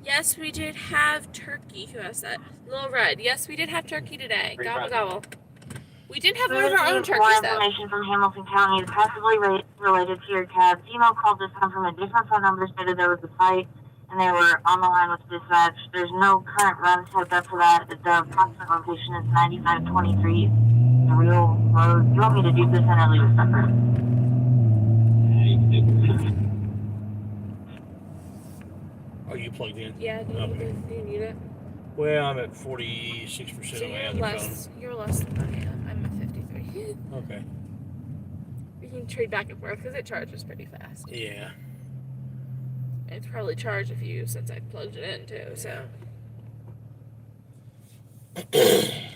[SPEAKER 2] Yes, we did have turkey. Who has that? Little Red. Yes, we did have turkey today. Gobble gobble. We did have one of our own turkeys
[SPEAKER 6] More
[SPEAKER 2] though.
[SPEAKER 6] information from Hamilton County is possibly related to your tab. Female call just come from a different phone number, stated there was a fight, and they were on the line with dispatch. There's no current runs hooked up for that. The approximate location is 9523, the real road. You want me to do this and I'll leave it separate?
[SPEAKER 1] Are you plugged in?
[SPEAKER 2] Yeah, do you need it?
[SPEAKER 1] Well, I'm at 46%
[SPEAKER 2] So
[SPEAKER 1] of my
[SPEAKER 2] you're
[SPEAKER 1] other
[SPEAKER 2] less. You're less than I am. I'm at 53.
[SPEAKER 1] phone. Okay.
[SPEAKER 2] We can trade back and forth because it charges pretty fast.
[SPEAKER 1] Yeah.
[SPEAKER 2] And it's probably charged if you since I plugged it in too. So.
[SPEAKER 6] This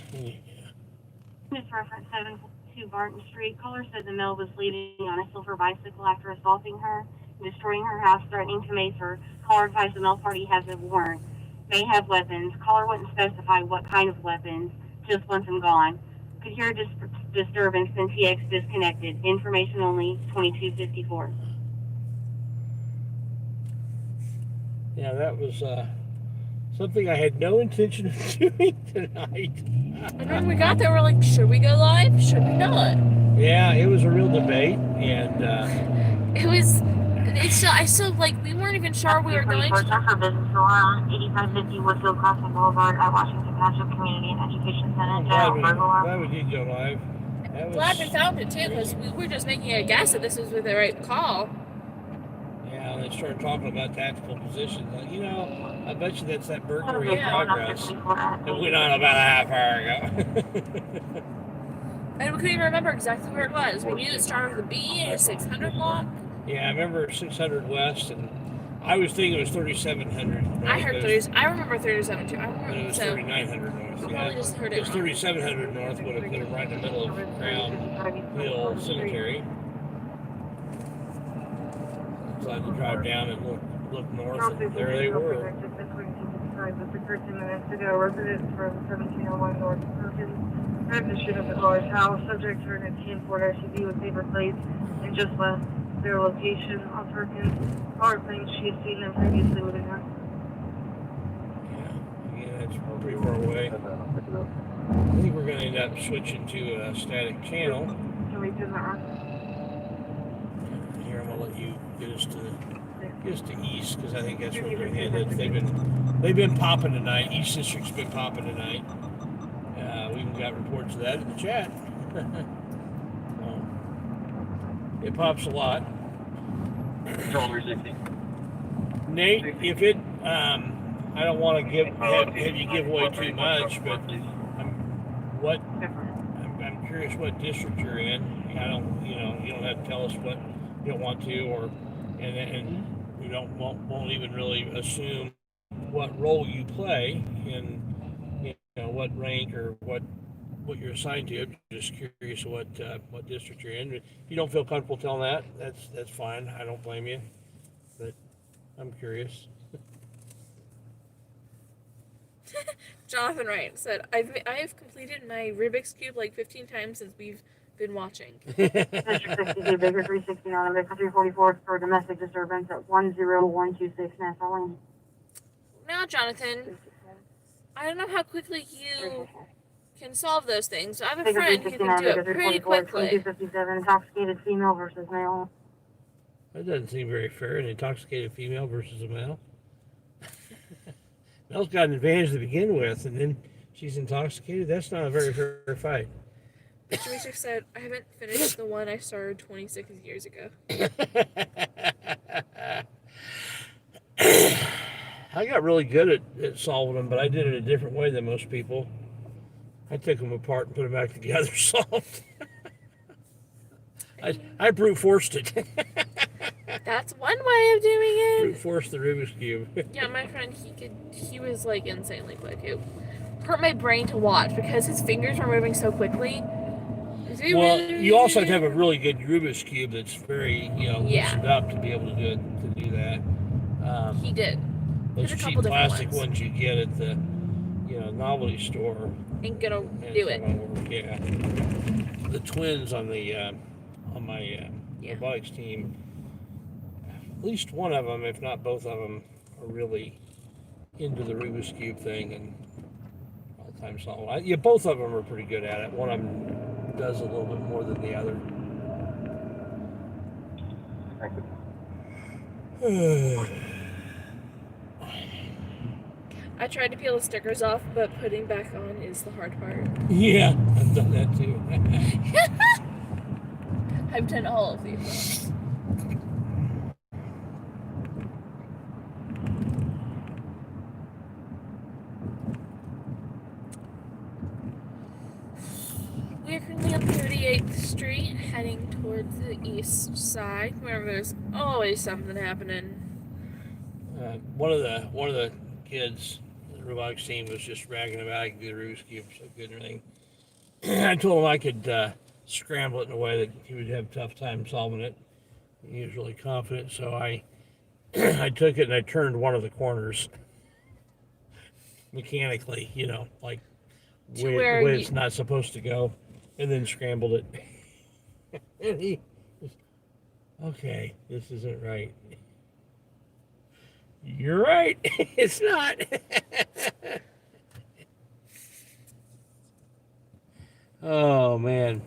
[SPEAKER 6] reference 72 Barton Street. Caller said the male was leaving on a silver bicycle after assaulting her, destroying her house, threatening to mace her. Caller advised the male party has a warrant. May have weapons. Caller wouldn't specify what kind of weapons. Just wants them gone. Could hear a disturbance, then TX disconnected. Information only 2254.
[SPEAKER 1] Yeah, that was something I had no intention of doing tonight.
[SPEAKER 2] And when we got there, we're like, should we go live? Should we not?
[SPEAKER 1] Yeah, it was a real debate, and
[SPEAKER 2] It was. I still like. We weren't even sure we were going to.
[SPEAKER 6] For business alarm 8550 Woodfield Crossing Boulevard at Washington Township Community and Education Center.
[SPEAKER 1] I'm
[SPEAKER 6] General burglar.
[SPEAKER 1] glad we did go live. That was,
[SPEAKER 2] Glad we found it too, because we were just making a guess that this was the right call.
[SPEAKER 1] yeah, and they started talking about tactical positions. Like, you know, I bet you that's that burglary in
[SPEAKER 2] Yeah.
[SPEAKER 1] progress. It went on about a half hour ago.
[SPEAKER 2] And we couldn't even remember exactly where it was. We knew it started with a B and a 600 block.
[SPEAKER 1] Yeah, I remember 600 West, and I was thinking it was 3700.
[SPEAKER 2] I heard 30. I remember 37 too. I
[SPEAKER 1] And it
[SPEAKER 2] remember.
[SPEAKER 1] was
[SPEAKER 2] So
[SPEAKER 1] 3900 North.
[SPEAKER 2] we
[SPEAKER 1] Yeah.
[SPEAKER 2] probably just heard it
[SPEAKER 1] Because
[SPEAKER 2] wrong.
[SPEAKER 1] 3700 North would have put it right in the middle of Crown Hill Cemetery. So I had to drive down and look north, and there they were.
[SPEAKER 6] With the 13 minutes ago, residents from 1701 North Perkins tried to shoot up the caller's house. Subject turned a tan Ford SUV with paper plates and just left their location on Perkins. Caller claims she had seen them previously with a gun.
[SPEAKER 1] Yeah, that's pretty far away. I think we're going to end up switching to a static channel.
[SPEAKER 6] Can we do that?
[SPEAKER 1] Here, I'm going to let you get us to east, because I think that's where we're going to head. They've been popping tonight. East District's been popping tonight. We even got reports of that in the chat. It pops a lot. Nate, if it, I don't want to have you give away too much, but I'm curious what district you're in. I don't, you don't have to tell us what you don't want to, and we won't even really assume what role you play in, what rank or what you're assigned to. I'm just curious what district you're in. If you don't feel comfortable telling that, that's fine. I don't blame you, but I'm curious.
[SPEAKER 2] Jonathan Wright said, I've completed my Rubik's Cube like 15 times since we've been watching.
[SPEAKER 6] District 62, Baker 369, and Baker 344 for domestic disturbance at 10126 Nassau Lane.
[SPEAKER 2] Now, Jonathan, I don't know how quickly you can solve those things. I have a
[SPEAKER 6] Baker
[SPEAKER 2] friend who can
[SPEAKER 6] 369,
[SPEAKER 2] do
[SPEAKER 6] Baker
[SPEAKER 2] it pretty
[SPEAKER 6] 344,
[SPEAKER 2] quickly.
[SPEAKER 6] 2257, intoxicated female versus male.
[SPEAKER 1] That doesn't seem very fair. An intoxicated female versus a male. Mel's got an advantage to begin with, and then she's intoxicated. That's not a very fair fight.
[SPEAKER 2] Mr. Research said, I haven't finished the one I started 26 years ago.
[SPEAKER 1] I got really good at solving them, but I did it a different way than most people. I took them apart and put them back together solved. I brute forced it.
[SPEAKER 2] That's one way of doing
[SPEAKER 1] Brute
[SPEAKER 2] it.
[SPEAKER 1] forced the Rubik's Cube.
[SPEAKER 2] Yeah, my friend, he was like insanely quick. It hurt my brain to watch because his fingers were moving so quickly.
[SPEAKER 1] Well, you also have to have a really good Rubik's Cube that's very,
[SPEAKER 2] Yeah.
[SPEAKER 1] loosened up to be able to do that.
[SPEAKER 2] He did.
[SPEAKER 1] Those
[SPEAKER 2] There's a
[SPEAKER 1] cheap
[SPEAKER 2] couple different
[SPEAKER 1] plastic ones you get at the, novelty store.
[SPEAKER 2] Ain't gonna
[SPEAKER 1] and
[SPEAKER 2] do it.
[SPEAKER 1] Yeah. The twins on the on my robotics team, at least one of them, if not both of them, are really into the Rubik's Cube thing and all-time solving. Yeah, both of them are pretty good at it. One of them does a little bit more than the other.
[SPEAKER 2] I tried to peel the stickers off, but putting back on is the hard part.
[SPEAKER 1] Yeah, I've done that too.
[SPEAKER 2] I've done all of these. We are currently on 38th Street, heading towards the east side. Remember, there's always something happening.
[SPEAKER 1] One of the kids, the robotics team, was just bragging about I could do the Rubik's Cube so good and everything. I told him I could scramble it in a way that he would have a tough time solving it. He was really confident, so I took it and I turned one of the corners mechanically, like
[SPEAKER 2] To
[SPEAKER 1] way
[SPEAKER 2] where
[SPEAKER 1] it's not supposed to go, and then scrambled it. And he was, okay, this isn't right. You're right. It's not. Oh, man.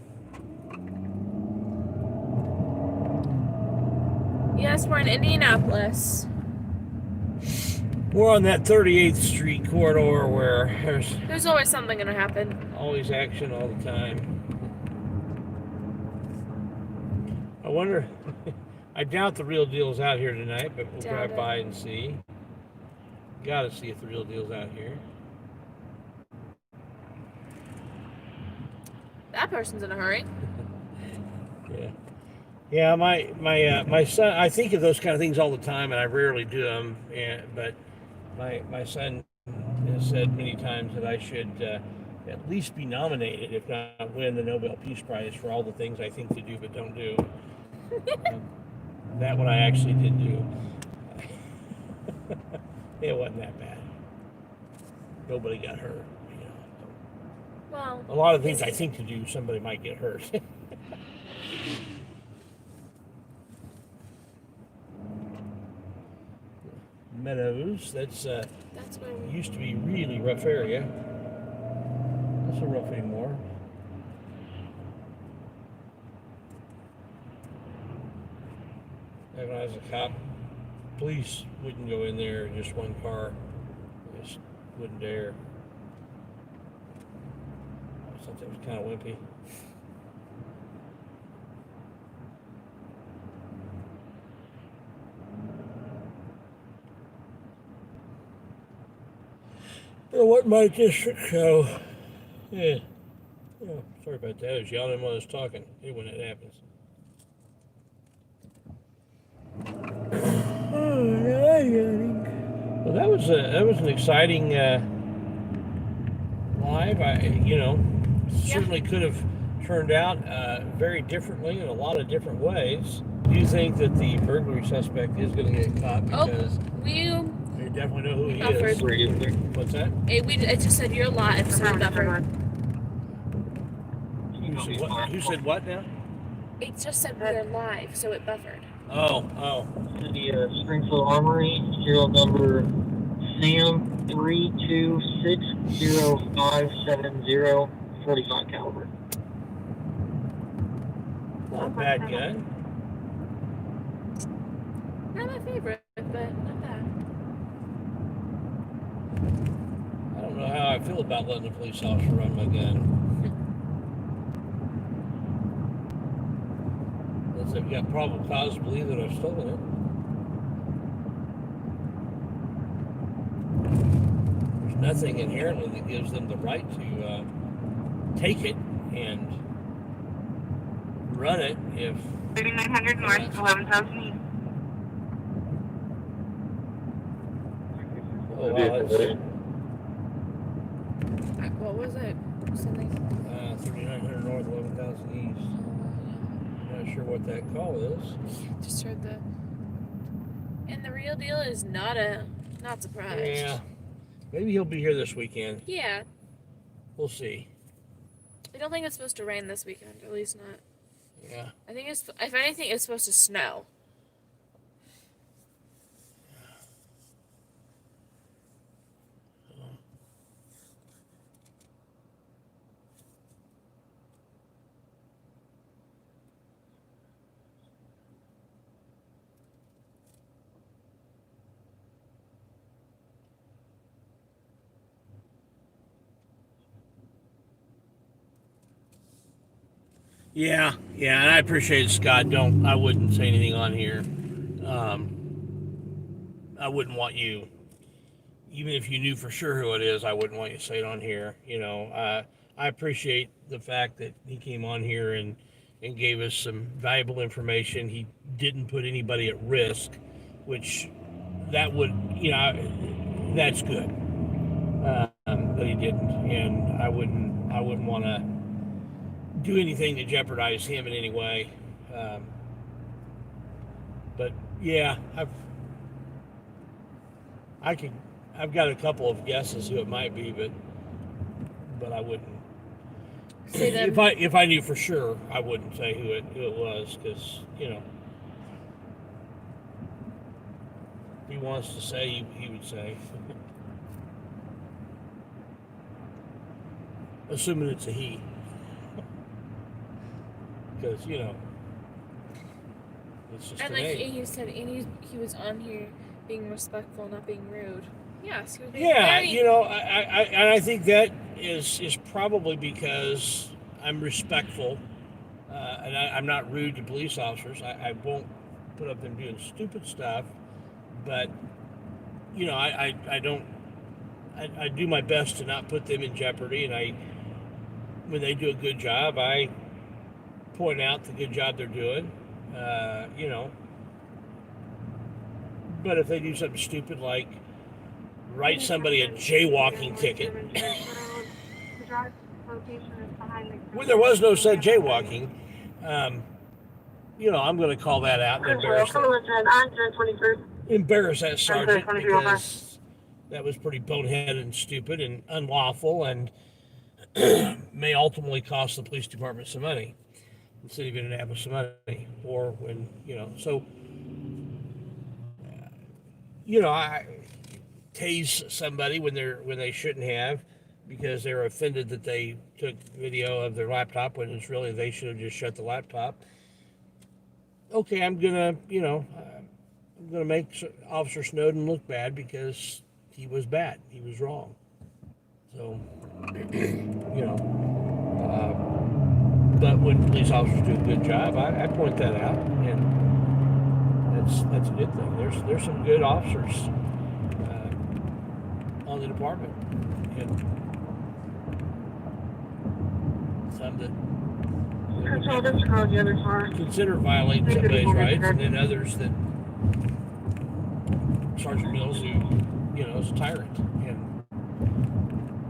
[SPEAKER 2] Yes, we're in Indianapolis.
[SPEAKER 1] We're on that 38th Street corridor where
[SPEAKER 2] There's always something gonna happen.
[SPEAKER 1] always action all the time. I wonder, I doubt the real deal's out here tonight, but we'll
[SPEAKER 2] Doubt
[SPEAKER 1] drive
[SPEAKER 2] it.
[SPEAKER 1] by and see. Gotta see if the real deal's out here.
[SPEAKER 2] That person's in a hurry.
[SPEAKER 1] Yeah. Yeah, my son, I think of those kind of things all the time, and I rarely do them, but my son has said many times that I should at least be nominated, if not win the Nobel Peace Prize for all the things I think to do but don't do. That one I actually did do. It wasn't that bad. Nobody got hurt.
[SPEAKER 2] Well,
[SPEAKER 1] A lot of things I think to do, somebody might get hurt. Meadows, that's
[SPEAKER 2] where we...
[SPEAKER 1] used to be really rough area. Not so rough anymore. When I was a cop, police wouldn't go in there, just one car. Just wouldn't dare. I thought that was kind of wimpy. Well, what my district, so yeah. Oh, sorry about that. I was yawning while I was talking. Hey, when that happens. Oh, yeah, yawning. Well, that was an exciting live. Certainly could have turned out very differently in a lot of different ways. Do you think that the burglary suspect is going to get caught because
[SPEAKER 2] we
[SPEAKER 1] definitely know who he
[SPEAKER 2] Buffered.
[SPEAKER 1] is. What's that?
[SPEAKER 2] It just said you're live, so it buffered.
[SPEAKER 1] Who said what now?
[SPEAKER 2] It just said we're live, so it buffered.
[SPEAKER 1] Oh.
[SPEAKER 7] To the Springfield Armory, serial number Sam 3260570, 45 caliber.
[SPEAKER 1] Not a bad gun.
[SPEAKER 2] Not my favorite, but not bad.
[SPEAKER 1] I don't know how I feel about letting a police officer run my gun. Unless they've got probable cause to believe that I've stolen it. There's nothing inherently that gives them the right to take it and run it if
[SPEAKER 6] 3900 north, 11,000 east.
[SPEAKER 1] oh wow, that's
[SPEAKER 2] What was it? Something.
[SPEAKER 1] 3900 north, 11,000 east. Not sure what that call is.
[SPEAKER 2] Just heard the. And the real deal is not surprised.
[SPEAKER 1] Yeah, maybe he'll be here this weekend.
[SPEAKER 2] Yeah.
[SPEAKER 1] We'll see.
[SPEAKER 2] I don't think it's supposed to rain this weekend. At least not.
[SPEAKER 1] Yeah.
[SPEAKER 2] I think if anything, it's supposed to snow.
[SPEAKER 1] Yeah, and I appreciate it, Scott. I wouldn't say anything on here. I wouldn't want you, even if you knew for sure who it is, I wouldn't want you to say it on here. You know, I appreciate the fact that he came on here and gave us some valuable information. He didn't put anybody at risk, which that would, that's good. But he didn't, and I wouldn't want to do anything to jeopardize him in any way. But yeah, I've got a couple of guesses who it might be, but I wouldn't. If I knew for sure, I wouldn't say who it was, because if he wants to say, he would say. Assuming it's a he. Because it's just
[SPEAKER 2] And
[SPEAKER 1] an
[SPEAKER 2] like
[SPEAKER 1] A.
[SPEAKER 2] he said, and he was on here being respectful, not being rude. Yes, he was being
[SPEAKER 1] Yeah,
[SPEAKER 2] very...
[SPEAKER 1] I think that is probably because I'm respectful, and I'm not rude to police officers. I won't put up them doing stupid stuff, but I do my best to not put them in jeopardy, and when they do a good job, I point out the good job they're doing, but if they do something stupid like write somebody a jaywalking ticket, when there was no said jaywalking, I'm going to call that out and embarrass that sergeant, because that was pretty boneheaded and stupid and unlawful, and may ultimately cost the police department some money, the city of Indianapolis some money, or when I tase somebody when they shouldn't have, because they're offended that they took video of their laptop when it's really they should have just shut the laptop. Okay, I'm gonna make Officer Snowden look bad because he was bad, he was wrong. So but when police officers do a good job, I point that out, and that's a good thing. There's some good officers on the department, and some that consider violating somebody's rights, and then others that Sergeant Mills, who is a tyrant and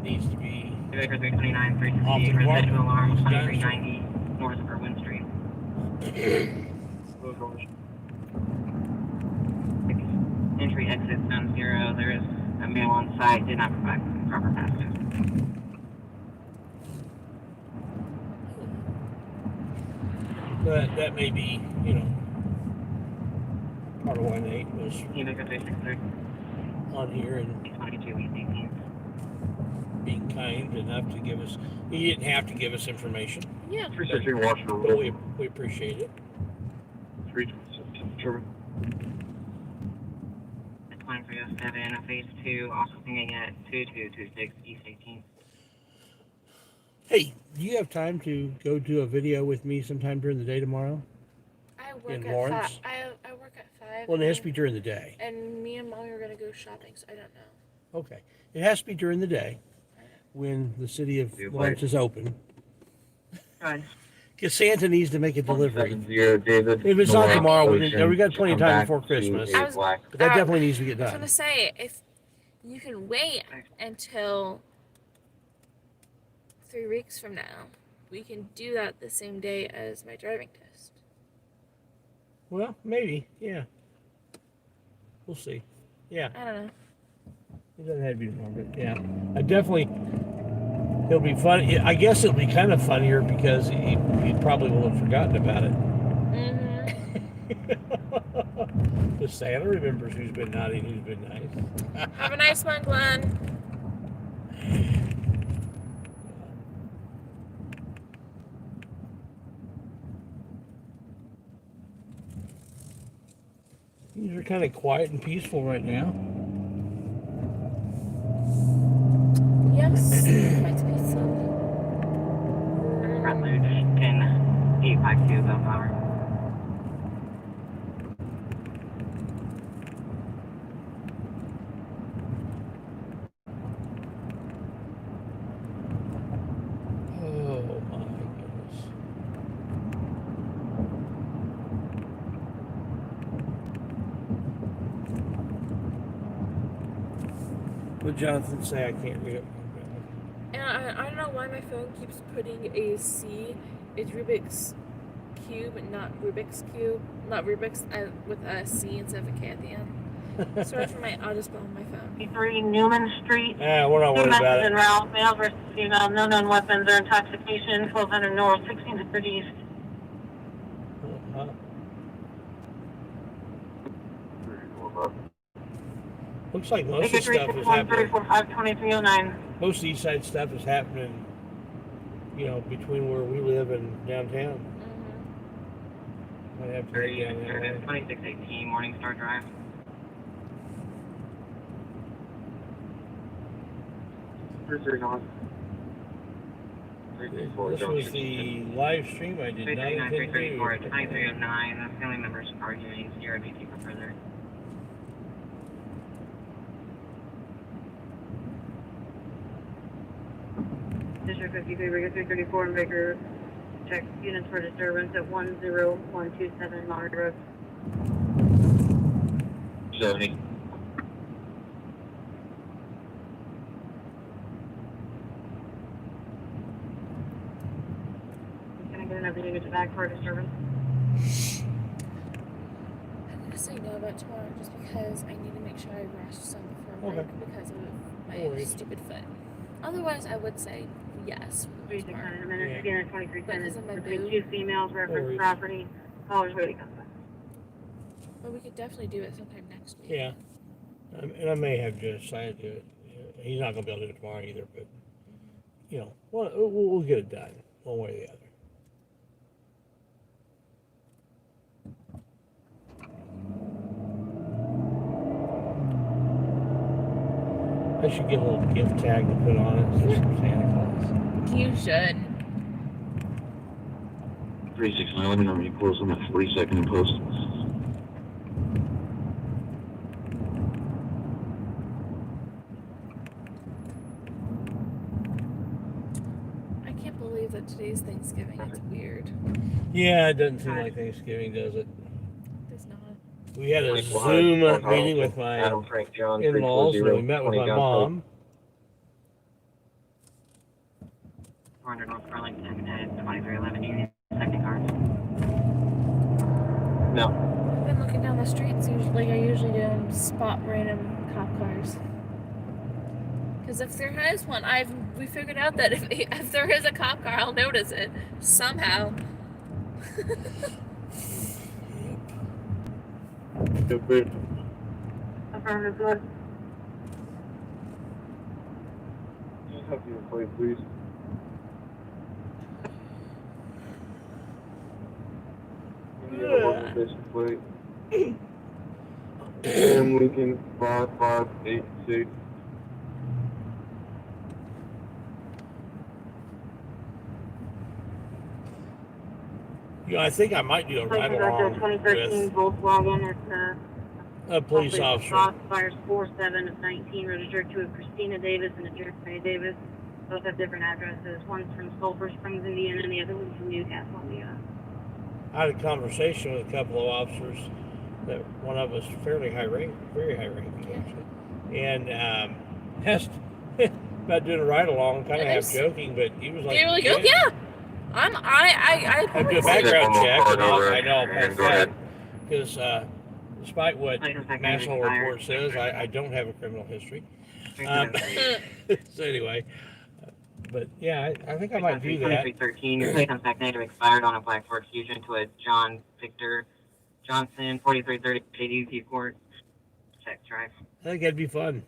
[SPEAKER 1] needs to be off the department.
[SPEAKER 7] Alarm 2390 North Irwin Street. Entry Street, exit zone 0. There is a male on site, did not provide proper passes.
[SPEAKER 1] But that may be, you know, part of why Nate was
[SPEAKER 7] Unico 363,
[SPEAKER 1] on here and
[SPEAKER 7] 22, East 18th.
[SPEAKER 1] being kind enough to give us. He didn't have to give us information,
[SPEAKER 2] Yeah.
[SPEAKER 7] 363 Washington
[SPEAKER 1] but we appreciate it.
[SPEAKER 7] 327. It's 2307, phase 2, also pinging at 2226 East 18th.
[SPEAKER 1] Hey, do you have time to go do a video with me sometime during the day tomorrow?
[SPEAKER 2] I work
[SPEAKER 1] In
[SPEAKER 2] at
[SPEAKER 1] Lawrence?
[SPEAKER 2] 5. I work at 5.
[SPEAKER 1] Well, it has to be during the day.
[SPEAKER 2] And me and Mommy are gonna go shopping, so I don't know.
[SPEAKER 1] Okay. It has to be during the day when the city of Lawrence is open.
[SPEAKER 7] Good.
[SPEAKER 1] Because Santa needs to make a delivery.
[SPEAKER 5] 70 David.
[SPEAKER 1] If it's not
[SPEAKER 5] North
[SPEAKER 1] tomorrow,
[SPEAKER 5] Ocean,
[SPEAKER 1] we got plenty of
[SPEAKER 5] come
[SPEAKER 1] time
[SPEAKER 5] back
[SPEAKER 1] before
[SPEAKER 5] to
[SPEAKER 1] Christmas.
[SPEAKER 5] a
[SPEAKER 2] I was-
[SPEAKER 5] black.
[SPEAKER 1] But that definitely needs to get
[SPEAKER 2] I was
[SPEAKER 1] done.
[SPEAKER 2] gonna say, if you can wait until 3 weeks from now, we can do that the same day as my driving test.
[SPEAKER 1] Well, maybe. Yeah. We'll see. Yeah.
[SPEAKER 2] I don't know.
[SPEAKER 1] It doesn't have to be tomorrow, but yeah. I definitely. It'll be fun. I guess it'll be kind of funnier because he probably will have forgotten about it.
[SPEAKER 2] Mm-hmm.
[SPEAKER 1] The Santa remembers who's been naughty and who's been nice.
[SPEAKER 2] Have a nice one, Glenn.
[SPEAKER 1] These are kind of quiet and peaceful right now.
[SPEAKER 2] Yes, quite peaceful.
[SPEAKER 7] Front Luge, 10852 Bellflower.
[SPEAKER 1] Oh my goodness. What Jonathan say? I can't read it.
[SPEAKER 2] And I don't know why my phone keeps putting a C. It's Rubik's Cube, not Rubik's Cube. Not Rubik's with a C instead of a K at the end. Sorry for my audible on my phone.
[SPEAKER 6] 3 Newman Street.
[SPEAKER 1] Yeah, we're not worried about
[SPEAKER 6] Message
[SPEAKER 1] it.
[SPEAKER 6] en route, male versus female, no known weapons or intoxication, 1200 north, 1600 east.
[SPEAKER 1] Uh-huh. Looks like most of the stuff is happening.
[SPEAKER 6] 345
[SPEAKER 1] Most of the east side stuff is happening, you know, between where we live and downtown.
[SPEAKER 2] Mm-hmm.
[SPEAKER 1] Might have to head down that way.
[SPEAKER 7] 2618 Morningstar Drive.
[SPEAKER 1] This was the live stream. I did not
[SPEAKER 7] 339
[SPEAKER 1] intend to do.
[SPEAKER 7] 334 2309. The family members arguing 0 BT for further.
[SPEAKER 6] District 53, Riga 334, and Baker. Check units for disturbance at 10127 Monterey Road.
[SPEAKER 5] 70.
[SPEAKER 6] Can I get another unit back for a disturbance?
[SPEAKER 2] I'm gonna say no about tomorrow just because I need to make sure I rush some before
[SPEAKER 1] Okay.
[SPEAKER 2] work because of
[SPEAKER 1] No
[SPEAKER 2] my
[SPEAKER 1] worries.
[SPEAKER 2] stupid foot. Otherwise, I would say yes. for
[SPEAKER 6] 3600
[SPEAKER 2] tomorrow.
[SPEAKER 6] minutes,
[SPEAKER 1] Yeah.
[SPEAKER 6] again at 2310.
[SPEAKER 2] Because of my
[SPEAKER 6] Between
[SPEAKER 2] boot?
[SPEAKER 6] 2 females, reference
[SPEAKER 1] worries.
[SPEAKER 6] property, callers waiting on that.
[SPEAKER 2] But we could definitely do it sometime next week.
[SPEAKER 1] Yeah. And I may have to decide to do it. He's not going to be able to do it tomorrow either, but, you know, we'll get it done one way or the other. I should get a little gift tag to put on it so from Santa Claus.
[SPEAKER 2] You should.
[SPEAKER 5] 369, let me know when you close on that 42nd and post.
[SPEAKER 2] I can't believe that today's Thanksgiving. It's weird.
[SPEAKER 1] Yeah, it doesn't seem like Thanksgiving, does it?
[SPEAKER 2] It's not.
[SPEAKER 1] We had a Zoom meeting with my
[SPEAKER 7] Adam Frank John
[SPEAKER 1] in-laws, and we met with my mom.
[SPEAKER 7] 400 North Burlington at 2311 Union. Second cars.
[SPEAKER 5] No.
[SPEAKER 2] I've been looking down the streets usually, I usually do and spot random cop cars. Because if there is one, we figured out that if there is a cop car, I'll notice it somehow.
[SPEAKER 6] Affirmative, good.
[SPEAKER 5] Just have your plate, please. Organization plate. Sam Lincoln 5586.
[SPEAKER 1] I think I might do a ride along
[SPEAKER 6] 2013
[SPEAKER 1] with
[SPEAKER 6] Volkswagen. It's
[SPEAKER 1] a police officer.
[SPEAKER 6] Fires 47 of 19, registered to a Christina Davis and a Jeremy Davis. Both have different addresses. One's from Sulphur Springs, Indiana, and the other one's from Newcastle, Indiana.
[SPEAKER 1] I had a conversation with a couple of officers. That one of us fairly high rank, very high ranking actually, and asked about doing a ride along, kind of half
[SPEAKER 2] Nice.
[SPEAKER 1] joking, but he was like,
[SPEAKER 2] They were like, oh yeah. I
[SPEAKER 1] I do a background check, and I know I'll pass that because despite what national report says, I don't have a criminal history. So anyway, but yeah, I think I might do that.
[SPEAKER 7] 2313, your plate comes back negative, expired on a black Ford Fusion to a John Victor Johnson, 4330 KDUP Court. Check drive.
[SPEAKER 1] I think that'd be fun.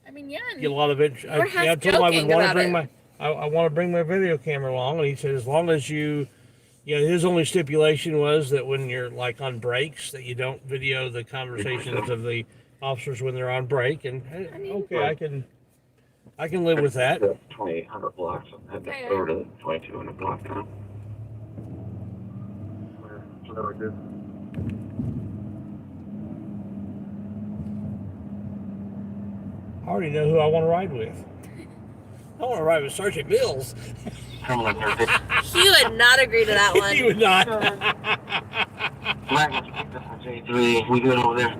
[SPEAKER 2] I mean, yeah.
[SPEAKER 1] Get a lot of interest.
[SPEAKER 2] We're half
[SPEAKER 1] I told him I would
[SPEAKER 2] joking
[SPEAKER 1] want to
[SPEAKER 2] about
[SPEAKER 1] bring
[SPEAKER 2] it.
[SPEAKER 1] I want to bring my video camera along, and he said as long as his only stipulation was that when you're like on breaks, that you don't video the conversations of the officers when they're on break. And okay, I can live with that.
[SPEAKER 5] 2800 blocks.
[SPEAKER 2] Okay.
[SPEAKER 5] Over to the 2200 block now. Whatever, good.
[SPEAKER 1] I already know who I want to ride with. I want to ride with Sergeant Mills.
[SPEAKER 5] Criminal interdict.
[SPEAKER 2] He would not agree to that one.
[SPEAKER 1] He would not.
[SPEAKER 5] Black, let's pick this one, J3. We good over there?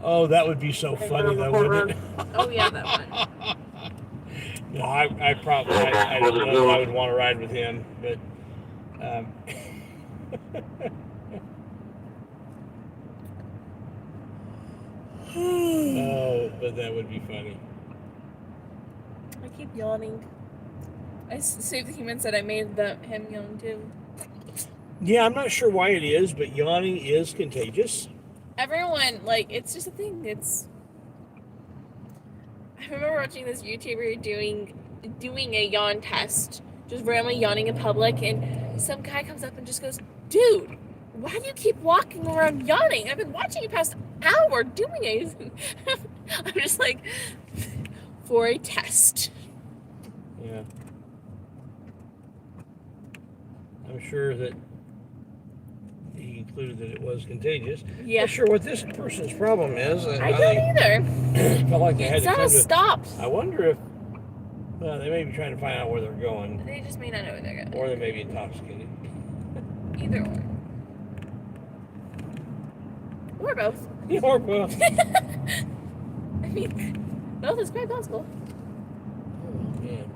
[SPEAKER 1] Oh, that would be so funny though, wouldn't it?
[SPEAKER 2] Oh yeah, that one.
[SPEAKER 1] No, I probably, I don't know if I would want to ride with him, but, oh, but that would be funny.
[SPEAKER 2] I keep yawning. Save the Human said I made him yawn too.
[SPEAKER 1] Yeah, I'm not sure why it is, but yawning is contagious.
[SPEAKER 2] Everyone, it's just a thing. I remember watching this YouTuber doing a yawn test, just randomly yawning in public, and some guy comes up and just goes, "Dude, why do you keep walking around yawning? I've been watching you past hour doing it." I'm just like, for a test.
[SPEAKER 1] Yeah. I'm sure that he concluded that it was contagious.
[SPEAKER 2] Yeah.
[SPEAKER 1] Not sure what this person's problem is.
[SPEAKER 2] I don't either.
[SPEAKER 1] Felt like they had
[SPEAKER 2] It's
[SPEAKER 1] to
[SPEAKER 2] not
[SPEAKER 1] come
[SPEAKER 2] a
[SPEAKER 1] to.
[SPEAKER 2] stop.
[SPEAKER 1] I wonder if. Well, they may be trying to find out where they're going,
[SPEAKER 2] They just may not know where they're going.
[SPEAKER 1] or they may be intoxicated.
[SPEAKER 2] Either or. Or both.
[SPEAKER 1] Or both.
[SPEAKER 2] I mean, both is quite possible.
[SPEAKER 1] Oh, man.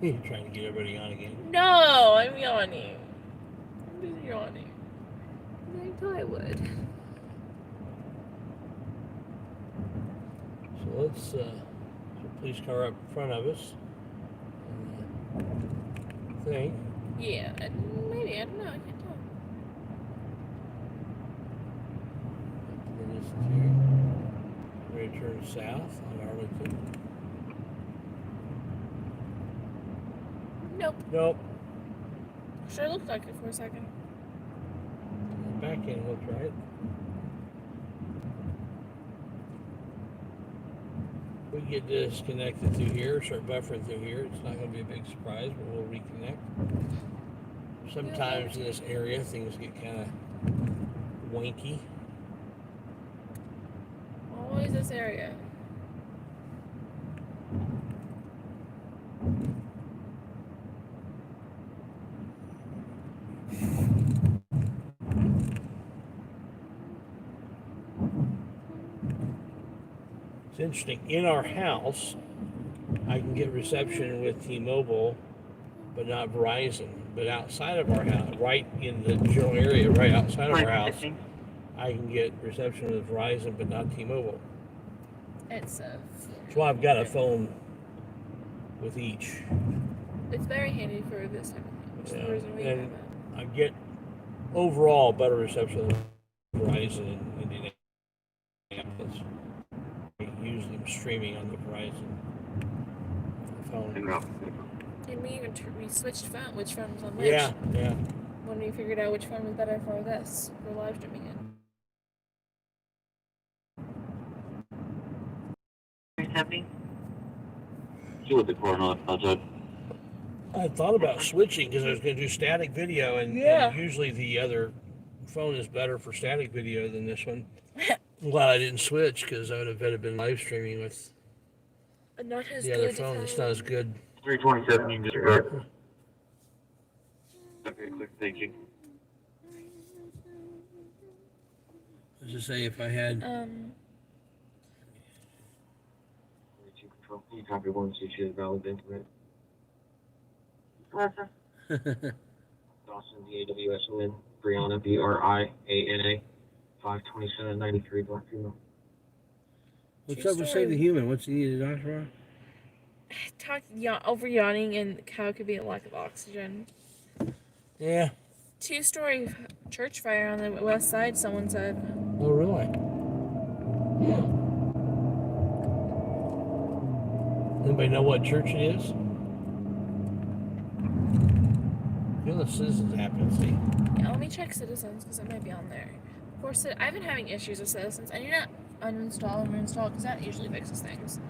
[SPEAKER 1] You're trying to get everybody on again.
[SPEAKER 2] No, I'm yawning. I'm just yawning. I thought I would.
[SPEAKER 1] So let's there's a police car up in front of us. I think.
[SPEAKER 2] Yeah, maybe. I don't know. I can't tell.
[SPEAKER 1] Then this is here. Ready to turn south on Arlington.
[SPEAKER 2] Nope.
[SPEAKER 1] Nope.
[SPEAKER 2] Sure looked like it for a second.
[SPEAKER 1] Back end looked right. We get disconnected through here, start buffering through here. It's not going to be a big surprise, but we'll reconnect. Sometimes in this area, things get kind of wanky.
[SPEAKER 2] Always this area.
[SPEAKER 1] interesting. In our house, I can get reception with T-Mobile, but not Verizon. But outside of our house, right in the general area, right outside of our house, I can get reception with Verizon, but not T-Mobile.
[SPEAKER 2] It's
[SPEAKER 1] So I've got a phone with each.
[SPEAKER 2] it's very handy for this type of thing, which is the reason we have
[SPEAKER 1] And
[SPEAKER 2] it.
[SPEAKER 1] I get overall better reception with Verizon in Indianapolis. I usually am streaming on the Verizon phone.
[SPEAKER 2] And we switched phone, which phone was on which.
[SPEAKER 1] Yeah.
[SPEAKER 2] When we figured out which phone was better for this, for live streaming it.
[SPEAKER 7] 370.
[SPEAKER 5] See what the coordinate outside.
[SPEAKER 1] I thought about switching because I was going to do static video, and usually the other phone is better for static video than this one. I'm glad I didn't switch because I would have been live streaming with
[SPEAKER 2] Not as
[SPEAKER 1] the other
[SPEAKER 2] good
[SPEAKER 1] phone. It's not as good.
[SPEAKER 5] 327, you can disregard. Okay, click, thank you.
[SPEAKER 1] Let's just say if I had.
[SPEAKER 5] 42 control. You copy 1, is valid internet.
[SPEAKER 6] Hello, sir.
[SPEAKER 5] Dawson, DAWSON, Brianna, BRIANA, 52793, Black female.
[SPEAKER 1] What's
[SPEAKER 2] True
[SPEAKER 1] up with
[SPEAKER 2] story.
[SPEAKER 1] Say the Human? What's he needed, Doctor?
[SPEAKER 2] Over yawning and how it could be a lack of oxygen.
[SPEAKER 1] Yeah.
[SPEAKER 2] 2-story church fire on the west side, someone said.
[SPEAKER 1] Oh, really? Anybody know what church it is? Feel the Citizens app and see.
[SPEAKER 2] Yeah, let me check Citizens because it might be on there. Of course, I've been having issues with Citizens. I need to uninstall and reinstall because that usually fixes things.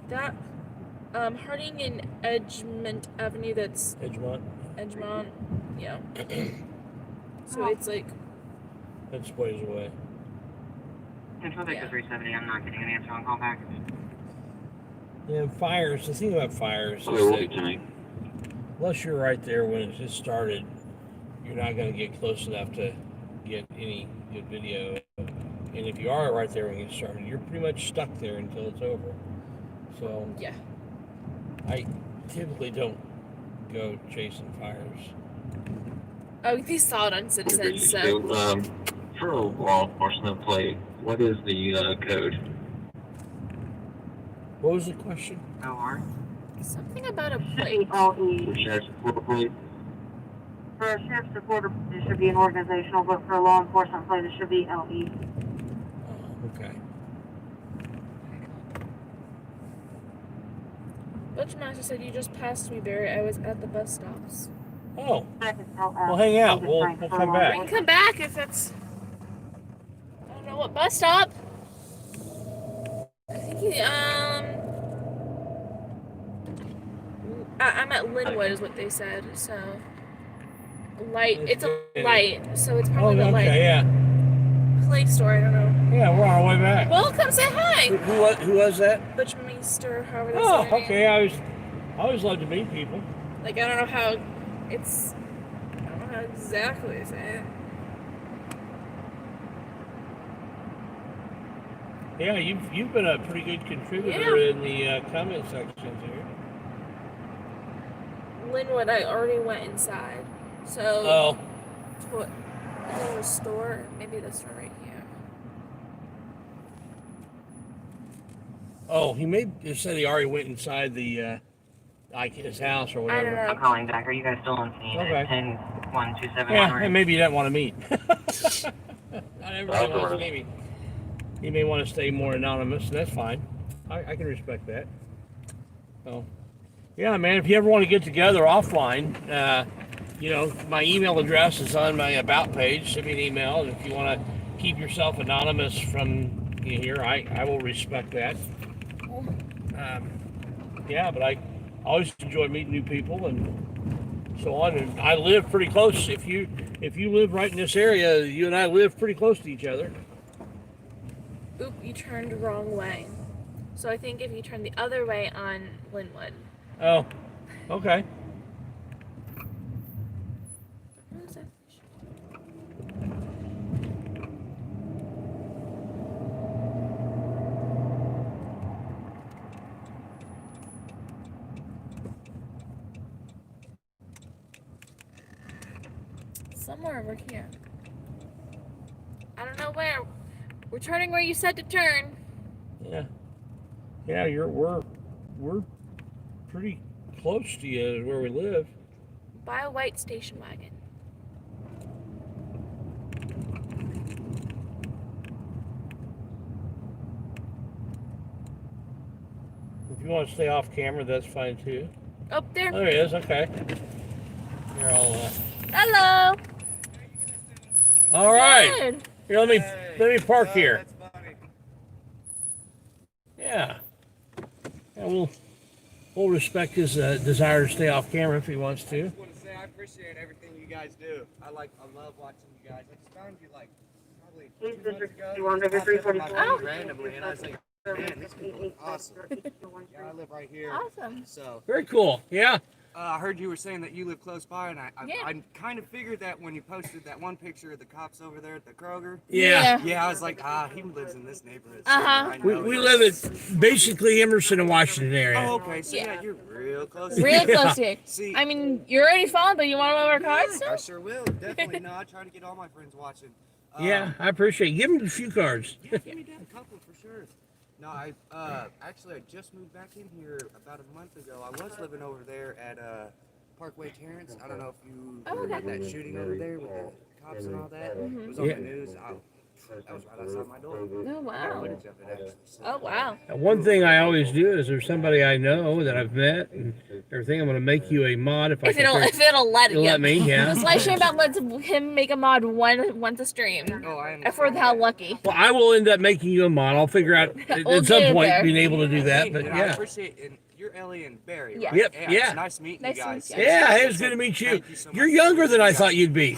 [SPEAKER 2] That Harding and Edgemont Avenue, that's
[SPEAKER 1] Edgemont.
[SPEAKER 2] yeah. So it's like,
[SPEAKER 1] That's ways away.
[SPEAKER 7] Control back to 370. I'm not getting an answer on callback.
[SPEAKER 1] Yeah, fires. The thing about fires
[SPEAKER 5] Okay,
[SPEAKER 1] is
[SPEAKER 5] we'll be
[SPEAKER 1] that
[SPEAKER 5] tonight.
[SPEAKER 1] unless you're right there when it just started, you're not going to get close enough to get any good video. And if you are right there when it started, you're pretty much stuck there until it's over. So
[SPEAKER 2] yeah.
[SPEAKER 1] I typically don't go chasing fires.
[SPEAKER 2] Oh, they saw it on Citizens, so.
[SPEAKER 5] For a law enforcement plate, what is the code?
[SPEAKER 1] What was the question?
[SPEAKER 7] OR?
[SPEAKER 2] Something about a plate.
[SPEAKER 5] For sheriff's report plate?
[SPEAKER 6] For a sheriff's reporter, it should be an organizational, but for a law enforcement plate, it should be LE.
[SPEAKER 1] Oh, okay.
[SPEAKER 2] Butchmaster said you just passed me, Barry. I was at the bus stops.
[SPEAKER 1] Oh, well, hang out. We'll come back.
[SPEAKER 2] We can come back if it's. I don't know what bus stop. I think I'm at Linwood, is what they said. So light. It's a light, so it's probably the
[SPEAKER 1] okay,
[SPEAKER 2] light.
[SPEAKER 1] yeah.
[SPEAKER 2] Play store. I don't know.
[SPEAKER 1] Yeah, we're on our way back.
[SPEAKER 2] Well, come say hi.
[SPEAKER 1] Who was that?
[SPEAKER 2] Butchmaster, however they
[SPEAKER 1] Oh,
[SPEAKER 2] say her name.
[SPEAKER 1] okay. I always love to meet people.
[SPEAKER 2] Like, I don't know how it's. I don't know how exactly to say it.
[SPEAKER 1] Yeah, you've been a pretty good contributor in the comment sections here.
[SPEAKER 2] Linwood, I already went inside. So.
[SPEAKER 1] Oh.
[SPEAKER 2] What? Is there a store? Maybe the store right here.
[SPEAKER 1] Oh, he said he already went inside the like his house or whatever.
[SPEAKER 2] I don't know.
[SPEAKER 7] I'm calling back. Are you guys still on scene
[SPEAKER 1] Okay.
[SPEAKER 7] at 10-127?
[SPEAKER 1] Yeah, and maybe you didn't want to meet. Not everybody wants to meet me. He may want to stay more anonymous, and that's fine. I can respect that. So, yeah, man, if you ever want to get together offline, my email address is on my About page. Send me an email, and if you want to keep yourself anonymous from here, I will respect that. But I always enjoy meeting new people and so on. And I live pretty close. If you live right in this area, you and I live pretty close to each other.
[SPEAKER 2] Oop, you turned the wrong way. So I think if you turn the other way on Linwood.
[SPEAKER 1] Oh, okay.
[SPEAKER 2] What is that? somewhere over here. I don't know where. We're turning where you said to turn.
[SPEAKER 1] Yeah. Yeah, we're pretty close to you where we live.
[SPEAKER 2] By a white station wagon.
[SPEAKER 1] If you want to stay off camera, that's fine too.
[SPEAKER 2] Oh, there.
[SPEAKER 1] Oh, there he is. Okay. Here,
[SPEAKER 2] Hello.
[SPEAKER 1] all right.
[SPEAKER 2] Good.
[SPEAKER 1] Here, let me park here. Yeah. Yeah, we'll respect his desire to stay off camera if he wants to.
[SPEAKER 8] I just want to say I appreciate everything you guys do. I love watching you guys. I just found you like probably 2 months ago.
[SPEAKER 6] You want over 342?
[SPEAKER 8] Oh. Randomly, and I was like, man, these people are awesome. Yeah, I live right here.
[SPEAKER 2] Awesome.
[SPEAKER 8] So
[SPEAKER 1] Very cool. Yeah.
[SPEAKER 8] I heard you were saying that you live close by, and I
[SPEAKER 2] Yeah.
[SPEAKER 8] kind of figured that when you posted that one picture of the cops over there at the Kroger.
[SPEAKER 1] Yeah.
[SPEAKER 8] Yeah, I was like, he lives in this neighborhood. So
[SPEAKER 2] Uh-huh.
[SPEAKER 8] I
[SPEAKER 1] We,
[SPEAKER 8] know
[SPEAKER 1] we
[SPEAKER 8] it.
[SPEAKER 1] live at basically Emerson and Washington area.
[SPEAKER 8] Oh, okay. So
[SPEAKER 2] Yeah.
[SPEAKER 8] yeah, you're real close.
[SPEAKER 2] Real close to you.
[SPEAKER 8] See,
[SPEAKER 2] I mean, you're already falling, but you want to lower cards
[SPEAKER 8] I
[SPEAKER 2] still?
[SPEAKER 8] sure will. Definitely. No, I try to get all my friends watching.
[SPEAKER 1] Yeah, I appreciate it. Give him a few cards.
[SPEAKER 8] Yeah, give me down a couple for sure. No, I actually I just moved back in here about a month ago. I was living over there at Parkway Terrace. I don't know if you heard about that shooting over there with the cops and all that. It was on
[SPEAKER 1] Yeah.
[SPEAKER 8] the news. That was right outside my door.
[SPEAKER 2] Oh, wow.
[SPEAKER 8] Footage of it actually. So,
[SPEAKER 2] Oh, wow.
[SPEAKER 1] One thing I always do is there's somebody I know that I've met and everything. I'm going to make you a mod if I
[SPEAKER 2] If
[SPEAKER 1] can.
[SPEAKER 2] it'll let
[SPEAKER 1] You'll
[SPEAKER 2] you.
[SPEAKER 1] let me, yeah.
[SPEAKER 2] This live stream about lets him make a mod once a stream.
[SPEAKER 8] Oh, I
[SPEAKER 2] For
[SPEAKER 8] understand.
[SPEAKER 2] how lucky.
[SPEAKER 1] Well, I will end up making you a mod. I'll figure out at
[SPEAKER 2] We'll
[SPEAKER 1] some
[SPEAKER 2] get it
[SPEAKER 1] point
[SPEAKER 2] there.
[SPEAKER 1] being able to do that. But
[SPEAKER 8] And I
[SPEAKER 1] yeah.
[SPEAKER 8] appreciate it. And you're Ellie and Barry.
[SPEAKER 2] Yeah.
[SPEAKER 8] Right?
[SPEAKER 1] Yep,
[SPEAKER 8] Yeah.
[SPEAKER 1] yeah.
[SPEAKER 8] It's nice meeting
[SPEAKER 2] Nice
[SPEAKER 8] you
[SPEAKER 2] to
[SPEAKER 8] guys.
[SPEAKER 2] meet you.
[SPEAKER 1] Yeah, it was good to meet you.
[SPEAKER 8] Thank you so
[SPEAKER 1] You're
[SPEAKER 8] much.
[SPEAKER 1] younger than I thought you'd be.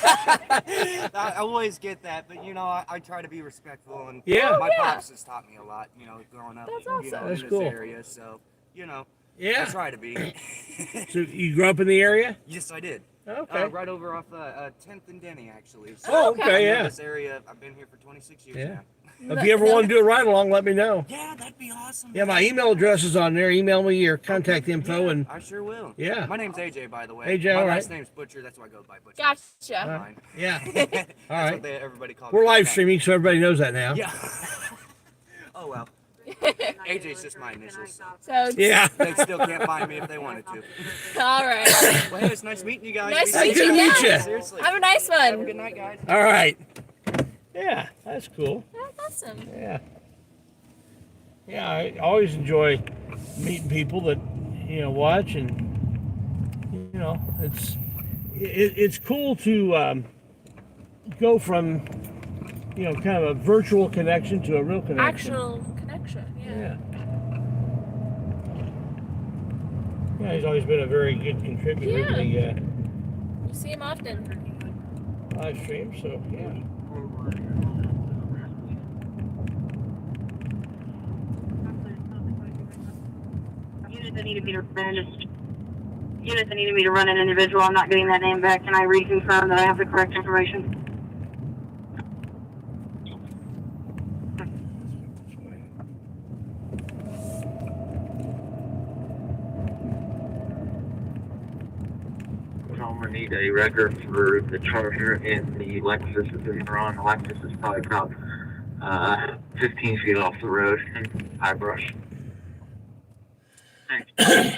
[SPEAKER 8] I always get that, but you know, I try to be respectful, and
[SPEAKER 1] Yeah.
[SPEAKER 8] my
[SPEAKER 2] yeah.
[SPEAKER 8] pops has taught me a lot, you know, growing up,
[SPEAKER 2] That's
[SPEAKER 8] you know,
[SPEAKER 2] awesome.
[SPEAKER 1] That's
[SPEAKER 8] in this
[SPEAKER 1] cool.
[SPEAKER 8] area. So, you know, I
[SPEAKER 1] Yeah.
[SPEAKER 8] try to be.
[SPEAKER 1] So you grew up in the area?
[SPEAKER 8] Yes, I did.
[SPEAKER 1] Okay.
[SPEAKER 8] Right over off 10th and Denny, actually. So
[SPEAKER 1] Oh, okay,
[SPEAKER 8] I know
[SPEAKER 1] yeah.
[SPEAKER 8] This area, I've been here for 26 years
[SPEAKER 1] Yeah.
[SPEAKER 8] now.
[SPEAKER 1] If you ever want to do a ride along, let me know.
[SPEAKER 8] Yeah, that'd be awesome.
[SPEAKER 1] Yeah, my email address is on there. Email me your contact info and
[SPEAKER 8] I sure will.
[SPEAKER 1] Yeah.
[SPEAKER 8] My name's AJ, by the way.
[SPEAKER 1] AJ,
[SPEAKER 8] my
[SPEAKER 1] all
[SPEAKER 8] last
[SPEAKER 1] right.
[SPEAKER 8] name's Butcher. That's why I go by Butcher.
[SPEAKER 2] Gotcha.
[SPEAKER 8] Mine.
[SPEAKER 1] yeah.
[SPEAKER 8] That's
[SPEAKER 1] All right.
[SPEAKER 8] what everybody calls
[SPEAKER 1] We're
[SPEAKER 8] me.
[SPEAKER 1] live
[SPEAKER 8] Yeah.
[SPEAKER 1] streaming, so everybody knows that now.
[SPEAKER 8] Yeah. Oh well. AJ's just my initials.
[SPEAKER 2] So,
[SPEAKER 1] Yeah.
[SPEAKER 8] They still can't find me if they wanted to.
[SPEAKER 2] all right.
[SPEAKER 8] Well, hey, it's nice meeting you guys.
[SPEAKER 2] Nice
[SPEAKER 8] Be
[SPEAKER 2] to meet
[SPEAKER 8] safe.
[SPEAKER 1] Good to
[SPEAKER 2] you.
[SPEAKER 1] meet
[SPEAKER 2] Yeah.
[SPEAKER 1] you.
[SPEAKER 8] Seriously.
[SPEAKER 2] Have a nice
[SPEAKER 8] Have a
[SPEAKER 2] one.
[SPEAKER 8] good night, guys.
[SPEAKER 1] All right. Yeah, that's cool.
[SPEAKER 2] That's awesome.
[SPEAKER 1] Yeah. Yeah, I always enjoy meeting people that, watch, and, it's cool to go from, kind of a virtual connection to a real connection.
[SPEAKER 2] Actual connection. Yeah.
[SPEAKER 1] Yeah. Yeah, he's always been a very good contributor to the
[SPEAKER 2] You see him often.
[SPEAKER 1] live stream, so yeah.
[SPEAKER 6] Unit that needed me to run an individual. I'm not getting that name back. Can I reconfirm that I have the correct information?
[SPEAKER 5] I'm gonna need a record for the Charger and the Lexus is in Iran. The Lexus is probably about 15 feet off the road in high brush. Thanks.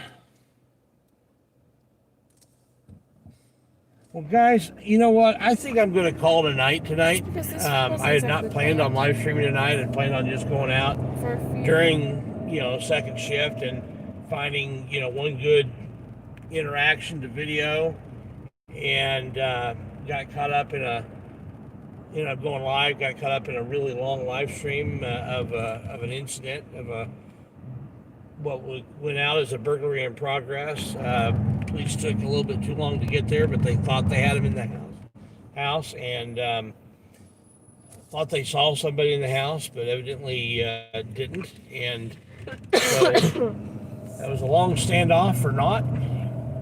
[SPEAKER 1] Well, guys, you know what? I think I'm going to call it a night tonight.
[SPEAKER 2] Because this
[SPEAKER 1] I
[SPEAKER 2] wasn't
[SPEAKER 1] had not
[SPEAKER 2] exactly
[SPEAKER 1] planned on
[SPEAKER 2] planned.
[SPEAKER 1] live streaming tonight. I planned on just going out
[SPEAKER 2] For a few.
[SPEAKER 1] during, second shift and finding, one good interaction to video, and got caught up in going live, got caught up in a really long live stream of an incident, of what went out as a burglary in progress. Police took a little bit too long to get there, but they thought they had him in the house, and thought they saw somebody in the house, but evidently didn't. And so that was a long standoff or not,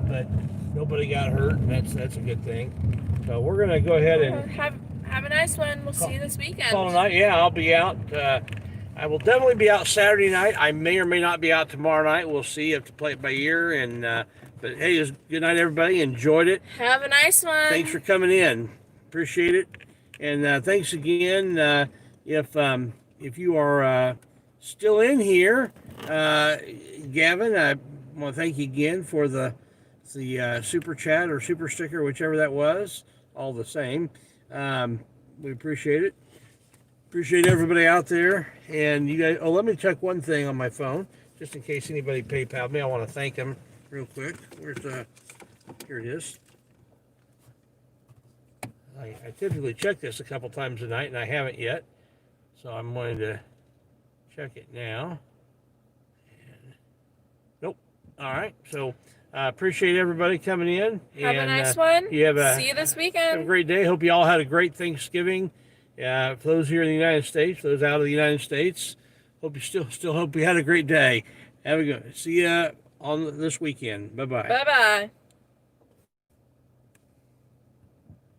[SPEAKER 1] but nobody got hurt, and that's a good thing. So we're gonna go ahead and
[SPEAKER 2] Have a nice one. We'll see you this weekend.
[SPEAKER 1] call tonight. Yeah, I'll be out. I will definitely be out Saturday night. I may or may not be out tomorrow night. We'll see. Have to play it by ear and But hey, it was good night, everybody. Enjoyed it.
[SPEAKER 2] Have a nice one.
[SPEAKER 1] Thanks for coming in. Appreciate it. And thanks again. If you are still in here, Gavin, I want to thank you again for the super chat or super sticker, whichever that was. All the same. We appreciate it. Appreciate everybody out there. And you guys, let me check one thing on my phone, just in case anybody PayPal me. I want to thank them real quick. Here it is. I typically check this a couple times a night, and I haven't yet. So I'm going to check it now. And, nope. All right. So appreciate everybody coming in.
[SPEAKER 2] Have a nice one.
[SPEAKER 1] See you this weekend. Have a great day. Hope you all had a great Thanksgiving. For those here in the United States, those out of the United States, hope you still hope you had a great day. Have a good. See ya on this weekend. Bye bye.
[SPEAKER 2] Bye bye.